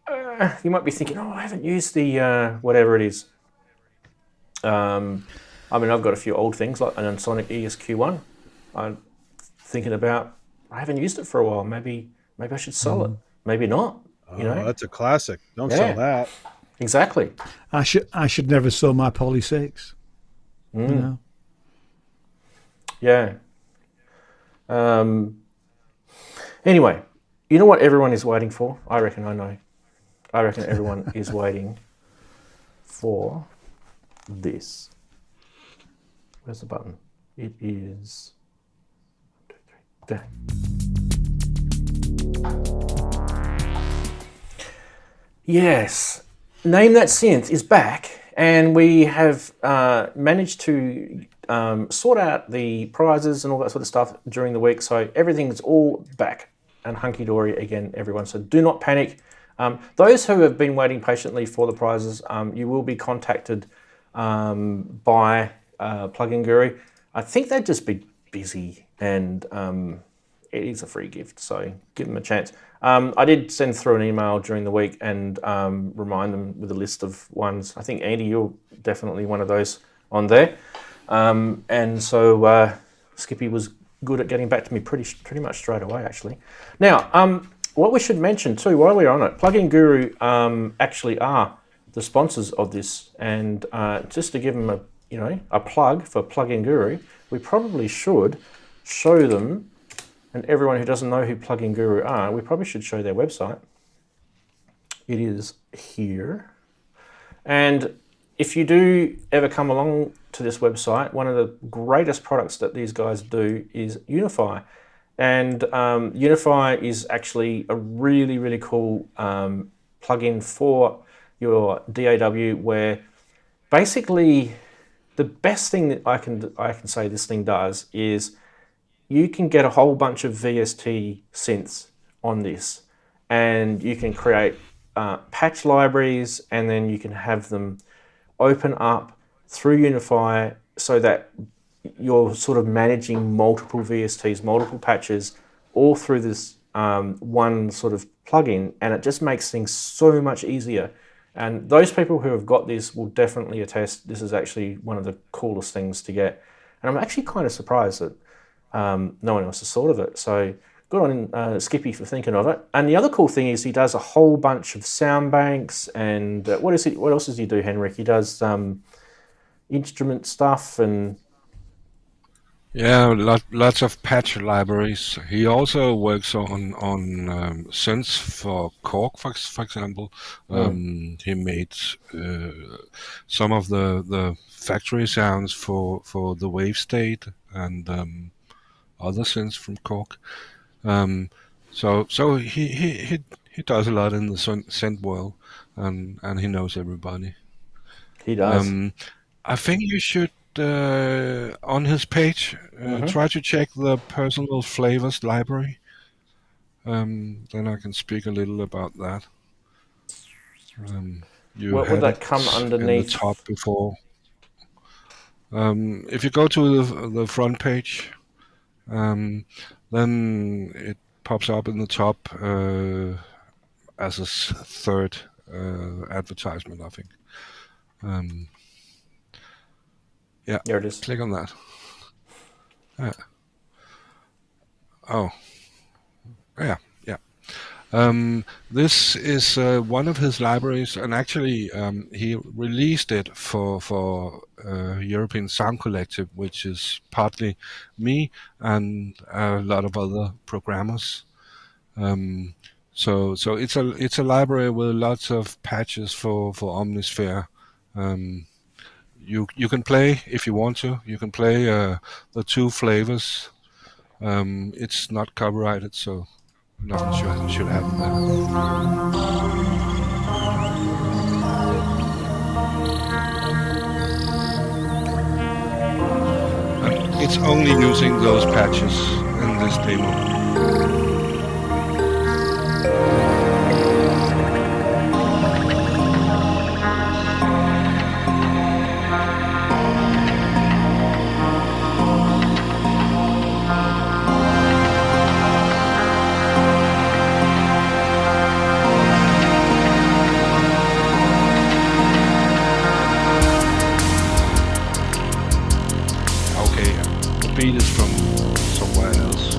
thinking, I haven't used the whatever it is. I mean, I've got a few old things like an Sonic ESQ1. I'm thinking about, I haven't used it for a while. Maybe I should sell it. Maybe not. That's a classic. Don't sell that. Exactly. I should never sell my Poly 6. Yeah. Anyway, you know what everyone is waiting for? I reckon everyone is waiting for this. Where's the button? It is 1, 2, 3. There. Yes, Name That Synth is back, and we have managed to sort out the prizes and all that sort of stuff during the week, so everything's all back and hunky-dory again, everyone. So do not panic. Those who have been waiting patiently for the prizes, you will be contacted by Plugin Guru. I think they'd just be busy, and it is a free gift, so give them a chance. I did send through an email during the week and remind them with a list of ones. I think, Andy, you're definitely one of those on there. And so Skippy was good at getting back to me pretty much straight away, actually. Now, what we should mention too, while we're on it, Plugin Guru actually are the sponsors of this. And just to give them you know, a plug for Plugin Guru, we probably should show them, and everyone who doesn't know who Plugin Guru are, we probably should show their website. It is here. And if you do ever come along to this website, one of the greatest products that these guys do is Unify. And Unify is actually a really, really cool plugin for your DAW, where basically the best thing that I can say this thing does is you can get a whole bunch of VST synths on this, and you can create patch libraries, and then you can have them open up through Unify so that you're sort of managing multiple VSTs, multiple patches, all through this one sort of plugin, and it just makes things so much easier. And those people who have got this will definitely attest this is actually one of the coolest things to get. And I'm actually kind of surprised that no one else has thought of it. So good on Skippy for thinking of it. And the other cool thing is he does a whole bunch of sound banks, and what else does he do, Henrik? He does instrument stuff and... Yeah, lots of patch libraries. He also works on synths for Korg, for example. He made some of the factory sounds for the Wave State and other synths from Korg. So he does a lot in the synth world, and he knows everybody. He does. I think you should. On his page, try to check the personal flavors library. Then I can speak a little about that. What would that come underneath? In the top before. If you go to the front page, then it pops up in the top as a third advertisement, I think. Yeah, there it is. Click on that. Oh, yeah. This is one of his libraries, and actually he released it for European Sound Collective, which is partly me and a lot of other programmers. So it's a library with lots of patches for Omnisphere. You can play, if you want to, you can play the two flavors. It's not copyrighted, so nothing should happen there. And it's only using those patches in this demo. Beat is from somewhere else,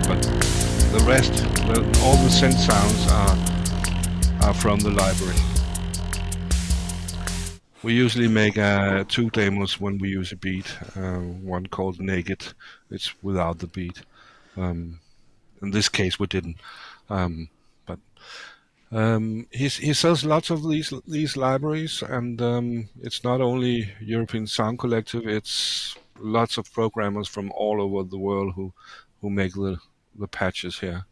but the rest, all the synth sounds are from the library. We usually make two demos when we use a beat. One called Naked, it's without the beat. In this case, we didn't. But he sells lots of these libraries, and it's not only European Sound Collective. It's lots of programmers from all over the world who make the patches here.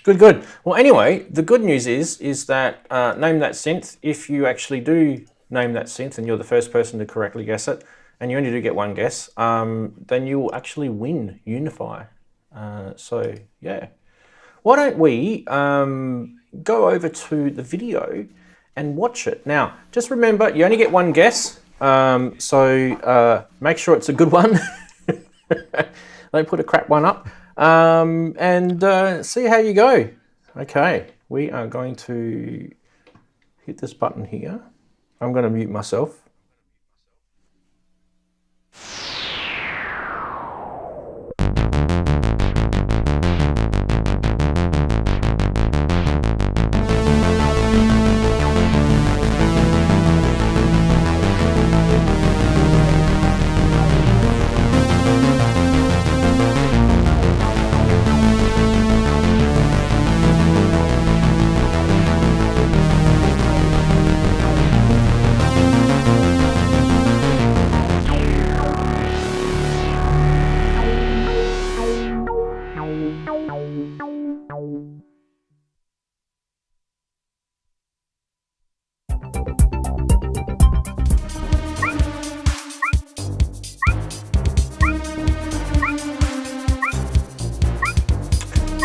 Good. Well, anyway, the good news is that Name That Synth, if you actually do name that synth and you're the first person to correctly guess it, and you only do get one guess, then you will actually win Unify. So, yeah. Why don't we go over to the video and watch it. Now, just remember, you only get one guess. So make sure it's a good one. Don't put a crap one up. And see how you go. Okay, we are going to hit this button here. I'm going to mute myself.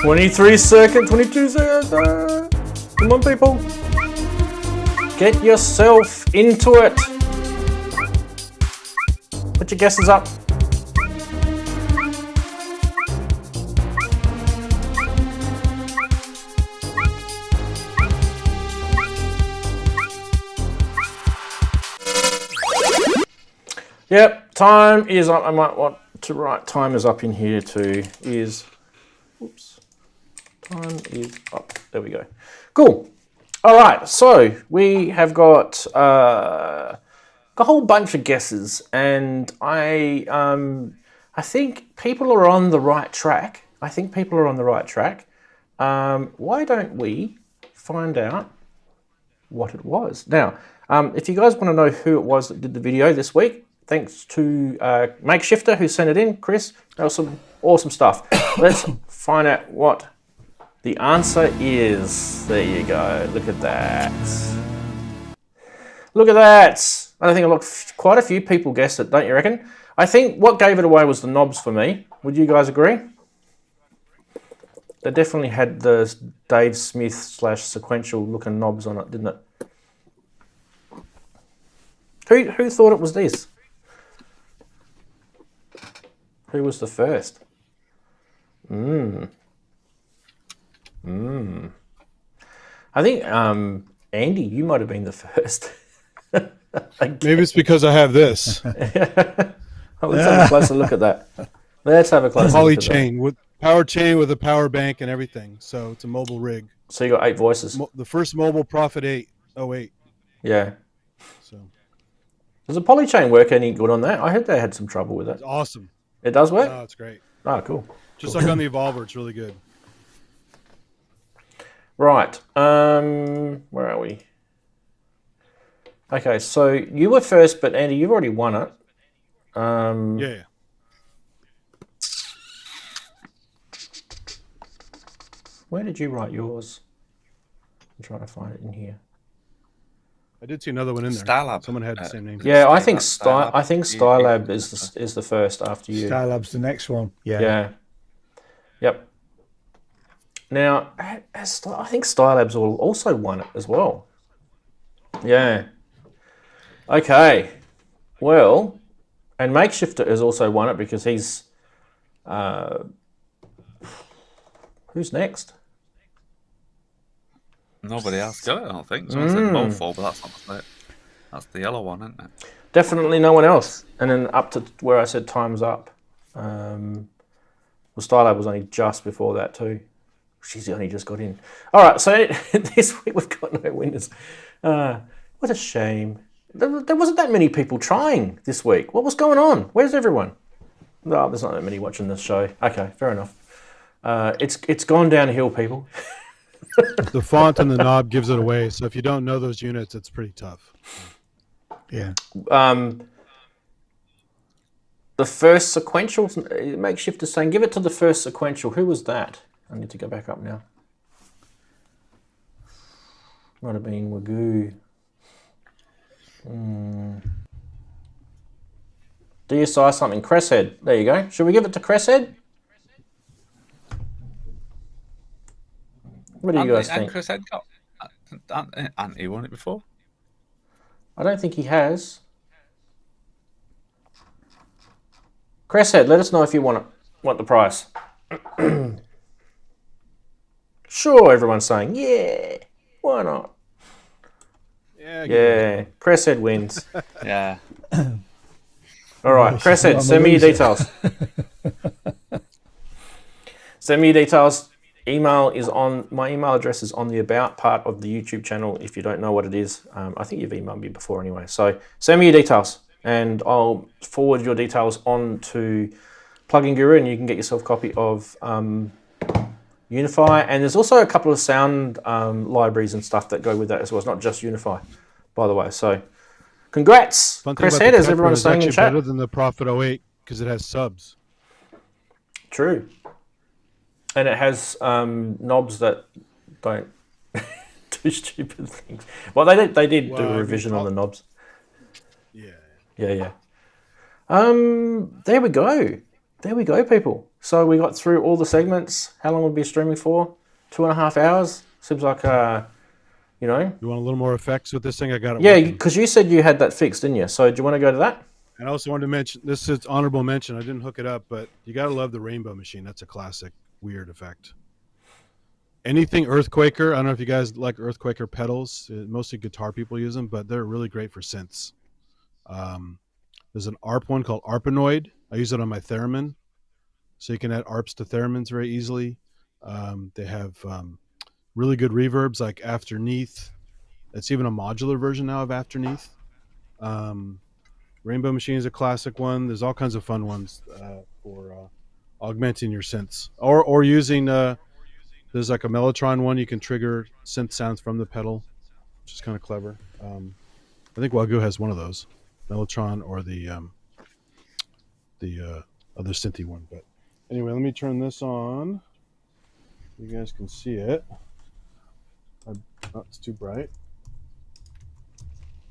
23 second, 22 seconds. Come on, people. Get yourself into it. Put your guesses up. Yep, time is up. I might want to write time is up in here too. Oops. Time is up. There we go. Cool. All right, so we have got a whole bunch of guesses, and I think people are on the right track. Why don't we find out what it was? Now, if you guys want to know who it was that did the video this week, thanks to Makeshifter who sent it in, Chris. That was some awesome stuff. Let's find out what the answer is. There you go. Look at that. Look at that. I think quite a few people guessed it, don't you reckon? I think what gave it away was the knobs for me. Would you guys agree? They definitely had the Dave Smith / sequential looking knobs on it, didn't it? Who thought it was this? Who was the first? I think Andy, you might have been the first. Maybe it's because I have this. Let's have a closer look at that. Let's have a closer Poly look at chain with power chain with a power bank and everything. So it's a mobile rig. So you got 8 voices. The first mobile Prophet 808. Yeah. So does the poly chain work any good on that? I heard they had some trouble with it. it's awesome. It does work? Oh, it's great. Oh, cool. Just like on the Evolver, it's really good. Right. Where are we? Okay, so you were first, but Andy, you've already won it. Yeah. Where did you write yours? I'm trying to find it in here. I did see another one in there. Stylab. Someone had the same name. Yeah, I think Stylab is the first after you. Skylab's the next one. Yeah. Yeah. Yep. Now, I think Stylab's also won it as well. Yeah. Okay. Well, and Makeshifter has also won it because he's. Who's next? Nobody else got it, I don't think. Someone said Mofo, but that's not it. That's the yellow one, isn't it? Definitely no one else. And then up to where I said time's up. Well, Stylab was only just before that too. She's only just got in. All right, so this week we've got no winners. What a shame. There wasn't that many people trying this week. What was going on? Where's everyone? No, there's not that many watching this show. Okay, fair enough. It's gone downhill, people. The font and the knob gives it away. So if you don't know those units, it's pretty tough. Yeah. The first sequential, Makeshifter saying, give it to the first sequential. Who was that? I need to go back up now. Might have been Wagoo. DSI something. Cresshead. There you go. Should we give it to Cresshead? What do you guys think? Chris Ed got. Hasn't he won it before? I don't think he has. Cresshead, let us know if you want the prize. Sure, everyone's saying, yeah, why not? Yeah, Cresshead wins. Yeah. All right, Cresshead, send me your details. Send me your details. My email address is on the about part of the YouTube channel. If you don't know what it is, I think you've emailed me before anyway. So send me your details and I'll forward your details on to Plugin Guru and you can get yourself a copy of Unify. And there's also a couple of sound libraries and stuff that go with that as well. It's not just Unify, by the way. So congrats, Chris Head, as everyone is saying in chat. Better than the Prophet 08 because it has subs. True. And it has knobs that don't do stupid things. Well, they did do a revision on the knobs. Yeah. Yeah. There we go. There we go, people. So we got through all the segments. How long would we be streaming for? 2.5 hours. Seems like you know. You want a little more effects with this thing? I got it. Yeah, working. because you said you had that fixed, didn't you? So do you want to go to that? And I also wanted to mention, this is honorable mention. I didn't hook it up, but you got to love the rainbow machine. That's a classic weird effect. Anything Earthquaker. I don't know if you guys like Earthquaker pedals. Mostly guitar people use them, but they're really great for synths. There's an ARP one called Arpanoid. I use it on my theremin. So you can add ARPs to theremins very easily. They have really good reverbs like Afterneath. It's even a modular version now of Afterneath. Rainbow Machine is a classic one. There's all kinds of fun ones for augmenting your synths. Or using, there's like a Mellotron one. You can trigger synth sounds from the pedal, which is kind of clever. I think Wagyu has one of those, Mellotron or the other synthy one. But anyway, let me turn this on. You guys can see it. Oh, it's too bright.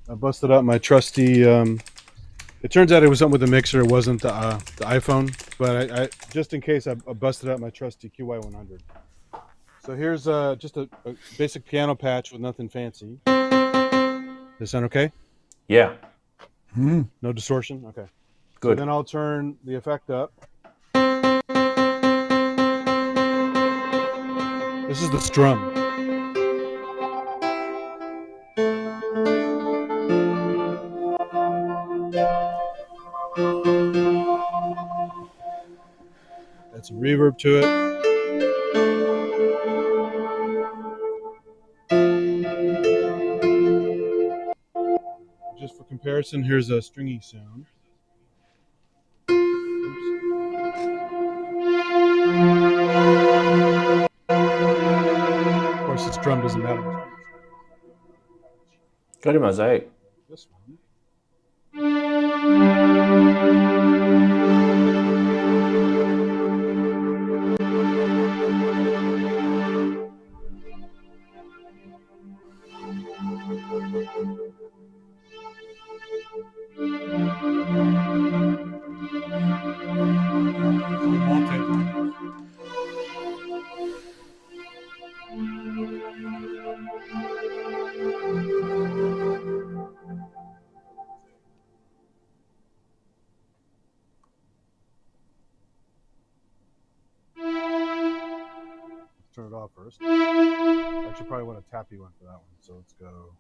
I busted out my trusty. It turns out it was something with the mixer. It wasn't the iPhone, but I just in case I busted out my trusty QY100. So here's just a basic piano patch with nothing fancy. Does that sound okay? Yeah. No distortion? Okay. Good. So then I'll turn the effect up. This is the strum. Add some reverb to it. Just for comparison, here's a stringy sound. Of course, this drum doesn't matter. Go to Mosaic. This one. Turn it off first. I should probably want a tappy one for that one. So let's go.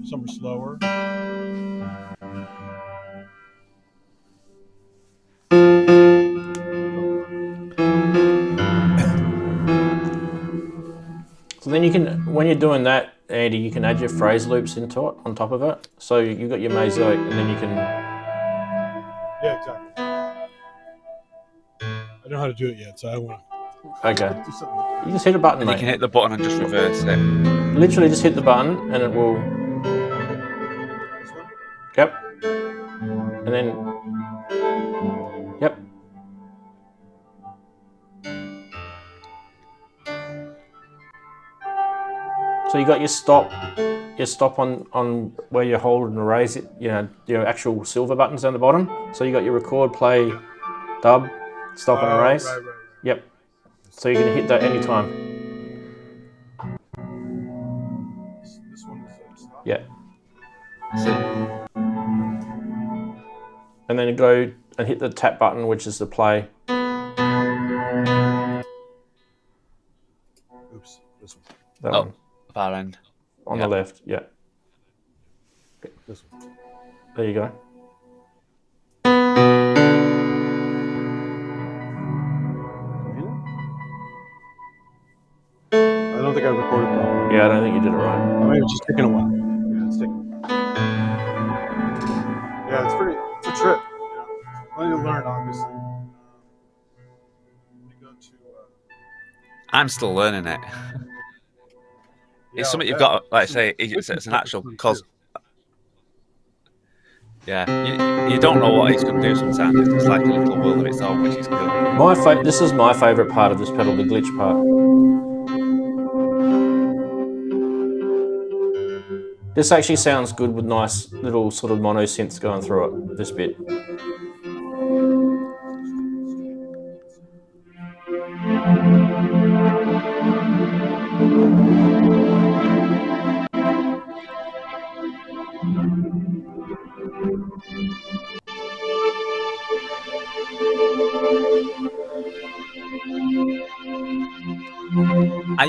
Some are slower. So then you can, when you're doing that, Andy, you can add your phrase loops into it on top of it. So you've got your mosaic, and then you can. Yeah, exactly. I don't know how to do it yet, so I want to. Okay. You just hit a button, And mate. you can hit the button and just reverse it. Literally just hit the button, and it will. This one? Yep. And then. Yep. So you got your stop on where you hold and raise it, you know, your actual silver buttons down the bottom. So you got your record, play, dub, stop and erase. Right. Yep. So you can hit that anytime. This one is stop. Yeah. And then you go and hit the tap button, which is the play. Oops, this one. That Oh, one. far end. On Yep. the left, yeah. This one. There you go. I don't think I recorded properly. Yeah, I don't think you did it right. Maybe it's just taking a while. Yeah, it's taking. Yeah, it's a trip. Plenty to learn, obviously. I'm still learning it. It's something you've got, like I say, it's an actual cause. Yeah, you don't know what it's going to do sometimes. It's like a little world of its own, which is cool. This is my favourite part of this pedal, the glitch part. This actually sounds good with nice little sort of mono synths going through it, this bit. I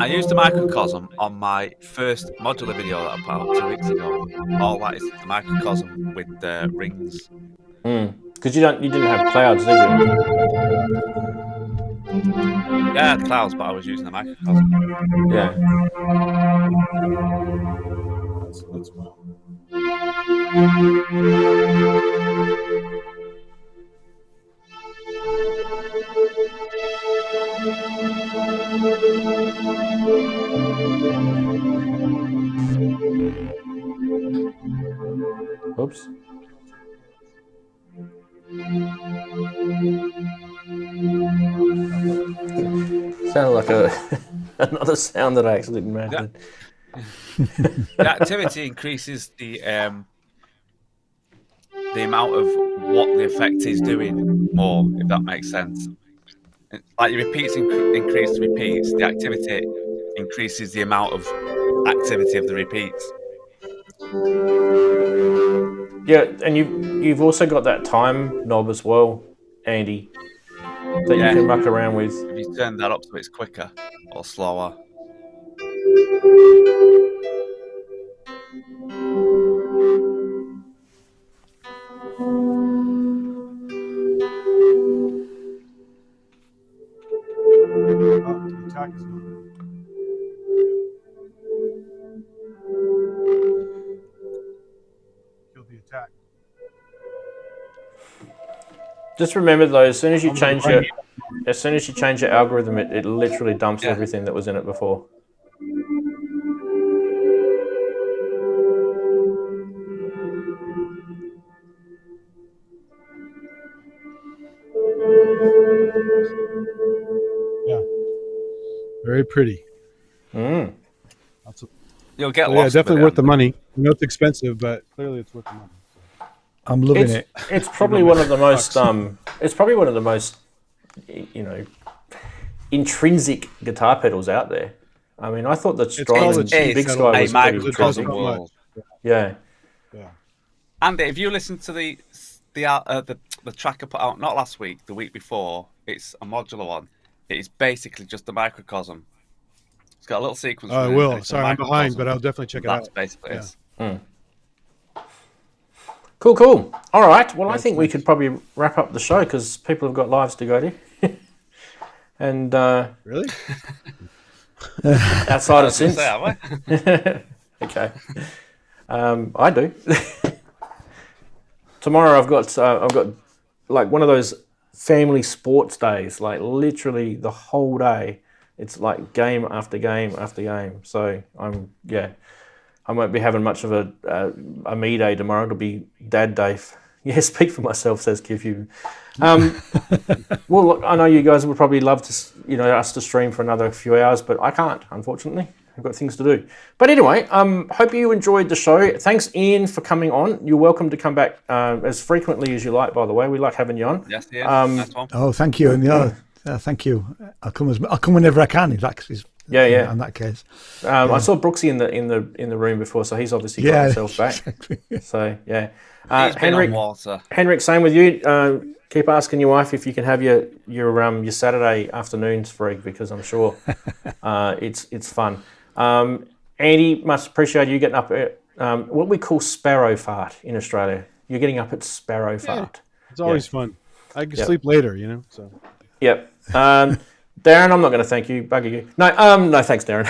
used the microcosm on my first modular video that I put out 2 weeks ago. All that is the microcosm with the rings. Because you didn't have clouds, did you? Yeah, I had clouds, but I was using the microcosm. Yeah. That's well. Oops. Sounded like another sound that I actually didn't imagine. The activity increases the amount of what the effect is doing more, if that makes sense. Like your repeats increase the repeats, the activity increases the amount of activity of the repeats. Yeah, and you've also got that time knob as well, Andy, that you can muck around with. If you turn that up so it's quicker or slower. The attack is going. Kill the attack. Just remember though, as soon as you change your algorithm, it literally dumps everything that was in it before. Yeah. Very pretty. Mm. You'll get Yeah, lost. definitely worth the money. I know it's expensive, but clearly it's worth the money. I'm loving it. It's probably one of the most. It's probably one of the most, intrinsic guitar pedals out there. I mean, I thought that Strymon Big Sky was pretty intrinsic. Yeah. Andy, if you listen to the track I put out not last week, the week before, it's a modular one. It is basically just a microcosm. It's got a little sequence. I will. Sorry, I'm behind, but I'll definitely check it out. That's basically it. Cool. All right. Well, I think we could probably wrap up the show because people have got lives to go to. And really, outside of synths. Okay. I do. Tomorrow I've got like one of those family sports days, like literally the whole day. It's like game after game after game. So I won't be having much of a me day tomorrow. It'll be dad day. Yeah, speak for myself, says Kifu. Well, look, I know you guys would probably love to, us to stream for another few hours, but I can't, unfortunately. I've got things to do. But anyway, hope you enjoyed the show. Thanks, Ian, for coming on. You're welcome to come back as frequently as you like, by the way. We like having you on. Yes, Ian. Oh, thank you. And thank you. I'll come whenever I can. In that case. Yeah. In that case, I saw Brooksy in the room before, so he's obviously got himself back. Exactly. So yeah, Henrik, same with you. Keep asking your wife if you can have your Saturday afternoons free, because I'm sure it's fun. Andy, much appreciate you getting up at what we call sparrow fart in Australia. You're getting up at sparrow fart. It's always fun. I can sleep later, so. Yep. Darren, I'm not going to thank you. Bugger you. No, thanks, Darren.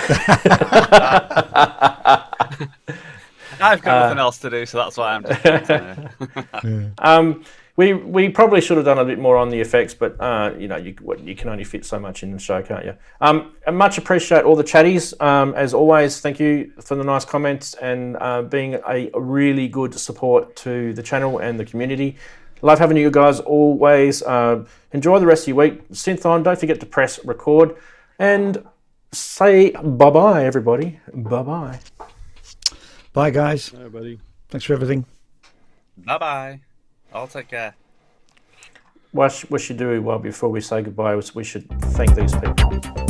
I've got nothing else to do, so that's why I'm just. We probably should have done a bit more on the effects, but you know, you can only fit so much in the show, can't you? I much appreciate all the chatties. As always, thank you for the nice comments and being a really good support to the channel and the community. Love having you guys always. Enjoy the rest of your week. Synth on. Don't forget to press record and say bye-bye, everybody. Bye-bye. Bye, guys. Bye, buddy. Thanks for everything. Bye-bye. I'll take care. What should do before we say goodbye is we should thank these people.